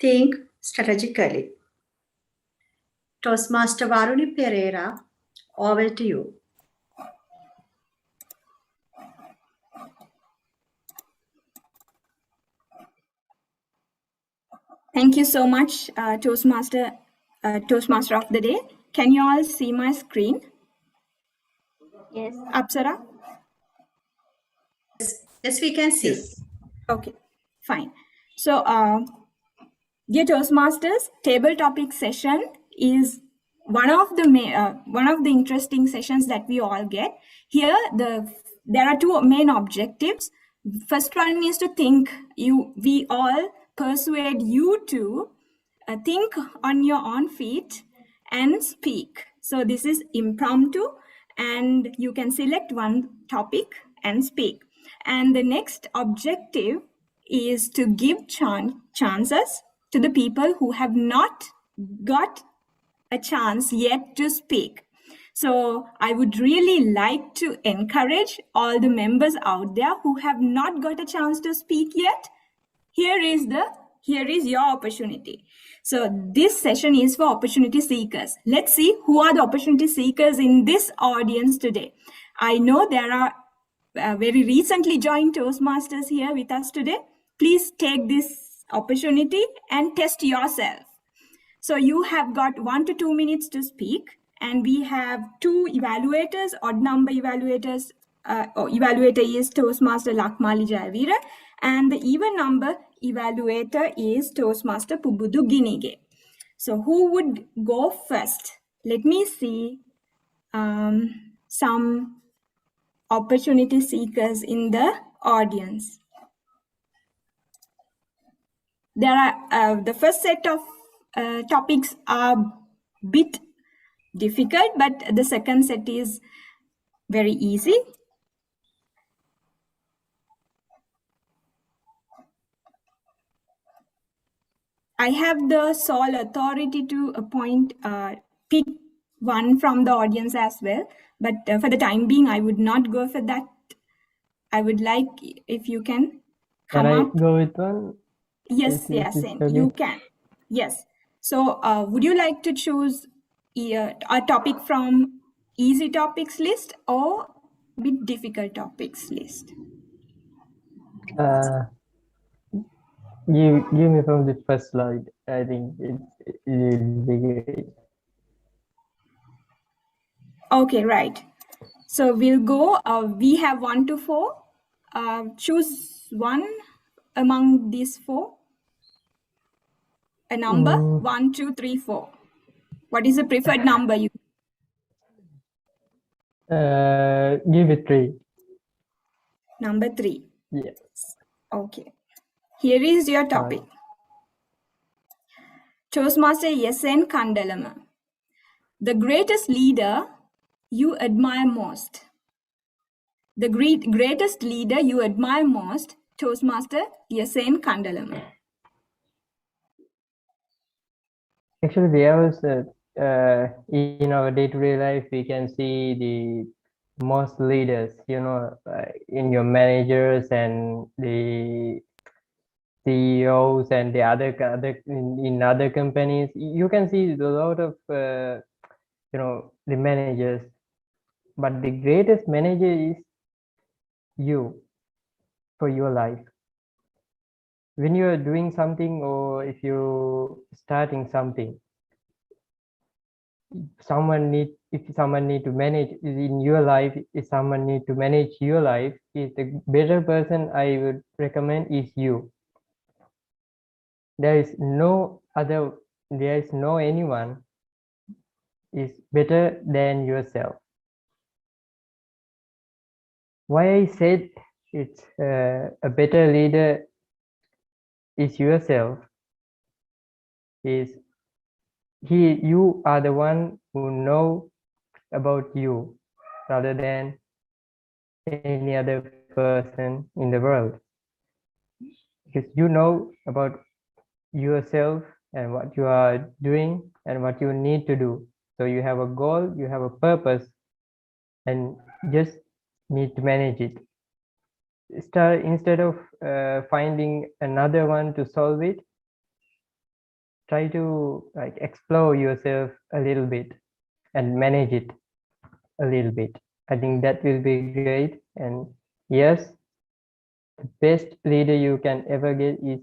Think strategically. Toastmaster Varuni Pereira, over to you. Thank you so much, Toastmaster of the day. Can you all see my screen? Yes. Apsara? Yes, we can see. Yes. Okay, fine. So, dear Toastmasters, table topic session is one of the interesting sessions that we all get. Here, there are two main objectives. First one is to we all persuade you to think on your own feet and speak. So this is impromptu, and you can select one topic and speak. And the next objective is to give chances to the people who have not got a chance yet to speak. So I would really like to encourage all the members out there who have not got a chance to speak yet. Here is your opportunity. So this session is for opportunity seekers. Let's see who are the opportunity seekers in this audience today. I know there are very recently joined Toastmasters here with us today. Please take this opportunity and test yourself. So you have got 1 to 2 minutes to speak, and we have two evaluators, odd number evaluators. Evaluator is Toastmaster Lakmali Jayavira, and the even number evaluator is Toastmaster Pubudu Ginige. So who would go first? Let me see some opportunity seekers in the audience. There are the first set of topics are bit difficult, but the second set is very easy. I have the sole authority to appoint, pick one from the audience as well, but for the time being, I would not go for that. I would like if you can come up. Can I go with one? Yes, yes, you can. Yes. So would you like to choose a topic from easy topics list or bit difficult topics list? Give me from the first slide. I think it will be great. Okay, right. So we'll go, we have 1 to 4. Choose one among these 4. A number, 1, 2, 3, 4. What is the preferred number? You Give it 3. Number 3. Yes. Okay. Here is your topic. Toastmaster Yesen Kandalama. The greatest leader you admire most. The greatest leader you admire most, Toastmaster Yesen Kandalama. Actually, there was in our day-to-day life, we can see the most leaders, in your managers and the CEOs and the other in other companies. You can see a lot of the managers, but the greatest manager is you for your life. When you are doing something, or if you're starting something, if someone need to manage in your life, if someone need to manage your life, is the better person I would recommend is you. There is no anyone is better than yourself. Why I said it's a better leader is yourself is you are the one who know about you rather than any other person in the world, because you know about yourself and what you are doing and what you need to do. So you have a goal, you have a purpose, and just need to manage it. Instead of finding another one to solve it, try to explore yourself a little bit and manage it a little bit. I think that will be great. And yes, the best leader you can ever get is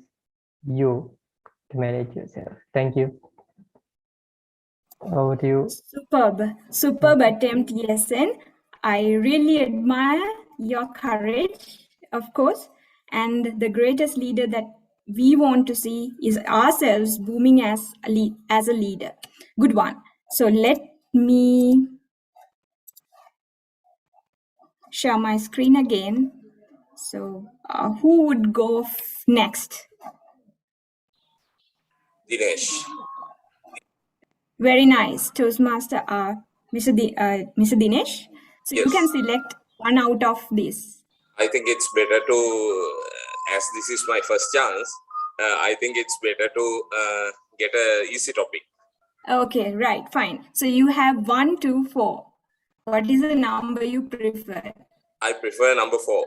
you to manage yourself. Thank you. Over to you. Superb attempt, Yesen. I really admire your courage, of course, and the greatest leader that we want to see is ourselves booming as a leader. Good one. So let me share my screen again. So who would go next? Dinesh. Very nice. Toastmaster Mr. Dinesh. So Yes. you can select one out of this. I think it's better to, as this is my first chance, I think it's better to get an easy topic. Okay, right, fine. So you have 1, 2, 4. What is the number you prefer? I prefer number 4.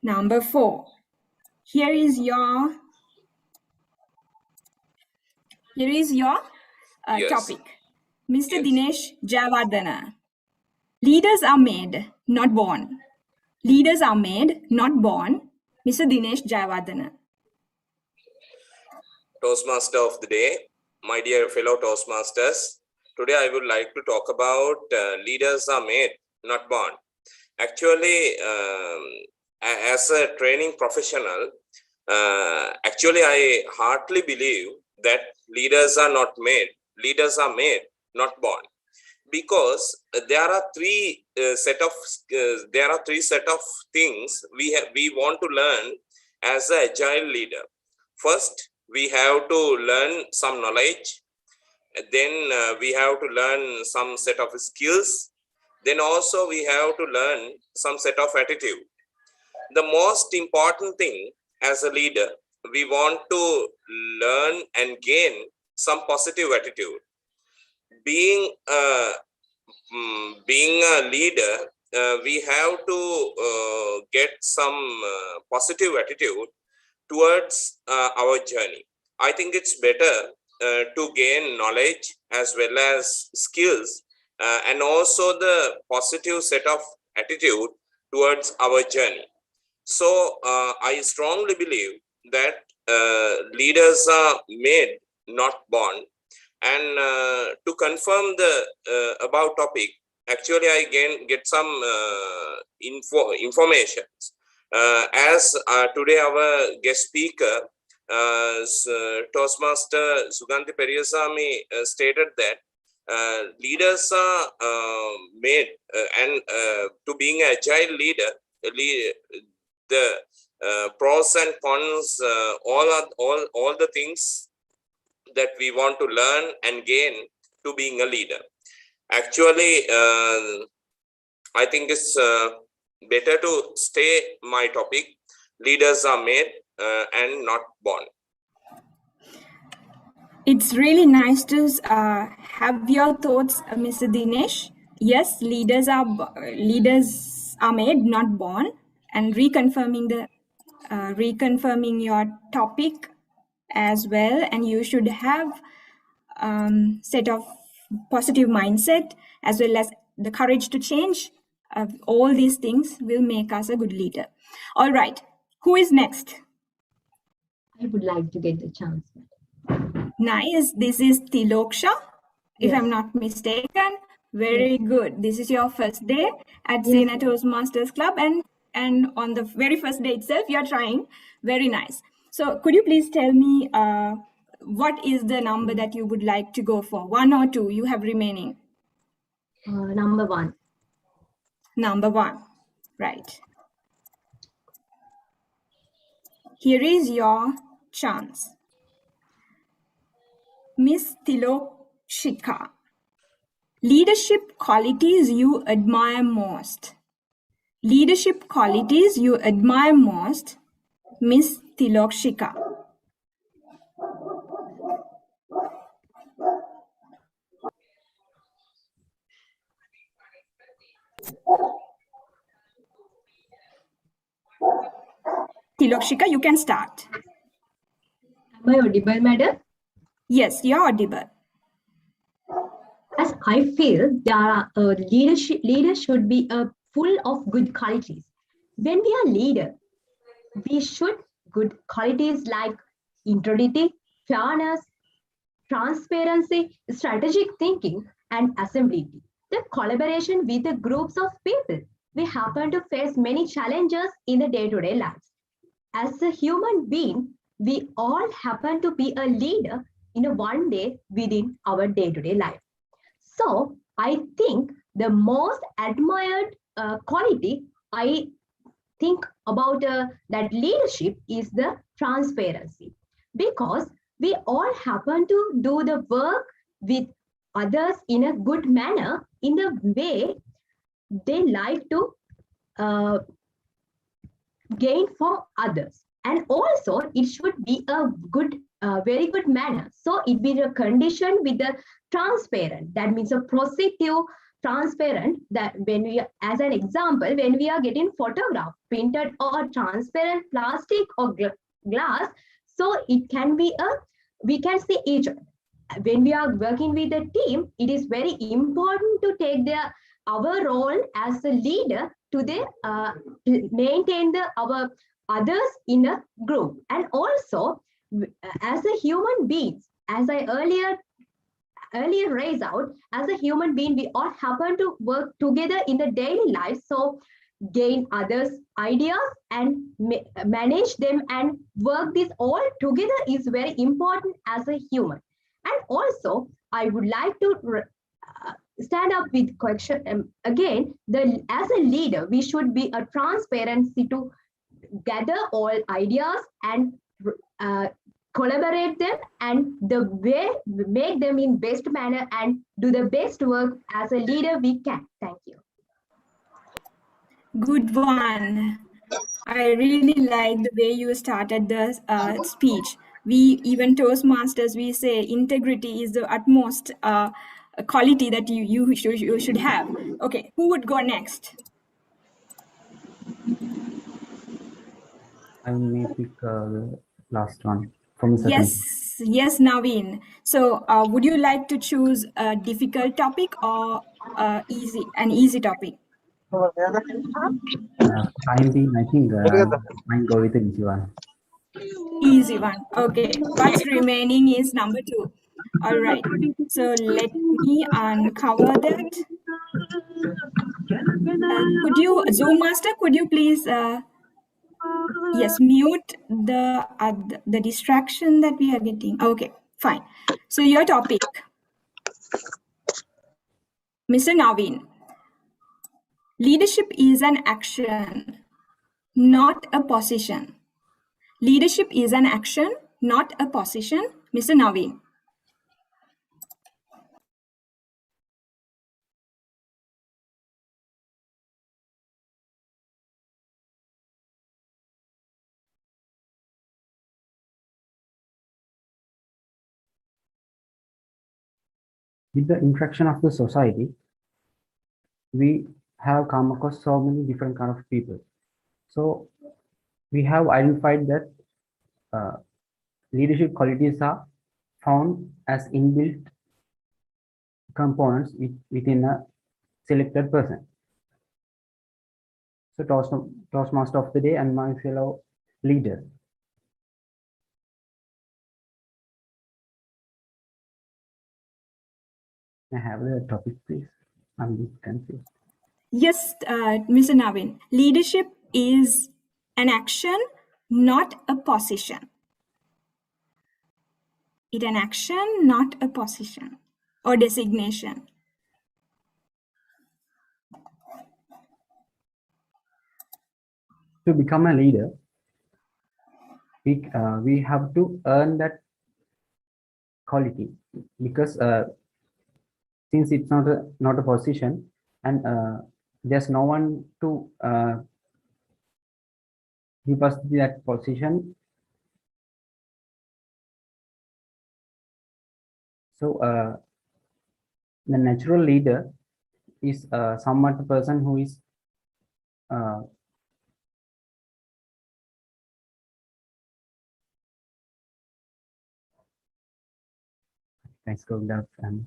Number 4. Here is your Yes. topic. Mr. Dinesh Javardhana. Leaders are made, not born. Leaders are made, not born. Mr. Dinesh Javardhana. Toastmaster of the day, my dear fellow Toastmasters. Today I would like to talk about leaders are made, not born. Actually, as a training professional, actually I hardly believe that leaders are not made. Leaders are made, not born, because there are three set of things we want to learn as an agile leader. First, we have to learn some knowledge. Then we have to learn some set of skills. Then also we have to learn some set of attitude. The most important thing as a leader, we want to learn and gain some positive attitude. Being a leader, we have to get some positive attitude towards our journey. I think it's better to gain knowledge as well as skills, and also the positive set of attitude towards our journey. So I strongly believe that leaders are made, not born. And to confirm the above topic, actually I get some information. As today our guest speaker, Toastmaster Sugandhi Periyasamy stated that leaders are made, and to being an agile leader, the pros and cons, all the things that we want to learn and gain to being a leader. Actually, I think it's better to stay my topic. Leaders are made and not born. It's really nice to have your thoughts, Mr. Dinesh. Yes, leaders are made, not born, and reconfirming your topic as well. And you should have set of positive mindset as well as the courage to change. All these things will make us a good leader. All right, who is next? I would like to get the chance. Nice. This is Tiloksha, if I'm not mistaken. Very good. This is your first day at Siyane Toastmasters Club, and on the very first day itself, you're trying. Very nice. So could you please tell me what is the number that you would like to go for? 1 or 2 you have remaining? Number 1. Number 1. Right. Here is your chance. Miss Tilokshika. Leadership qualities you admire most. Leadership qualities you admire most, Miss Tilokshika. Tilokshika, you can start. Am I audible, madam? Yes, you're audible. As I feel, leaders should be full of good qualities. When we are leader, we should good qualities like integrity, fairness, transparency, strategic thinking, and assembly. The collaboration with the groups of people. We happen to face many challenges in the day-to-day lives. As a human being, we all happen to be a leader in a one day within our day-to-day life. So I think the most admired quality I think about that leadership is the transparency, because we all happen to do the work with others in a good manner, in the way they like to gain from others. And also it should be a good, very good manner. So it be a condition with the transparent. That means a positive transparent, that when we, as an example, when we are getting photograph printed or transparent plastic or glass, so it can be we can see each other. When we are working with a team, it is very important to take our role as a leader to maintain our others in a group. And also as a human beings, as I earlier raised out, as a human being, we all happen to work together in the daily life. So gain others' ideas and manage them and work this all together is very important as a human. And also, I would like to stand up with question again. As a leader, we should be a transparency to gather all ideas and collaborate them, and the way make them in best manner and do the best work as a leader we can. Thank you. Good one. I really like the way you started the speech. We, even Toastmasters, we say integrity is the utmost quality that you should have. Okay, who would go next? I may pick the last one from the second. Yes, Yes, Naveen. So would you like to choose a difficult topic or an easy topic? Time being, I think mine go with the easy one. Easy one. Okay. What's remaining is number 2. All right. So let me uncover that. Could you, Zoom Master, could you please, yes, mute the distraction that we are getting. Okay, fine. So your topic, Mr. Naveen. Leadership is an action, not a position. Leadership is an action, not a position, Mr. Naveen. With the interaction of the society, we have come across so many different kind of people. So we have identified that leadership qualities are found as inbuilt components within a selected person. So Toastmaster of the day and my fellow leaders. I have the topic, please. I'm a bit confused. Yes, Mr. Naveen. Leadership is an action, not a position. It's an action, not a position or designation. To become a leader, we have to earn that quality, because since it's not a position, and there's no one to give us that position. So the natural leader is somewhat the person who is let's go down and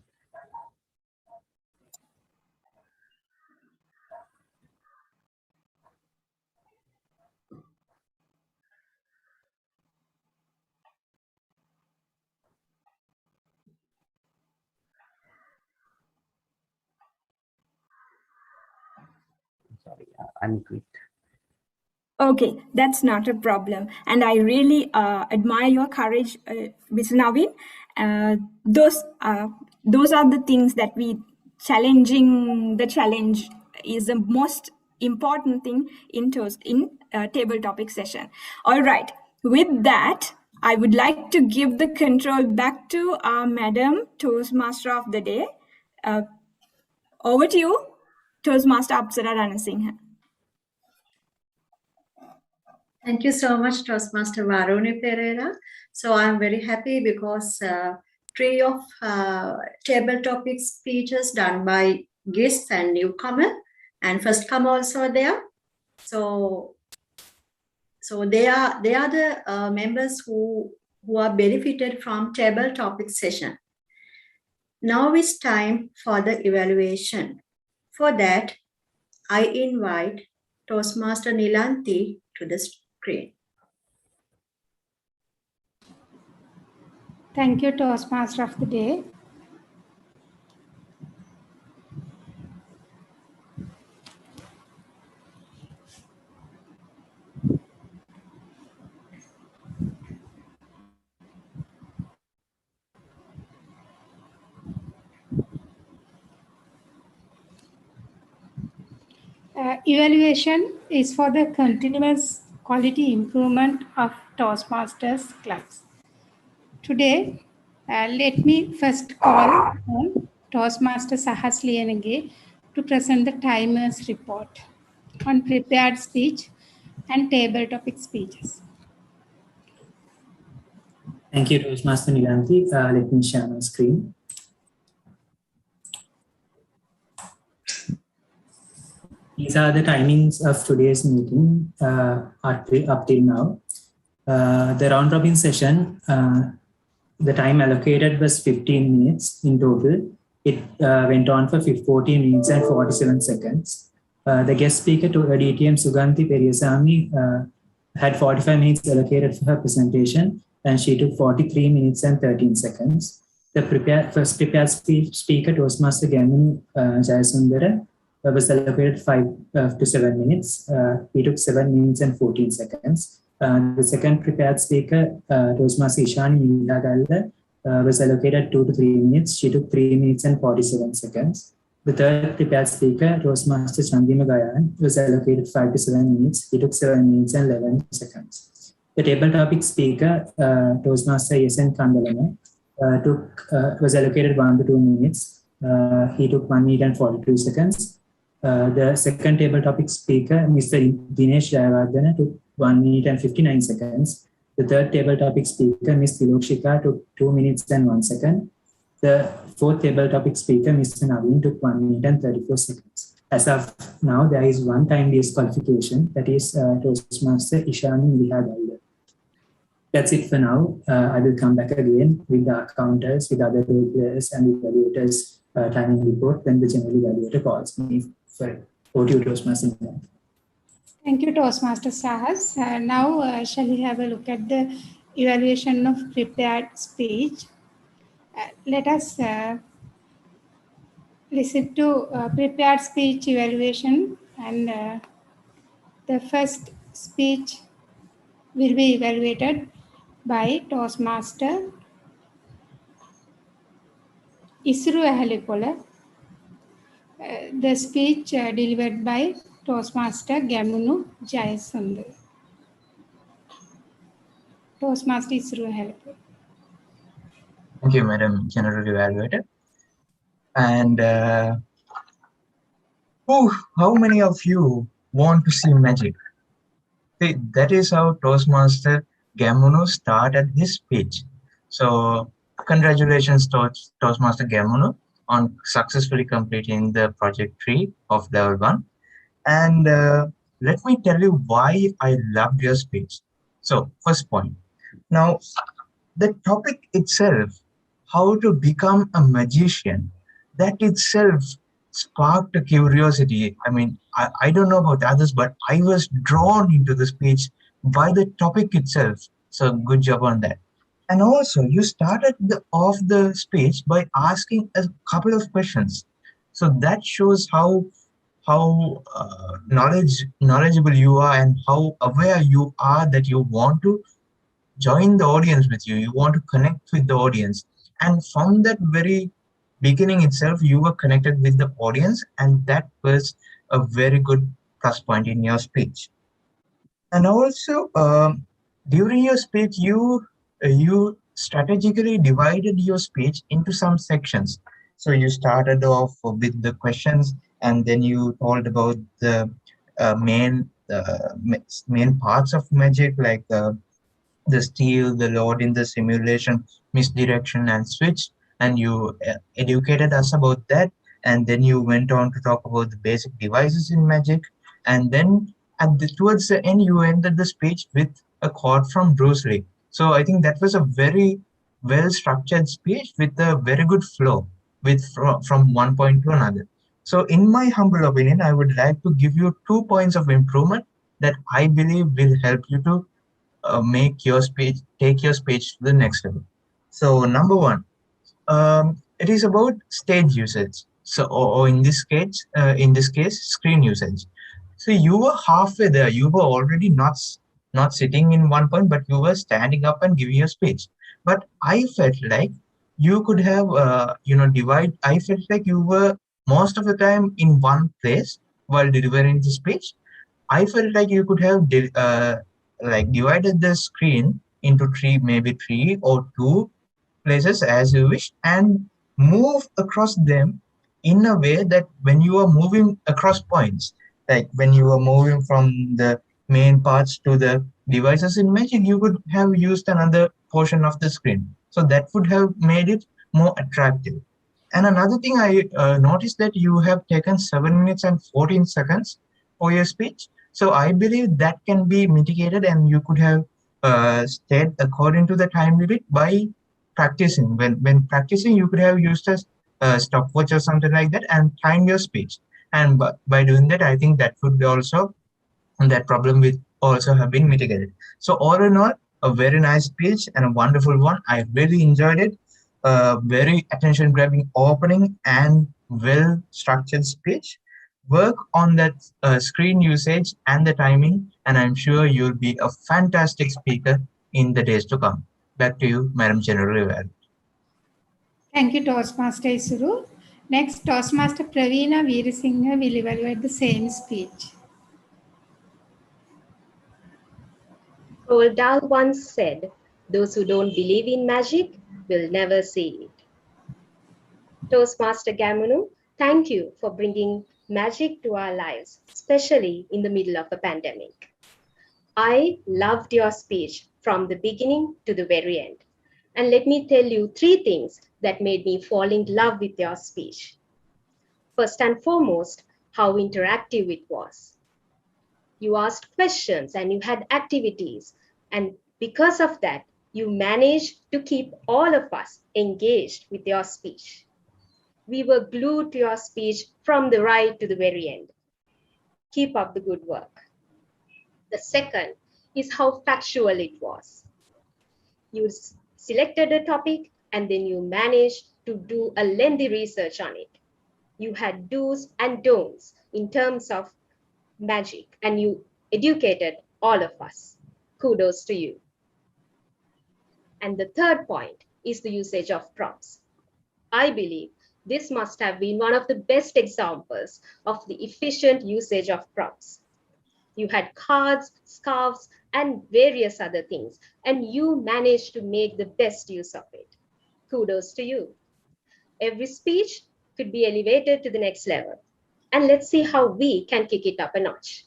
sorry, I'm quick. Okay, that's not a problem. And I really admire your courage, Mr. Naveen. Those are the things that challenging the challenge is the most important thing in table topic session. All right, with that, I would like to give the control back to our Madam Toastmaster of the day. Over to you, Toastmaster Apsara Ranasinghe. Thank you so much, Toastmaster Varuni Pereira. So I'm very happy because 3 of table topic speeches done by guests and newcomer, and first come also there. So they are the members who are benefited from table topic session. Now it's time for the evaluation. For that, I invite Toastmaster Nilanthi to the screen. Thank you, Toastmaster of the day. Evaluation is for the continuous quality improvement of Toastmasters class. Today, let me first call on Toastmaster Sahas Liyanage to present the timer's report on prepared speech and table topic speeches. Thank you, Toastmaster Nilanthi. Let me share my screen. These are the timings of today's meeting up till now. The round robin session the time allocated was 15 minutes in total. It went on for 14 minutes and 47 seconds. The guest speaker to DTM Sugandhi Periyasamy had 45 minutes allocated for her presentation, and she took 43 minutes and 13 seconds. The first prepared speaker, Toastmaster Gamini Jayasundara, was allocated 5 to 7 minutes. He took 7 minutes and 14 seconds. The second prepared speaker, Toastmaster Ishani Miriha, was allocated 2 to 3 minutes. She took 3 minutes and 47 seconds. The third prepared speaker, Toastmaster Chandima Gayan, was allocated 5 to 7 minutes. He took 7 minutes and 11 seconds. The table topic speaker, Toastmaster Yesen Kandalama, was allocated 1 to 2 minutes. He took 1 minute and 42 seconds. The second table topic speaker, Mr. Dinesh Jayawardena, took 1 minute and 59 seconds. The third table topic speaker, Ms. Tilokshika, took 2 minutes and 1 second. The fourth table topic speaker, Mr. Naveen, took 1 minute and 34 seconds. As of now, there is one time disqualification, that is Toastmaster Ishani Miriha. That's it for now. I will come back again with the counters, with other players and evaluators timing report when the general evaluator calls me for OTU Toastmaster. Thank you, Toastmaster Sahas. Now, shall we have a look at the evaluation of prepared speech? Let us listen to prepared speech evaluation, and the first speech will be evaluated by Toastmaster Isru Ahalekola. The speech delivered by Toastmaster Gamunu Jayasundar. Toastmaster Isru Ahalekola. Thank you, Madam General Evaluator. And how many of you want to see magic? See, that is how Toastmaster Gamunu started his speech. So congratulations, Toastmaster Gamunu, on successfully completing the project 3 of level 1. And let me tell you why I loved your speech. So first point. Now, the topic itself, how to become a magician, that itself sparked a curiosity. I mean, I don't know about others, but I was drawn into the speech by the topic itself. So good job on that. And also, you started off the speech by asking a couple of questions. So that shows how knowledgeable you are and how aware you are that you want to join the audience with you. You want to connect with the audience. And from that very beginning itself, you were connected with the audience, and that was a very good plus point in your speech. And also, during your speech, you strategically divided your speech into some sections. So you started off with the questions, and then you told about the main parts of magic, like the steal, the load in the simulation, misdirection, and switch. And you educated us about that. And then you went on to talk about the basic devices in magic. And then towards the end, you ended the speech with a quote from Bruce Lee. So I think that was a very well-structured speech with a very good flow from one point to another. So in my humble opinion, I would like to give you 2 points of improvement that I believe will help you to take your speech to the next level. So number 1, it is about stage usage. So, or in this case, screen usage. So you were halfway there. You were already not sitting in one point, but you were standing up and giving a speech. But I felt like you could have, I felt like you were most of the time in one place while delivering the speech. I felt like you could have divided the screen into maybe three or 2 places as you wish, and move across them in a way that when you are moving across points, like when you are moving from the main parts to the devices in magic, you could have used another portion of the screen. So that would have made it more attractive. And another thing I noticed that you have taken 7 minutes and 14 seconds for your speech. So I believe that can be mitigated, and you could have stayed according to the time limit by practicing. When practicing, you could have used a stopwatch or something like that and time your speech. And by doing that, I think that would be also, that problem will also have been mitigated. So all in all, a very nice speech and a wonderful one. I really enjoyed it. Very attention grabbing opening and well structured speech. Work on that screen usage and the timing, and I'm sure you'll be a fantastic speaker in the days to come. Back to you, Madam General Evaluator. Thank you, Toastmaster Isuru. Next, Toastmaster Praveena Veerasinghe will evaluate the same speech. Roald Dahl once said, "Those who don't believe in magic will never see it." Toastmaster Gamunu, thank you for bringing magic to our lives, especially in the middle of a pandemic. I loved your speech from the beginning to the very end. And let me tell you 3 things that made me fall in love with your speech. First and foremost, how interactive it was. You asked questions and you had activities. And because of that, you managed to keep all of us engaged with your speech. We were glued to your speech from the right to the very end. Keep up the good work. The second is how factual it was. You selected a topic and then you managed to do a lengthy research on it. You had do's and don'ts in terms of magic and you educated all of us. Kudos to you. And the third point is the usage of props. I believe this must have been one of the best examples of the efficient usage of props. You had cards, scarves, and various other things, and you managed to make the best use of it. Kudos to you. Every speech could be elevated to the next level. And let's see how we can kick it up a notch.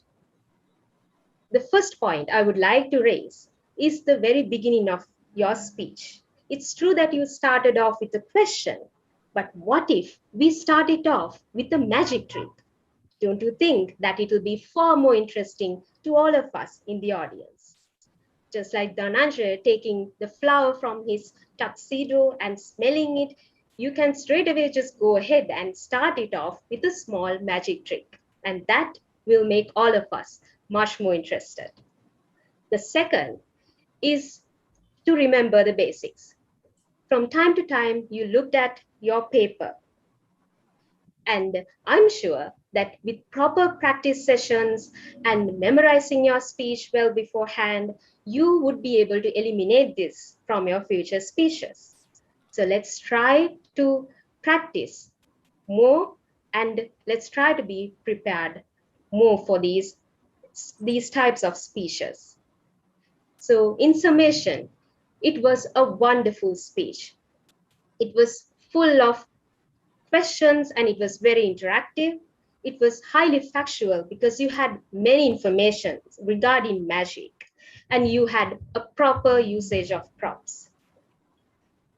The first point I would like to raise is the very beginning of your speech. It's true that you started off with a question, but what if we started off with a magic trick? Don't you think that it will be far more interesting to all of us in the audience? Just like Dhananjay taking the flower from his tuxedo and smelling it, you can straight away just go ahead and start it off with a small magic trick. And that will make all of us much more interested. The second is to remember the basics. From time to time, you looked at your paper. And I'm sure that with proper practice sessions and memorizing your speech well beforehand, you would be able to eliminate this from your future speeches. So let's try to practice more and let's try to be prepared more for these types of speeches. So in summation, it was a wonderful speech. It was full of questions and it was very interactive. It was highly factual because you had many information regarding magic and you had a proper usage of props.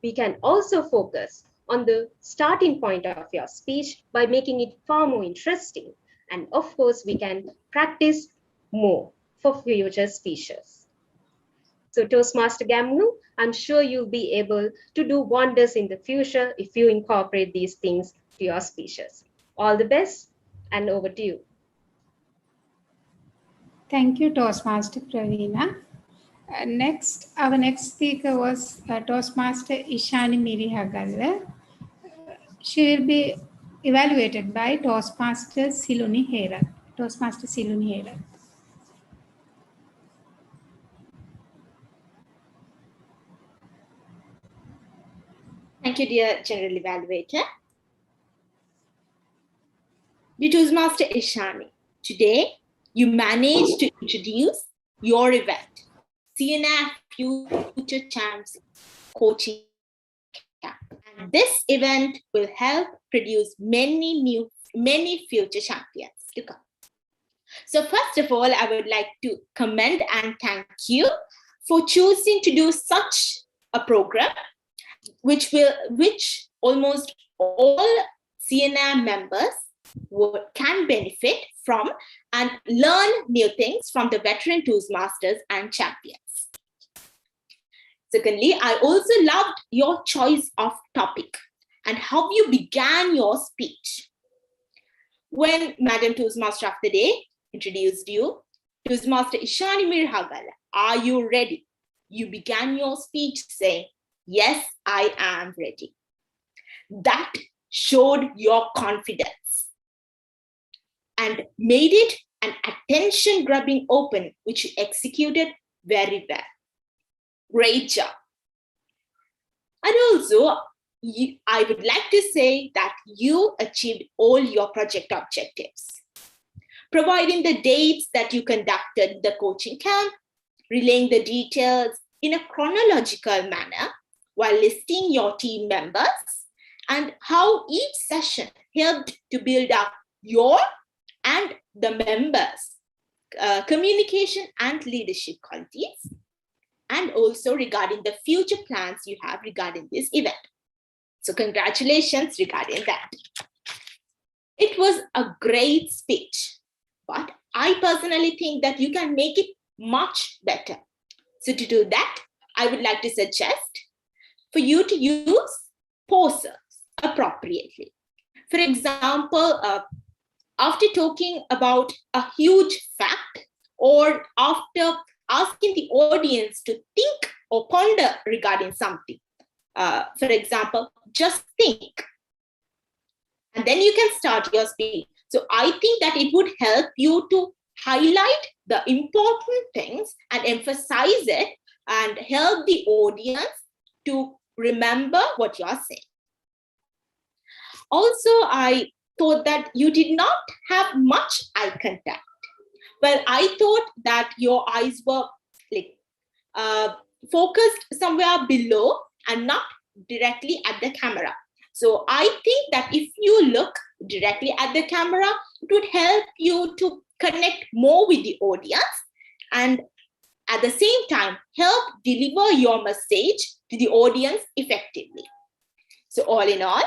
We can also focus on the starting point of your speech by making it far more interesting. And of course, we can practice more for future speeches. So Toastmaster Gamunu, I'm sure you'll be able to do wonders in the future if you incorporate these things to your speeches. All the best and over to you. Thank you, Toastmaster Praveena. Our next speaker was Toastmaster Ishani Miriha. She will be evaluated by Toastmaster Siluni Hera. Toastmaster Siluni Hera. Thank you, dear General Evaluator. Dear Toastmaster Ishani, today you managed to introduce your event, Siyane Future Champs Coaching Camp. And this event will help produce many future champions to come. So first of all, I would like to commend and thank you for choosing to do such a program, which almost all Siyane members can benefit from and learn new things from the veteran Toastmasters and champions. Secondly, I also loved your choice of topic and how you began your speech. When Madam Toastmaster of the Day introduced you, Toastmaster Ishani Miriha, are you ready? You began your speech saying, yes, I am ready. That showed your confidence and made it an attention-grabbing open, which you executed very well. Great job. And also, I would like to say that you achieved all your project objectives, providing the dates that you conducted the coaching camp, relaying the details in a chronological manner while listing your team members, and how each session helped to build up your and the members' communication and leadership qualities, and also regarding the future plans you have regarding this event. So congratulations regarding that. It was a great speech, but I personally think that you can make it much better. So to do that, I would like to suggest for you to use pauses appropriately. For example, after talking about a huge fact, or after asking the audience to think or ponder regarding something. For example, just think. And then you can start your speech. So I think that it would help you to highlight the important things and emphasize it and help the audience to remember what you are saying. Also, I thought that you did not have much eye contact. Well, I thought that your eyes were like focused somewhere below and not directly at the camera. So I think that if you look directly at the camera, it would help you to connect more with the audience and at the same time help deliver your message to the audience effectively. So all in all,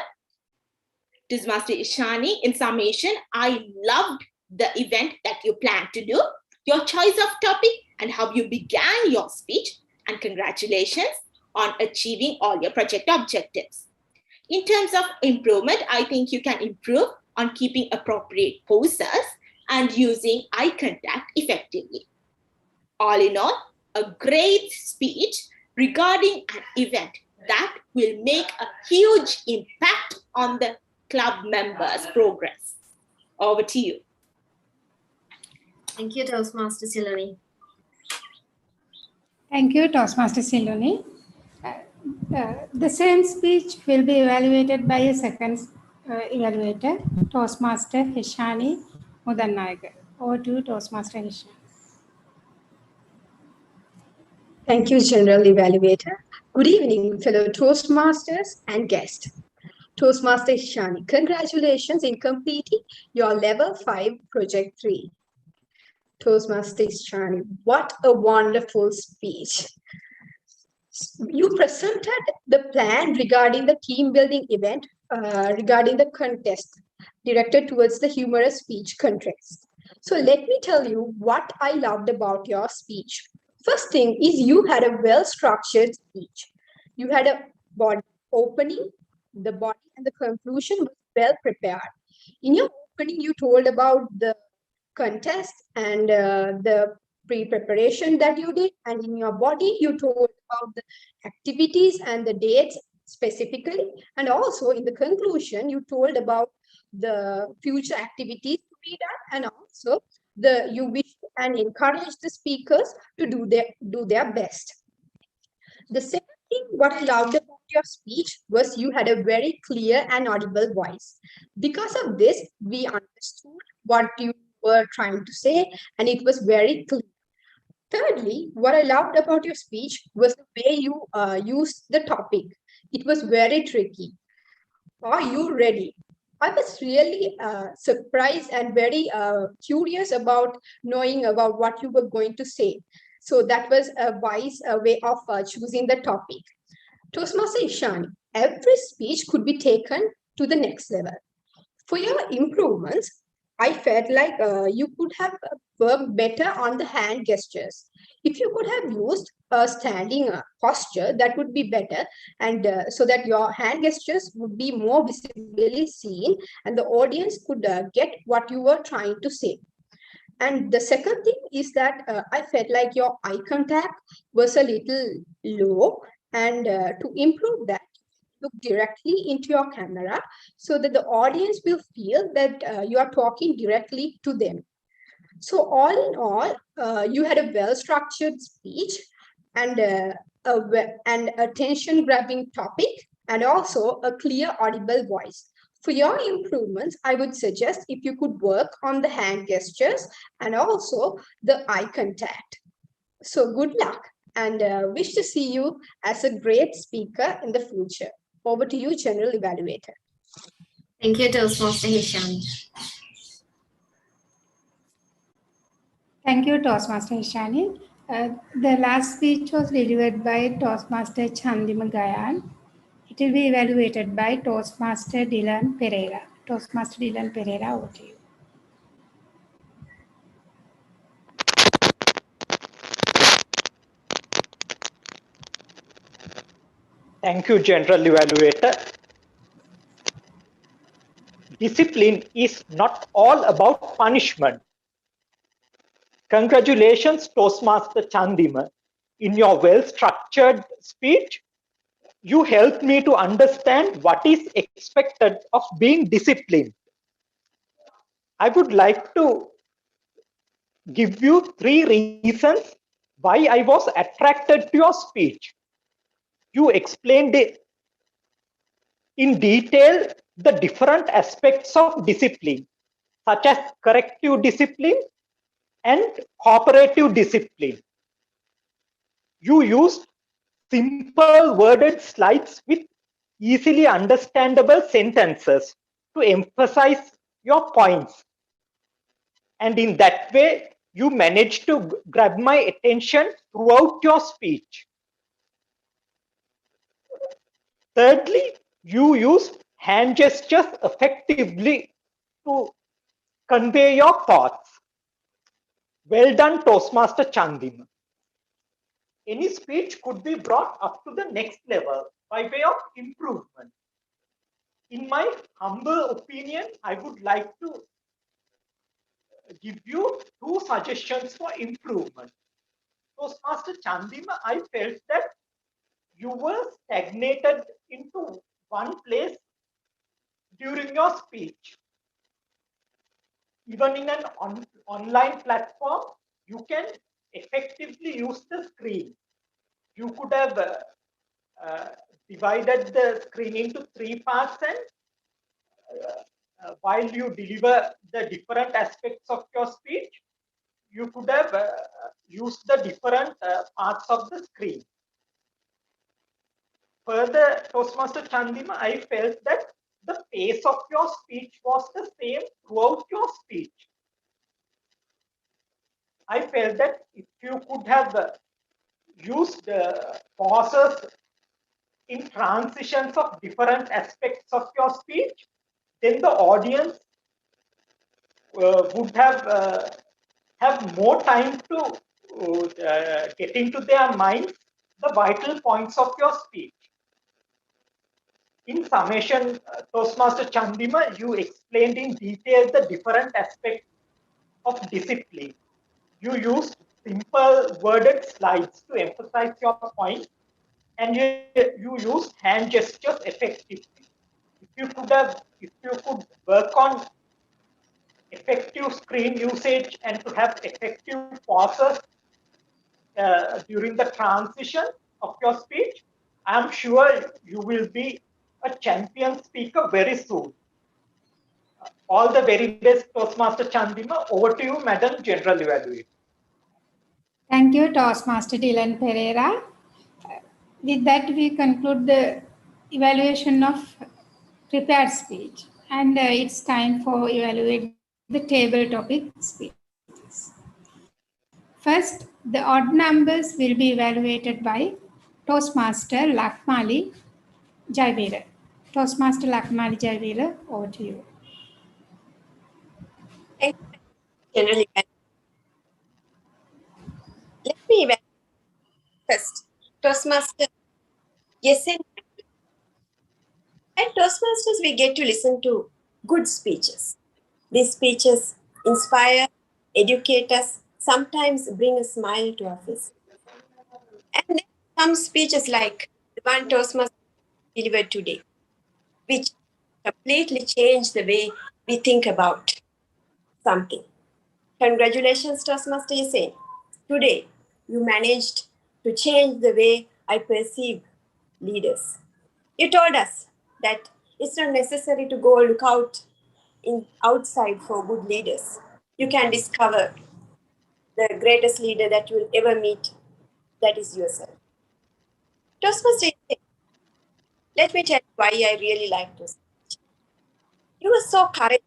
Toastmaster Ishani, in summation, I loved the event that you planned to do, your choice of topic and how you began your speech, and congratulations on achieving all your project objectives. In terms of improvement, I think you can improve on keeping appropriate poses and using eye contact effectively. All in all, a great speech regarding an event that will make a huge impact on the club members' progress. Over to you. Thank you, Toastmaster Siyane. Thank you, Toastmaster Siyane. The same speech will be evaluated by a second evaluator, Toastmaster Ishani Mudannagar. Over to Toastmaster Ishani. Thank you, General Evaluator. Good evening, fellow Toastmasters and guests. Toastmaster Ishani, congratulations in completing your Level 5 Project 3. Toastmaster Ishani, what a wonderful speech. You presented the plan regarding the team building event, regarding the contest directed towards the humorous speech contest. So let me tell you what I loved about your speech. First thing is you had a well-structured speech. You had a body opening, the body and the conclusion was well prepared. In your opening, you told about the contest and the pre-preparation that you did, and in your body you told about the activities and the dates specifically, and also in the conclusion you told about the future activities to be done, and also you wish and encourage the speakers to do their best. The second thing what I loved about your speech was you had a very clear and audible voice. Because of this, we understood what you were trying to say, and it was very clear. Thirdly, what I loved about your speech was the way you used the topic. It was very tricky. Are you ready? I was really surprised and very curious about knowing about what you were going to say. So that was a wise way of choosing the topic. Toastmaster Ishani, every speech could be taken to the next level. For your improvements, I felt like you could have worked better on the hand gestures. If you could have used a standing posture, that would be better, and so that your hand gestures would be more visibly seen and the audience could get what you were trying to say. And the second thing is that I felt like your eye contact was a little low, and to improve that, look directly into your camera so that the audience will feel that you are talking directly to them. So all in all, you had a well-structured speech and an attention-grabbing topic, and also a clear, audible voice. For your improvements, I would suggest if you could work on the hand gestures and also the eye contact. So good luck, and wish to see you as a great speaker in the future. Over to you, General Evaluator. Thank you, Toastmaster Ishani. Thank you, Toastmaster Ishani. The last speech was delivered by Toastmaster Chandima Gayan. It will be evaluated by Toastmaster Dylan Pereira. Toastmaster Dylan Pereira, over to you. Thank you, General Evaluator. Discipline is not all about punishment. Congratulations, Toastmaster Chandima. In your well-structured speech, you helped me to understand what is expected of being disciplined. I would like to give you 3 reasons why I was attracted to your speech. You explained it in detail the different aspects of discipline, such as corrective discipline and cooperative discipline. You used simple worded slides with easily understandable sentences to emphasize your points. And in that way, you managed to grab my attention throughout your speech. Thirdly, you use hand gestures effectively to convey your thoughts. Well done, Toastmaster Chandima. Any speech could be brought up to the next level by way of improvement. In my humble opinion, I would like to give you 2 suggestions for improvement. Toastmaster Chandima, I felt that you were stagnated into one place during your speech. Even in an online platform, you can effectively use the screen. You could have divided the screen into 3 parts, and while you deliver the different aspects of your speech, you could have used the different parts of the screen. Further, Toastmaster Chandima, I felt that the pace of your speech was the same throughout your speech. I felt that if you could have used pauses in transitions of different aspects of your speech, then the audience would have more time to get into their minds the vital points of your speech. In summation, Toastmaster Chandima, you explained in detail the different aspects of discipline. You used simple worded slides to emphasize your point, and you used hand gestures effectively. If you could work on effective screen usage and to have effective pauses during the transition of your speech, I'm sure you will be a champion speaker very soon. All the very best, Toastmaster Chandima. Over to you, Madam General Evaluator. Thank you, Toastmaster Dylan Pereira. With that, we conclude the evaluation of prepared speech, and it's time for evaluate the table topic speeches. First, the odd numbers will be evaluated by Toastmaster Lakmali Jaivira. Toastmaster Lakmali Jaivira, over to you. Thank you, General Evaluator. Let me Toastmaster, yes, and at Toastmasters, we get to listen to good speeches. These speeches inspire, educate us, sometimes bring a smile to our face. And then some speeches like the one Toastmaster delivered today, which completely changed the way we think about something. Congratulations, Toastmaster Ishani. Today, you managed to change the way I perceive leaders. You told us that it's not necessary to go look out outside for good leaders. You can discover the greatest leader that you will ever meet, that is yourself. Toastmaster Ishani, let me tell you why I really like this. You were so courageous.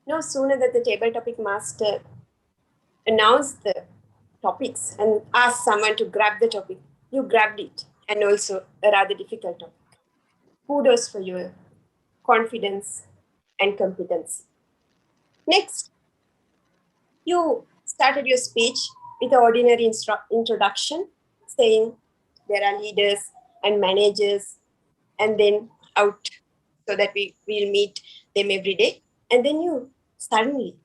No sooner that the table topic master announced the topics and asked someone to grab the topic, you grabbed it, and also a rather difficult topic. Kudos for your confidence and competence. Next, you started your speech with an ordinary introduction saying there are leaders and managers and then out so that we will meet them every day. And then you suddenly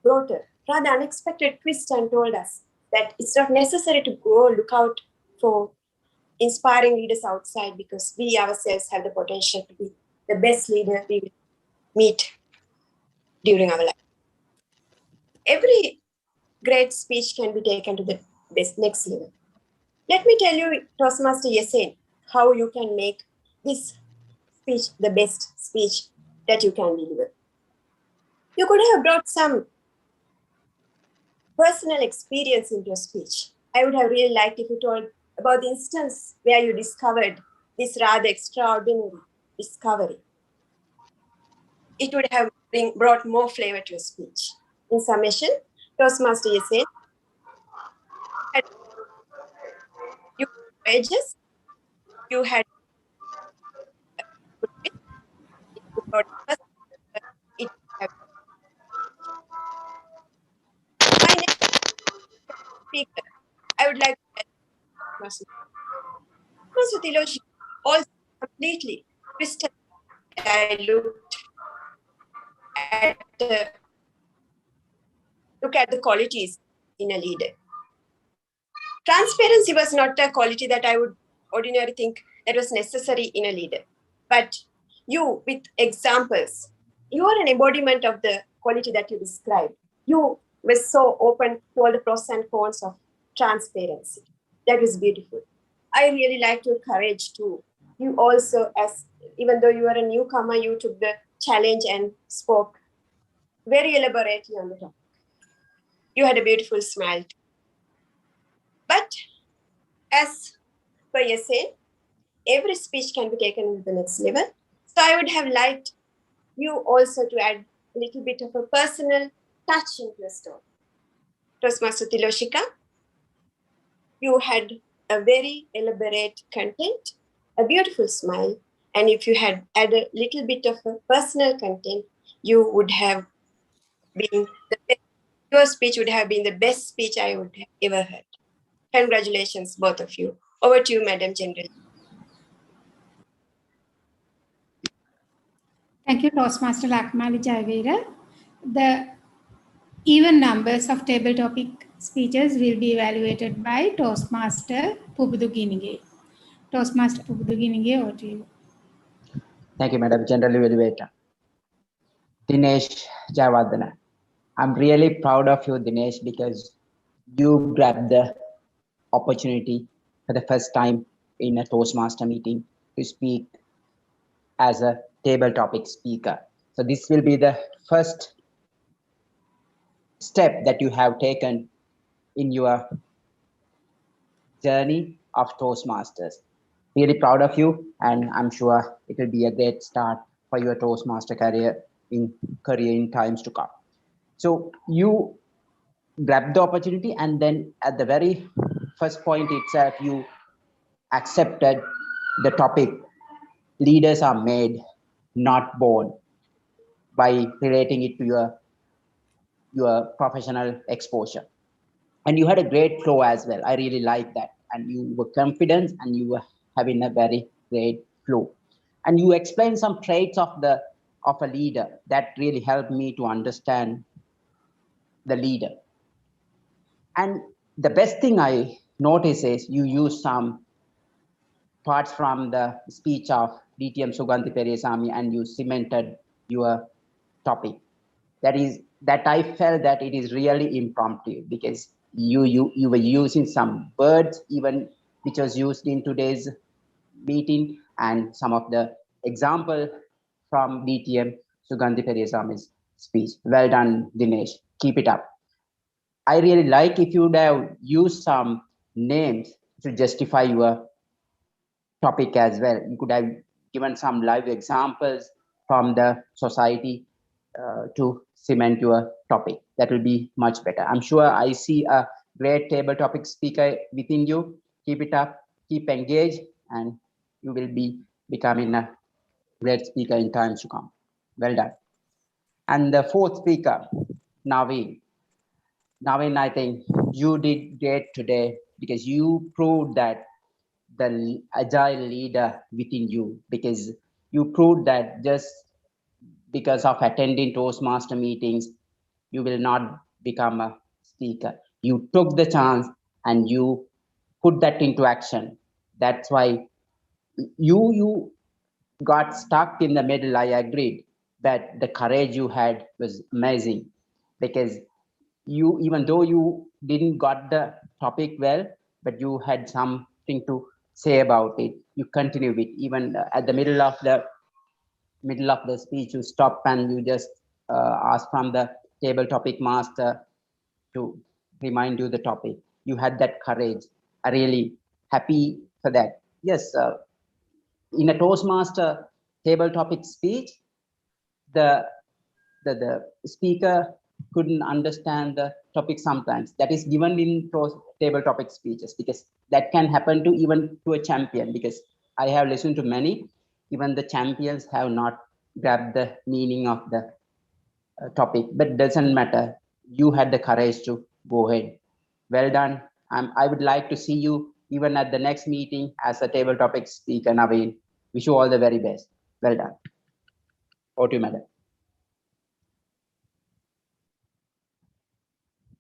brought a rather unexpected twist and told us that it's not necessary to go look out for inspiring leaders outside because we ourselves have the potential to be the best leader we will meet during our life. Every great speech can be taken to the next level. Let me tell you, Toastmaster Ishani, how you can make this speech the best speech that you can deliver. You could have brought some personal experience into your speech. I would have really liked if you told about the instance where you discovered this rather extraordinary discovery. It would have brought more flavor to your speech. In summation, Toastmaster Ishani, you were courageous, you had it have my next speaker. I would like to Master Tiloshi also completely twisted. I look at the qualities in a leader. Transparency was not a quality that I would ordinarily think that was necessary in a leader. But you, with examples, you are an embodiment of the quality that you described. You were so open to all the pros and cons of transparency. That was beautiful. I really liked your courage too. You also, as even though you are a newcomer, you took the challenge and spoke very elaborately on the topic. You had a beautiful smile too. But as per Ishani, every speech can be taken to the next level. So I would have liked you also to add a little bit of a personal touch into your story. Toastmaster Tiloshika, you had a very elaborate content, a beautiful smile, and if you had added a little bit of a personal content, you would have been the best. Your speech would have been the best speech I would have ever heard. Congratulations, both of you. Over to you, Madam General. Thank you, Toastmaster Lakmali Jayavira. The even numbers of table topic speeches will be evaluated by Toastmaster Pubuduginige. Toastmaster Pubuduginige, over to you. Thank you, Madam General Evaluator. Dinesh Javadana. I'm really proud of you, Dinesh, because you grabbed the opportunity for the first time in a Toastmaster meeting to speak as a table topic speaker. So this will be the first step that you have taken in your journey of Toastmasters. Really proud of you, and I'm sure it will be a great start for your Toastmaster career in times to come. So you grabbed the opportunity, and then at the very first point itself, you accepted the topic, leaders are made, not born, by relating it to your professional exposure. And you had a great flow as well. I really like that. and you were confident and you were having a very great flow. And you explained some traits of a leader that really helped me to understand the leader. And the best thing I notice is you use some parts from the speech of DTM Sugandhi Periasamy and you cemented your topic. That I felt that it is really impromptu, because you were using some words even which was used in today's meeting, and some of the example from DTM Sugandhi Periasamy's speech. Well done, Dinesh. Keep it up. I really like if you would have used some names to justify your topic as well. You could have given some live examples from the society to cement your topic. That will be much better. I'm sure I see a great table topic speaker within you. Keep it up, keep engaged, and you will be becoming a great speaker in times to come. Well done. And the fourth speaker, Naveen. Naveen, I think you did great today because you proved that the agile leader within you, because you proved that just because of attending Toastmaster meetings, you will not become a speaker. You took the chance and you put that into action. That's why you got stuck in the middle. I agreed, but the courage you had was amazing, because you, even though you didn't got the topic well, but you had something to say about it. You continue it, even at the middle of the speech, you stop and you just ask from the table topic master to remind you the topic. You had that courage. I really happy for that. Yes, in a Toastmaster table topic speech, the speaker couldn't understand the topic sometimes. That is given in table topic speeches, because that can happen to even to a champion, because I have listened to many, even the champions have not grabbed the meaning of the topic, but doesn't matter. You had the courage to go ahead. Well done. I would like to see you even at the next meeting as a table topic speaker, Naveen. Wish you all the very best. Well done. Over to you, madam.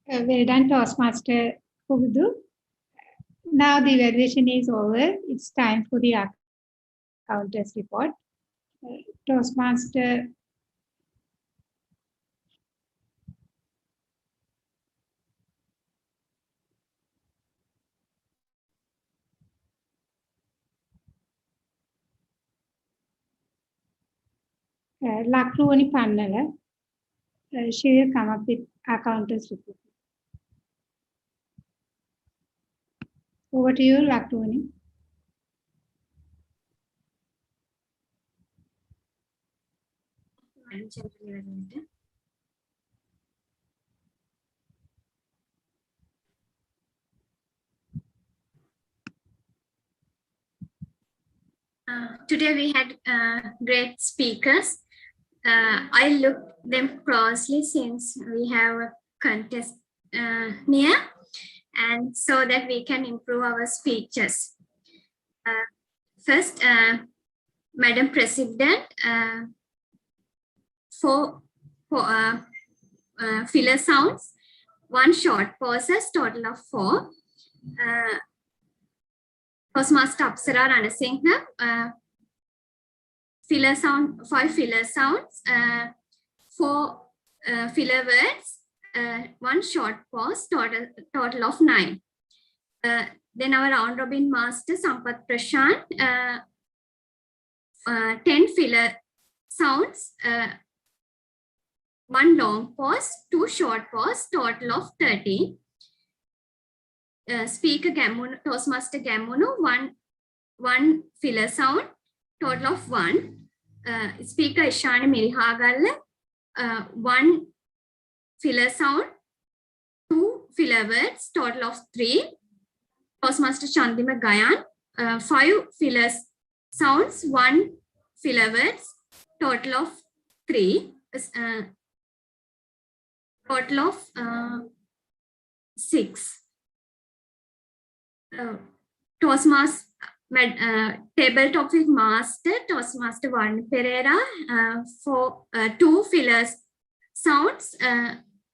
Well done, Toastmaster Kuhudu. Now the evaluation is over. It's time for the accountant's report. Toastmaster Lakruwani Pannala, she will come up with accountant's report. Over to you, Lakruwani. Today we had great speakers. I looked them closely since we have a contest near, and so that we can improve our speeches. First, Madam President, for filler sounds, 1 short pauses, total of 4. Toastmaster Apsara Ranasinghe, filler sound, 5 filler sounds, 4 filler words, 1 short pause, total of 9. Then our round robin master Sampath Prashant, 10 filler sounds, 1 long pause, 2 short pause, total of 13. Speaker Gamunu, Toastmaster Gamunu, 1 filler sound, total of 1. Speaker Ishani Miriha, 1 filler sound, 2 filler words, total of 3. Toastmaster Chandima Gayan, 5 filler sounds, 1 filler words, total of 3. Total of 6. Toastmaster, table topic master, Toastmaster Warren Pereira, for 2 fillers sounds,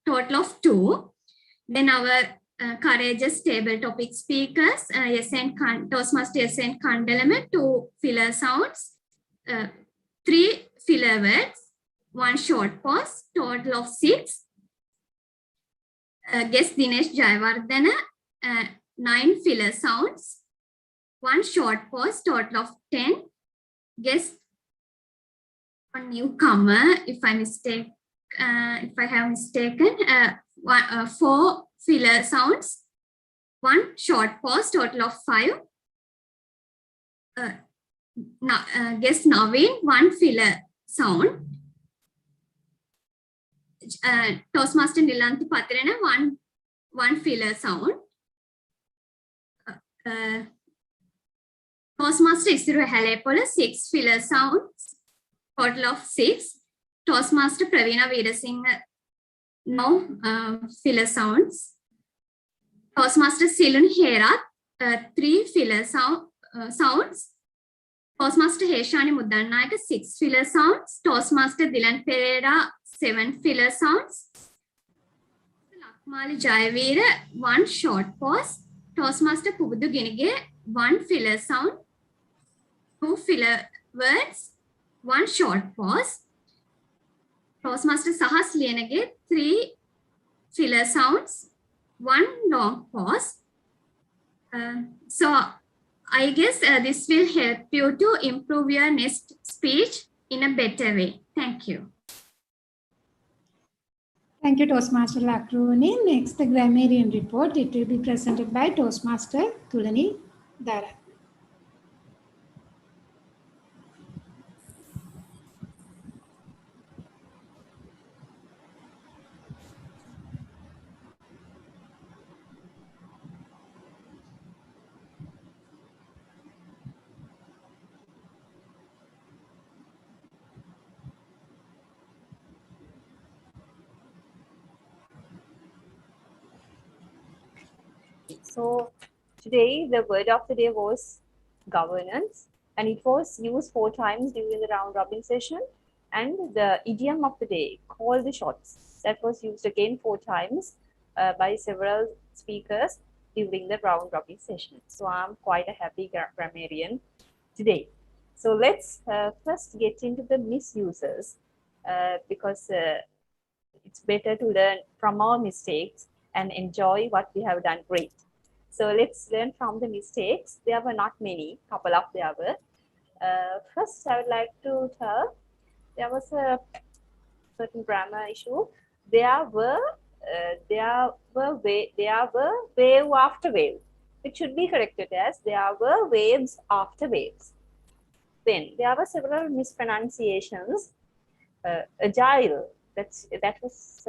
total of 2. Then our courageous table topic speakers, Toastmaster Yasen Kandelame, 2 filler sounds, 3 filler words, 1 short pause, total of 6. Guest Dinesh Jayawardena, 9 filler sounds, 1 short pause, total of 10. Guest one newcomer, if I have mistaken, 4 filler sounds, 1 short pause, total of 5. Guest Naveen, 1 filler sound. Toastmaster Nilanthi Patirana, 1 filler sound. Toastmaster Isiru Halepola, 6 filler sounds, total of 6. Toastmaster Pravina Veerasinghe, no filler sounds. Toastmaster Silun Herath, 3 filler sounds. Toastmaster Ishani Mudannayaka, 6 filler sounds. Toastmaster Dilan Pereira, 7 filler sounds. Lakmali Jayavira, 1 short pause. Toastmaster Pubudu Ginige, 1 filler sound, 2 filler words, 1 short pause. Toastmaster Sahas Lienage, 3 filler sounds, 1 long pause. So I guess this will help you to improve your next speech in a better way. Thank you. Thank you, Toastmaster Lakruni. Next, the grammarian report. It will be presented by Toastmaster Tulani Dara. So today the word of the day was governance, and it was used 4 times during the round robin session. And the idiom of the day, call the shots, that was used again 4 times by several speakers during the round robin session. So I'm quite a happy grammarian today. So let's first get into the misuses, because it's better to learn from our mistakes and enjoy what we have done great. So let's learn from the mistakes. There were not many, couple of there were. First, I would like to tell there was a certain grammar issue. There were wave after wave. It should be corrected as there were waves after waves. Then there were several mispronunciations. Agile, that was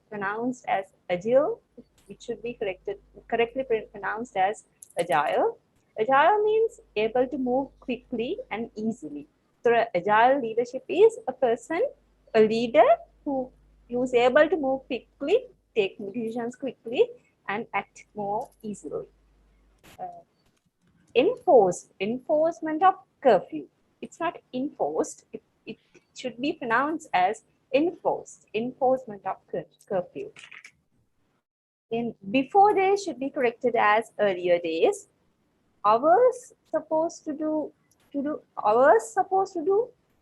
pronounced as agile. It should be correctly pronounced as agile. Agile means able to move quickly and easily. So agile leadership is a leader who is able to move quickly, take decisions quickly, and act more easily. Enforcement of curfew. It's not enforced. It should be pronounced as enforced. Enforcement of curfew. Then before days should be corrected as earlier days. Hours supposed to do,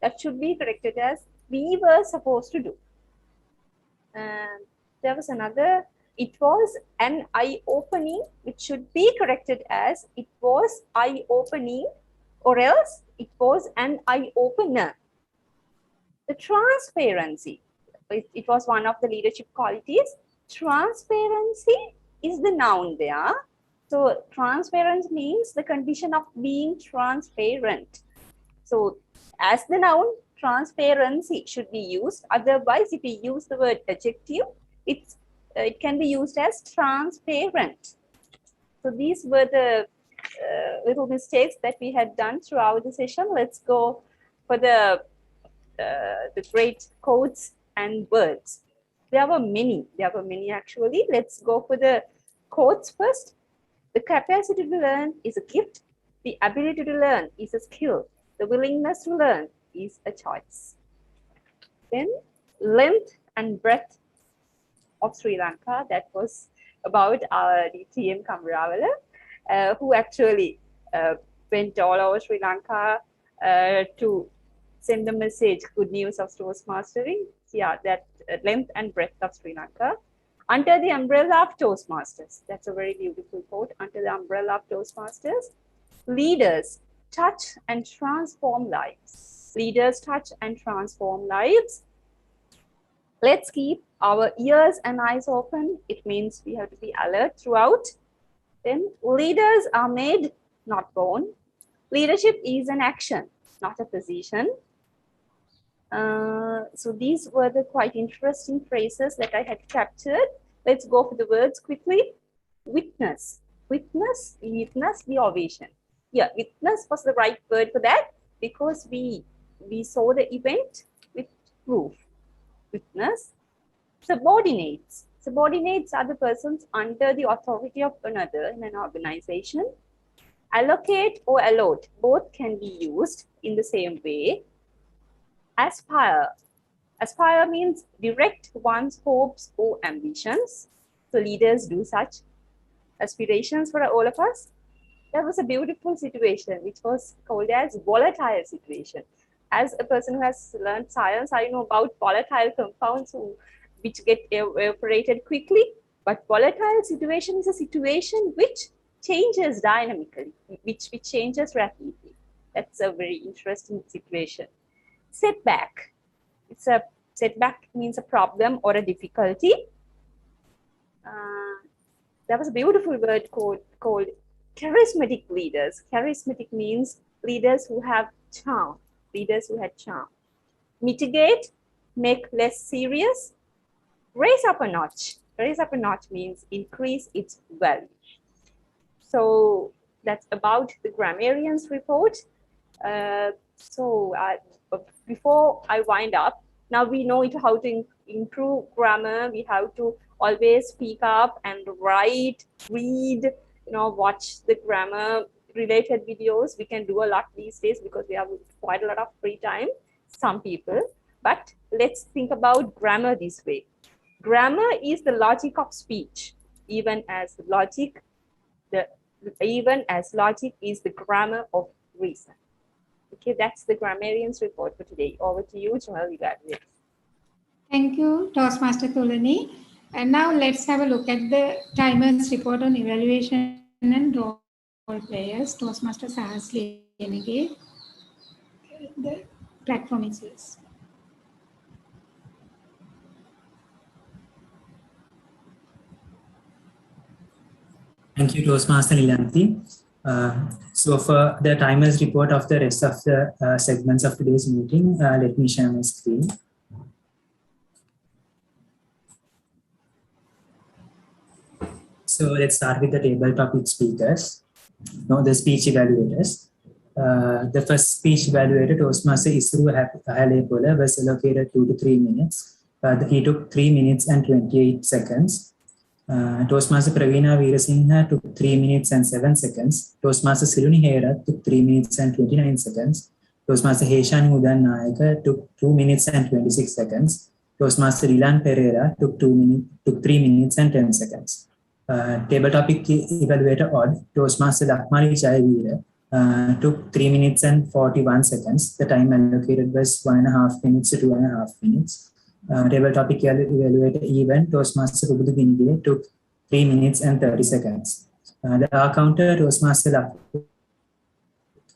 that should be corrected as we were supposed to do. And there was another, it was an eye-opening, which should be corrected as it was eye-opening, or else it was an eye-opener. The transparency, it was one of the leadership qualities. Transparency is the noun there. So transparent means the condition of being transparent. So as the noun, transparency should be used. Otherwise, if we use the word adjective, it can be used as transparent. So these were the little mistakes that we had done throughout the session. Let's go for the great quotes and words. There were many actually. Let's go for the quotes first. The capacity to learn is a gift. The ability to learn is a skill. The willingness to learn is a choice. Then length and breadth of Sri Lanka, that was about our DTM Kamrawala, who actually went all over Sri Lanka to send the message, good news of Toastmastering. Yeah, that length and breadth of Sri Lanka. Under the umbrella of Toastmasters, that's a very beautiful quote. Under the umbrella of Toastmasters, leaders touch and transform lives. Leaders touch and transform lives. Let's keep our ears and eyes open. It means we have to be alert throughout. Then leaders are made, not born. Leadership is an action, not a position. So these were the quite interesting phrases that I had captured. Let's go for the words quickly. Witness, witness, witness the ovation. Yeah, witness was the right word for that because we saw the event with proof. Witness. Subordinates. Subordinates are the persons under the authority of another in an organization. Allocate or allot, both can be used in the same way. Aspire. Aspire means direct one's hopes or ambitions. So leaders do such aspirations for all of us. That was a beautiful situation, which was called as volatile situation. As a person who has learned science, I know about volatile compounds which get evaporated quickly. But volatile situation is a situation which changes dynamically, which changes rapidly. That's a very interesting situation. Setback. It's a setback means a problem or a difficulty. There was a beautiful word called charismatic leaders. Charismatic means leaders who have charm. Leaders who had charm. Mitigate, make less serious. Raise up a notch. Raise up a notch means increase its value. So that's about the grammarian's report. Before I wind up, now we know how to improve grammar. We have to always speak up and write, read, watch the grammar related videos. We can do a lot these days because we have quite a lot of free time, some people. But let's think about grammar this way. Grammar is the logic of speech, even as logic is the grammar of reason. Okay, that's the grammarian's report for today. Over to you, General Evaluator. Thank you, Toastmaster Tulani. And now let's have a look at the timer's report on evaluation and role players. Toastmaster Siyane, the platform is yours. Thank you, Toastmaster Nilanthi. So for the timer's report of the rest of the segments of today's meeting, let me share my screen. So let's start with the table topic speakers. Now the speech evaluators. The first speech evaluator, Toastmaster Ishani, was allocated 2 to 3 minutes. He took 3 minutes and 28 seconds. Toastmaster Pravina Veerasinghe took 3 minutes and 7 seconds. Toastmaster Siluni Hera took 3 minutes and 29 seconds. Toastmaster Ishani Nayaka took 2 minutes and 26 seconds. Toastmaster Ilan Pereira took 3 minutes and 10 seconds. Table topic evaluator odd, Toastmaster Lakmali Jayavira took 3 minutes and 41 seconds. The time allocated was 1.5 minutes to 2.5 minutes. Table topic evaluator even, Toastmaster Pubudu Ginige took 3 minutes and 30 seconds. The counter, Toastmaster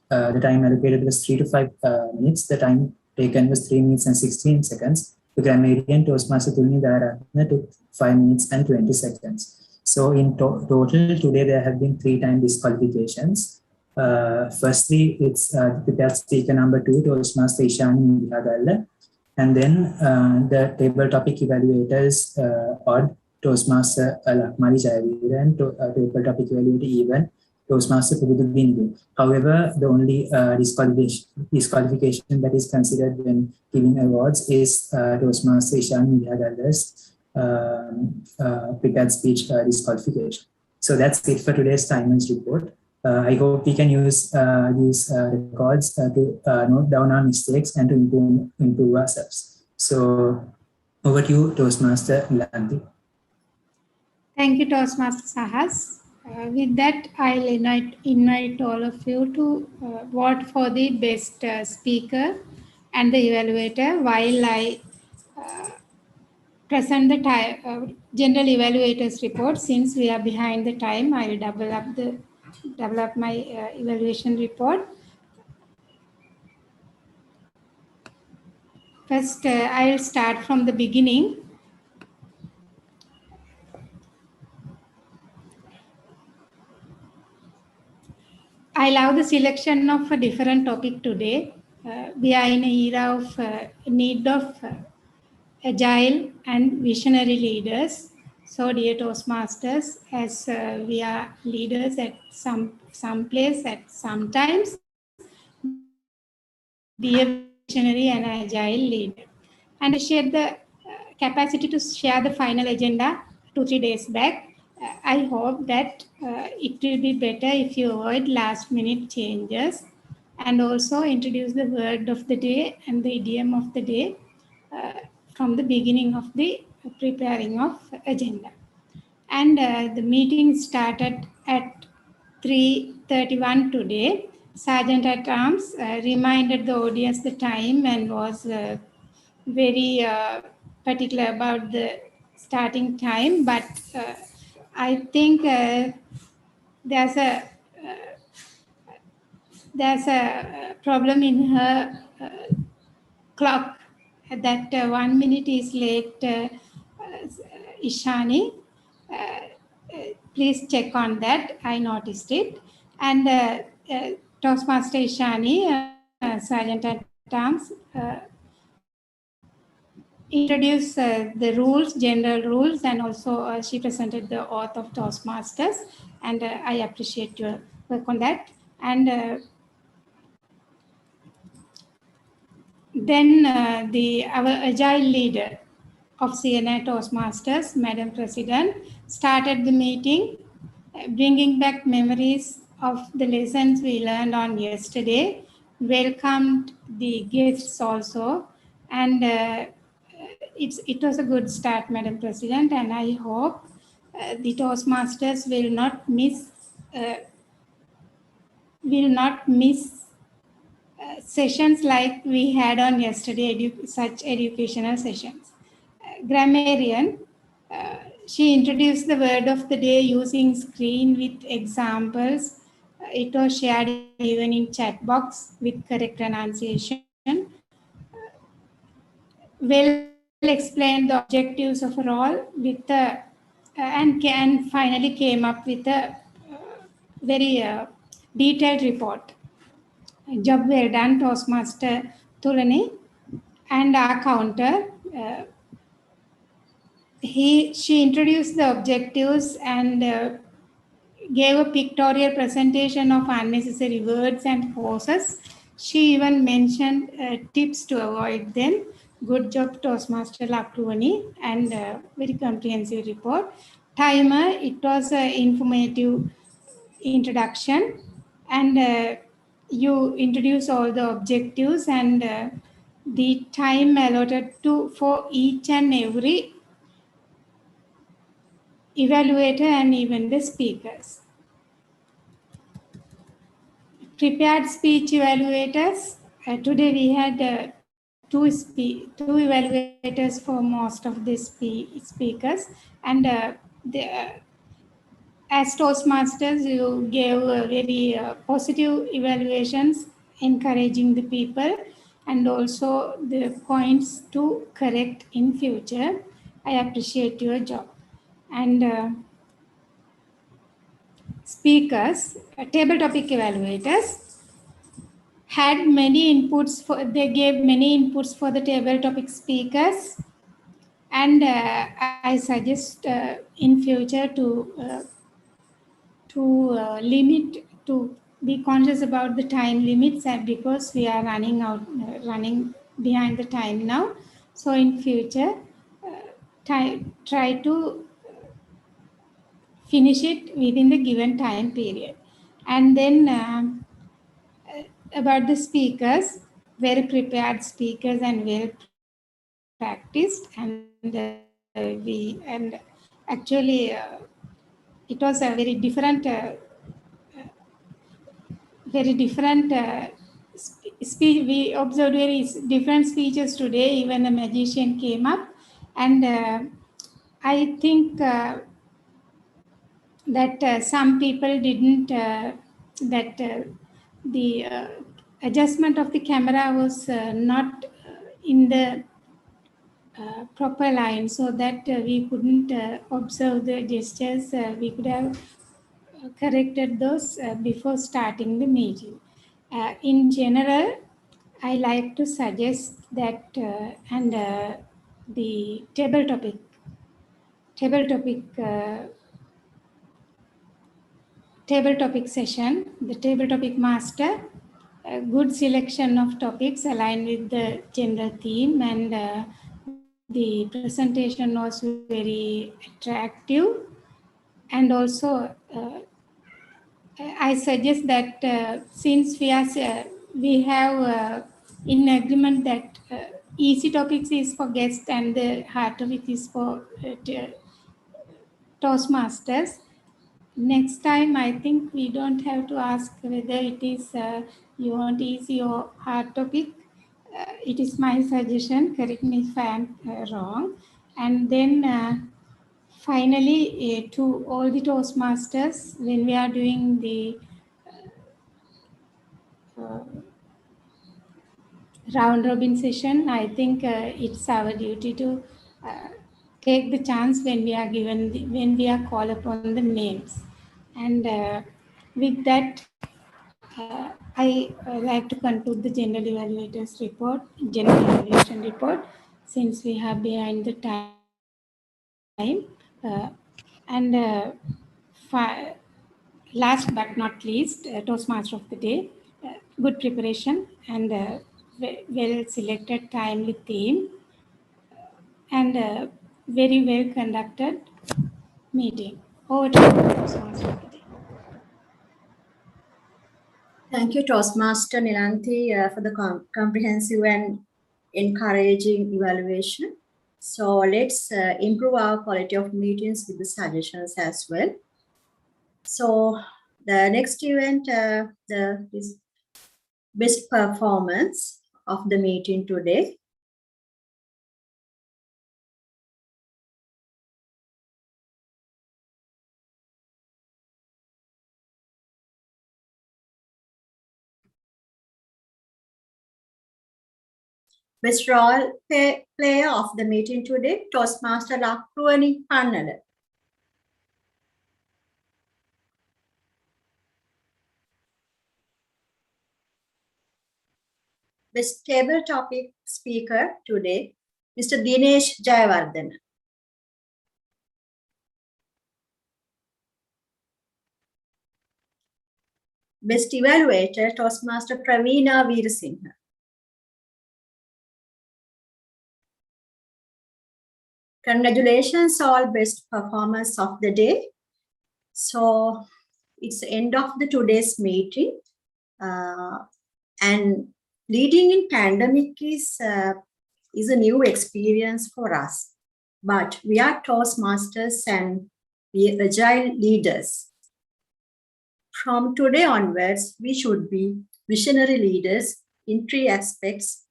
the time allocated was 3 to 5 minutes. The time taken was 3 minutes and 16 seconds. The grammarian, Toastmaster Tulani Dayaratne took 5 minutes and 20 seconds. So in total, today there have been 3 time disqualifications. Firstly, it's prepared speaker number 2, Toastmaster Ishani Miriha. And then the table topic evaluators odd, Toastmaster Lakmali Jayavira, and table topic evaluator even, Toastmaster Pubudu Ginige. However, the only disqualification that is considered when giving awards is Toastmaster Ishani Miriha's prepared speech disqualification. So that's it for today's timers report. I hope we can use these records to note down our mistakes and to improve ourselves. So over to you, Toastmaster Gandhi. Thank you, Toastmaster Sahas. With that, I'll invite all of you to vote for the best speaker and the evaluator while I present the general evaluators report. Since we are behind the time, I will double up my evaluation report. First, I will start from the beginning. I love the selection of a different topic today. We are in an era of need of agile and visionary leaders. So, dear Toastmasters, as we are leaders at some place at some times, be a visionary and agile leader. And I shared the capacity to share the final agenda 2-3 days back. I hope that it will be better if you avoid last minute changes and also introduce the word of the day and the idiom of the day from the beginning of the preparing of agenda. And the meeting started at 3:31 today. Sergeant at Arms reminded the audience the time and was very particular about the starting time, but I think there's a problem in her clock that 1 minute is late. Ishani, please check on that. I noticed it. And Toastmaster Ishani, Sergeant at Arms, introduced the rules, general rules, and also she presented the oath of Toastmasters, and I appreciate your work on that. And then our agile leader of Siyane Toastmasters, Madam President, started the meeting, bringing back memories of the lessons we learned on yesterday, welcomed the guests also, and it was a good start, Madam President, and I hope the Toastmasters will not miss sessions like we had on yesterday, such educational sessions. Grammarian, she introduced the word of the day using screen with examples. It was shared even in chat box with correct pronunciation. Well explained the objectives of a role with the and finally came up with a very detailed report. Job well done, Toastmaster Tulani. And our counter, she introduced the objectives and gave a pictorial presentation of unnecessary words and pauses. She even mentioned tips to avoid them. Good job, Toastmaster Lakruani, and very comprehensive report. Timer, it was an informative introduction, and you introduce all the objectives and the time allotted for each and every evaluator and even the speakers. Prepared speech evaluators. Today we had two evaluators for most of the speakers, and as Toastmasters, you gave very positive evaluations, encouraging the people, and also the points to correct in future. I appreciate your job. And speakers, table topic evaluators, had many inputs they gave many inputs for the table topic speakers, and I suggest in future to limit, to be conscious about the time limits, because we are running behind the time now. So in future, try to finish it within the given time period. And then about the speakers, very prepared speakers and well practiced, and actually it was a very different we observed very different speeches today. Even a magician came up, and I think that some people didn't that the adjustment of the camera was not in the proper line, so that we couldn't observe the gestures. We could have corrected those before starting the meeting. In general, I like to suggest that the table topic session, the table topic master, a good selection of topics aligned with the general theme, and the presentation was very attractive. And also I suggest that since we have in agreement that easy topics is for guests and the hard topic is for Toastmasters, next time I think we don't have to ask whether it is you want easy or hard topic. It is my suggestion, correct me if I am wrong. And then finally, to all the Toastmasters, when we are doing the round robin session, I think it's our duty to take the chance when we are when we are called upon the names. And with that, I like to conclude the general evaluation report, since we have behind the time. Last but not least, Toastmaster of the day, good preparation and well selected timely theme, and very well conducted meeting. Over to you, Toastmaster of the day. Thank you, Toastmaster Nilanthi, for the comprehensive and encouraging evaluation. So let's improve our quality of meetings with the suggestions as well. So the next event, the best performance of the meeting today. Best role player of the meeting today, Toastmaster Lakruani Pannala. Best table topic speaker today, Mr. Dinesh Jayawardena. Best evaluator, Toastmaster Praveena Veerasinghe. Congratulations, all best performers of the day. So it's the end of the today's meeting. And leading in pandemic is a new experience for us. But we are Toastmasters and we are agile leaders. From today onwards, we should be visionary leaders in 3 aspects: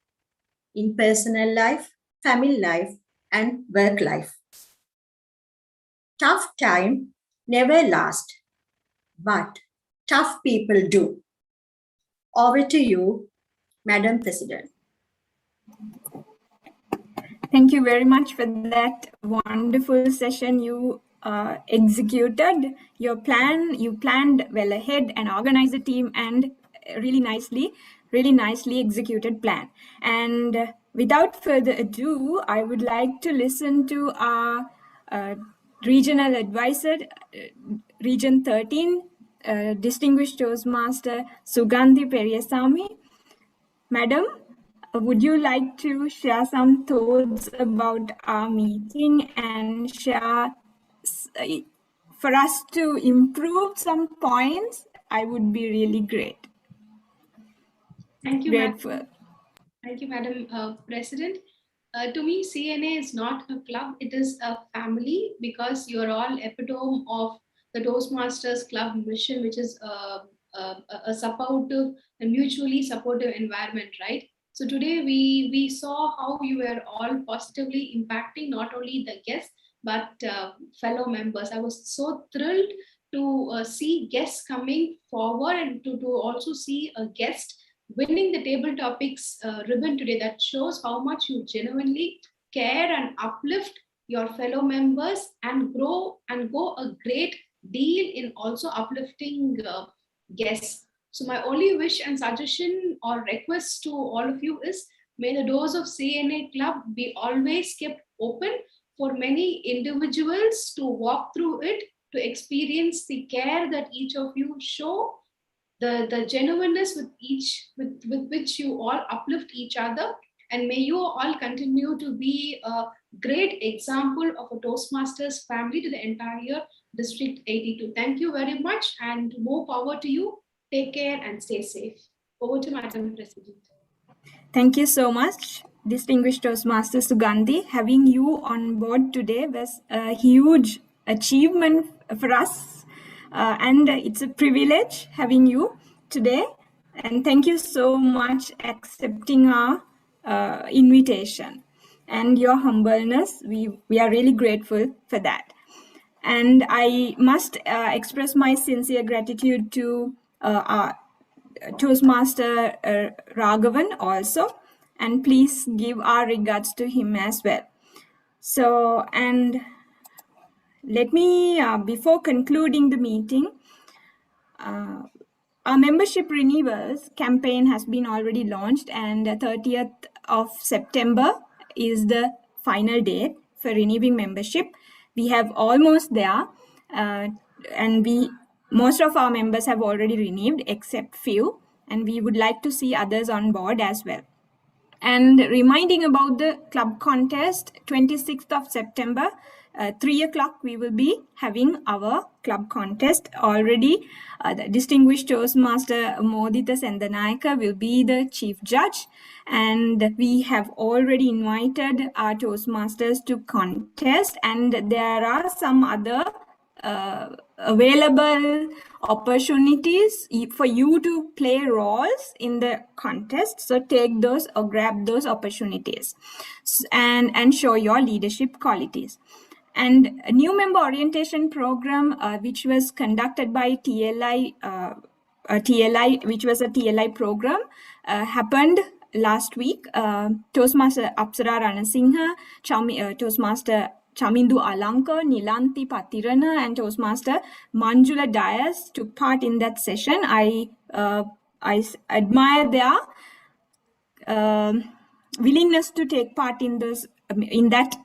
in personal life, family life, and work life. Tough time never lasts, but tough people do. Over to you, Madam President. Thank you very much for that wonderful session you executed. You planned well ahead and organized a team, and really nicely executed plan. And without further ado, I would like to listen to our regional advisor, Region 13, Distinguished Toastmaster Sugandhi Periyasamy. Madam, would you like to share some thoughts about our meeting and share for us to improve some points, I would be really great. Thank you, Grateful. Madam. Thank you, Madam President. To me, CNA is not a club, it is a family, because you're all epitome of the Toastmasters Club mission, which is a supportive and mutually supportive environment, right? So today we saw how you were all positively impacting not only the guests, but fellow members. I was so thrilled to see guests coming forward and to also see a guest winning the table topics ribbon today. That shows how much you genuinely care and uplift your fellow members and grow and go a great deal in also uplifting guests. So my only wish and suggestion or request to all of you is, may the doors of CNA Club be always kept open for many individuals to walk through it, to experience the care that each of you show, the genuineness with which you all uplift each other, and may you all continue to be a great example of a Toastmasters family to the entire District 82. Thank you very much, and more power to you. Take care and stay safe. Over to Madam President. Thank you so much, distinguished Toastmasters Gandhi. Having you on board today was a huge achievement for us, and it's a privilege having you today. And thank you so much accepting our invitation and your humbleness. We are really grateful for that. And I must express my sincere gratitude to our Toastmaster Raghavan also, and please give our regards to him as well. So, and let me, before concluding the meeting, our membership renewals campaign has been already launched, and 30th of September is the final date for renewing membership. We have almost there, and most of our members have already renewed except few, and we would like to see others on board as well. And reminding about the club contest, 26th of September, 3 o'clock, we will be having our club contest already. The distinguished Toastmaster Modita Sendanayaka will be the chief judge, and we have already invited our Toastmasters to contest, and there are some other available opportunities for you to play roles in the contest. So take those or grab those opportunities and show your leadership qualities. And a new member orientation program, which was conducted by TLI, which was a TLI program, happened last week. Toastmaster Apsara Ranasinghe, Toastmaster Chamindu Alanka, Nilanti Patirana, and Toastmaster Manjula Dias took part in that session. I admire their willingness to take part in that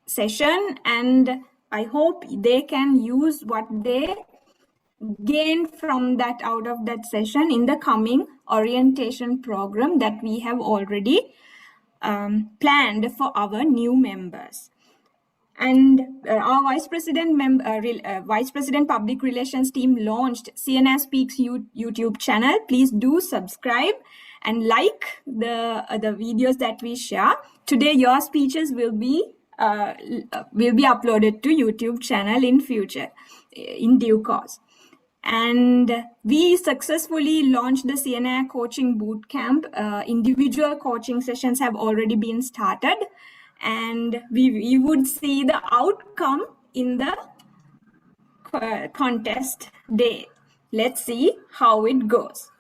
session, and I hope they can use what they gained from that out of that session in the coming orientation program that we have already planned for our new members. And our Vice President Public Relations team launched CNA Speaks YouTube channel. Please do subscribe and like the videos that we share. Today, your speeches will be uploaded to YouTube channel in future, in due course. And we successfully launched the CNA Coaching Bootcamp. Individual coaching sessions have already been started, and we would see the outcome in the contest day. Let's see how it goes.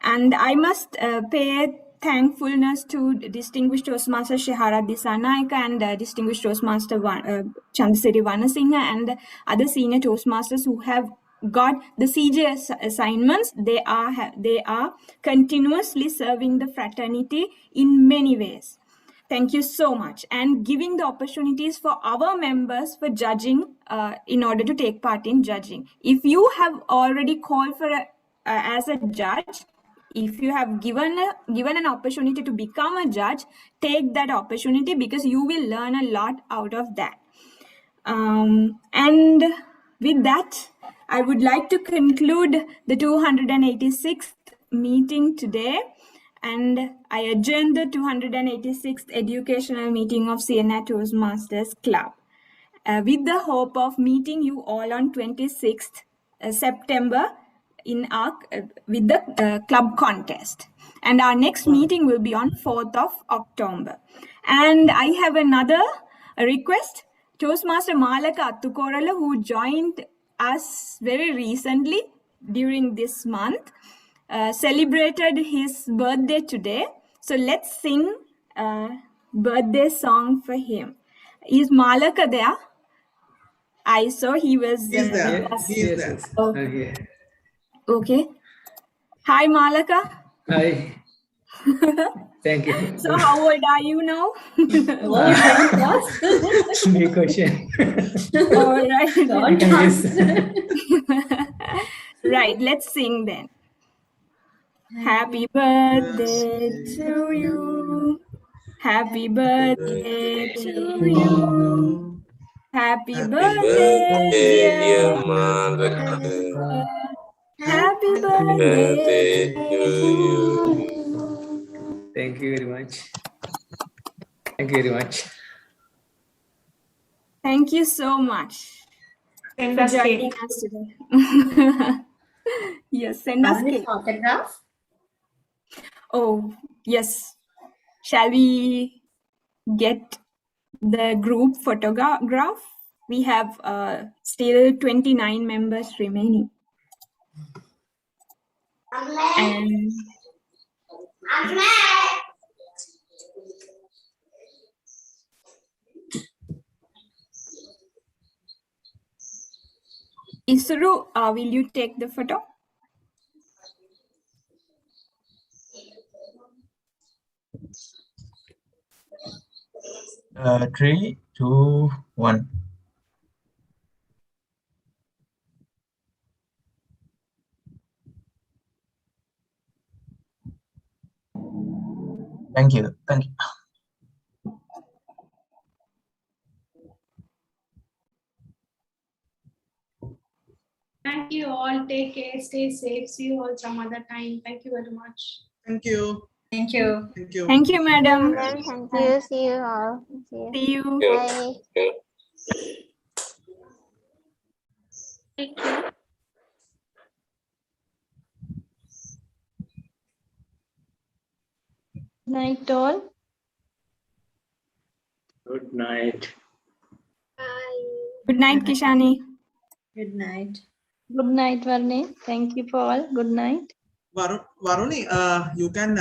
And I must pay thankfulness to distinguished Toastmaster Shehara Disanaika and distinguished Toastmaster Chandasiri Vanasinghe and other senior Toastmasters who have got the CJ assignments. They are continuously serving the fraternity in many ways. Thank you so much, and giving the opportunities for our members for judging in order to take part in judging. If you have already called for as a judge, if you have given an opportunity to become a judge, take that opportunity, because you will learn a lot out of that. And With that, I would like to conclude the 286th meeting today, and I adjourn the 286th educational meeting of Siyane Toastmasters Club. With the hope of meeting you all on 26th September in our with the club contest, and our next meeting will be on 4th of October. And I have another request. Toastmaster Malaka Attukorala, who joined us very recently during this month, celebrated his birthday today. So let's sing a birthday song for him. Is Malaka there? I saw he was He's there. with us. He is there. Okay. Okay. Hi, Malaka. Hi. Thank you. So how old are you now? Big question. All right. Don't answer. Right, let's sing then. Happy birthday to you. Happy birthday to you. Happy birthday, dear Malaka. Happy birthday to you. Thank you very much. Thank you very much. Thank you so much Send for us joining cake. us today. Yes, send us cake. Photograph. Oh, yes. Shall we get the group photograph? We have still 29 members remaining. And Isuru, will you take the photo? Three, two, one. Thank you. Thank you. Thank you all. Take care. Stay safe. See you all some other time. Thank you very much. Thank you. Thank you. Thank you. Thank you, madam. Thank you. See you all. See you. Bye. Thank you. Night all. Good night. Good night, Ishani. Good night. Good night, Varni. Thank you for all. Good night. Varuni, you can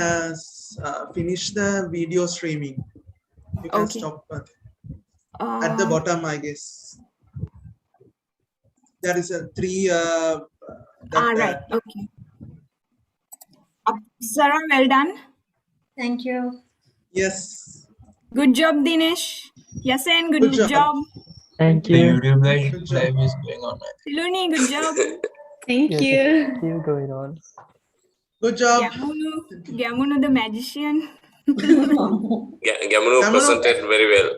finish the video streaming. You can stop at the bottom, I guess. There is a three. Right. Okay. Sarah, well done. Thank you. Yes. Good job, Dinesh. Yasen, good job. Thank The you. YouTube live is going on. Siluni, good job. Thank Yes, you. still going on. Good job. Gamunu the magician. Gamunu presented very well.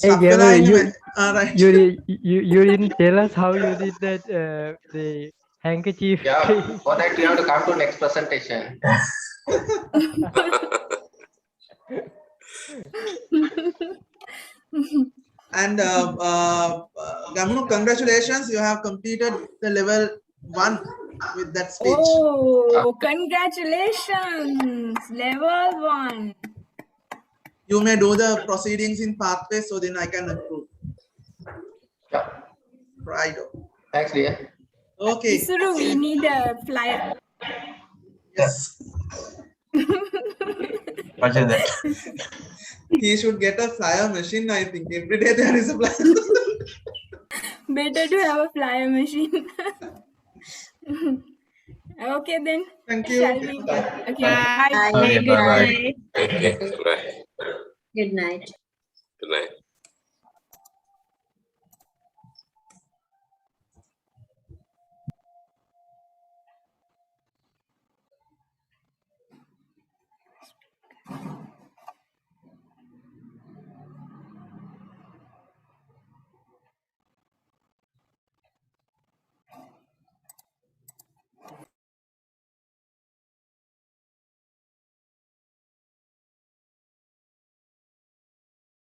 Hey, Gamunu, right. you didn't tell us how you did that the handkerchief. Yeah, for that you have to come to next presentation. And Gamunu, congratulations, you have completed the level 1 with that speech. Oh, congratulations, level 1. You may do the proceedings in pathway, so then I can approve. Yeah. Right. Thanks, dear. Okay. Isuru, we need a flyer. Yes. Roger that. He should get a flyer machine, I think. Every day there is a flyer. Better to have a flyer machine. Okay, then. Thank you. Shall we? Okay. Bye. Bye. Okay, Good bye-bye. night. Okay, bye. Good night.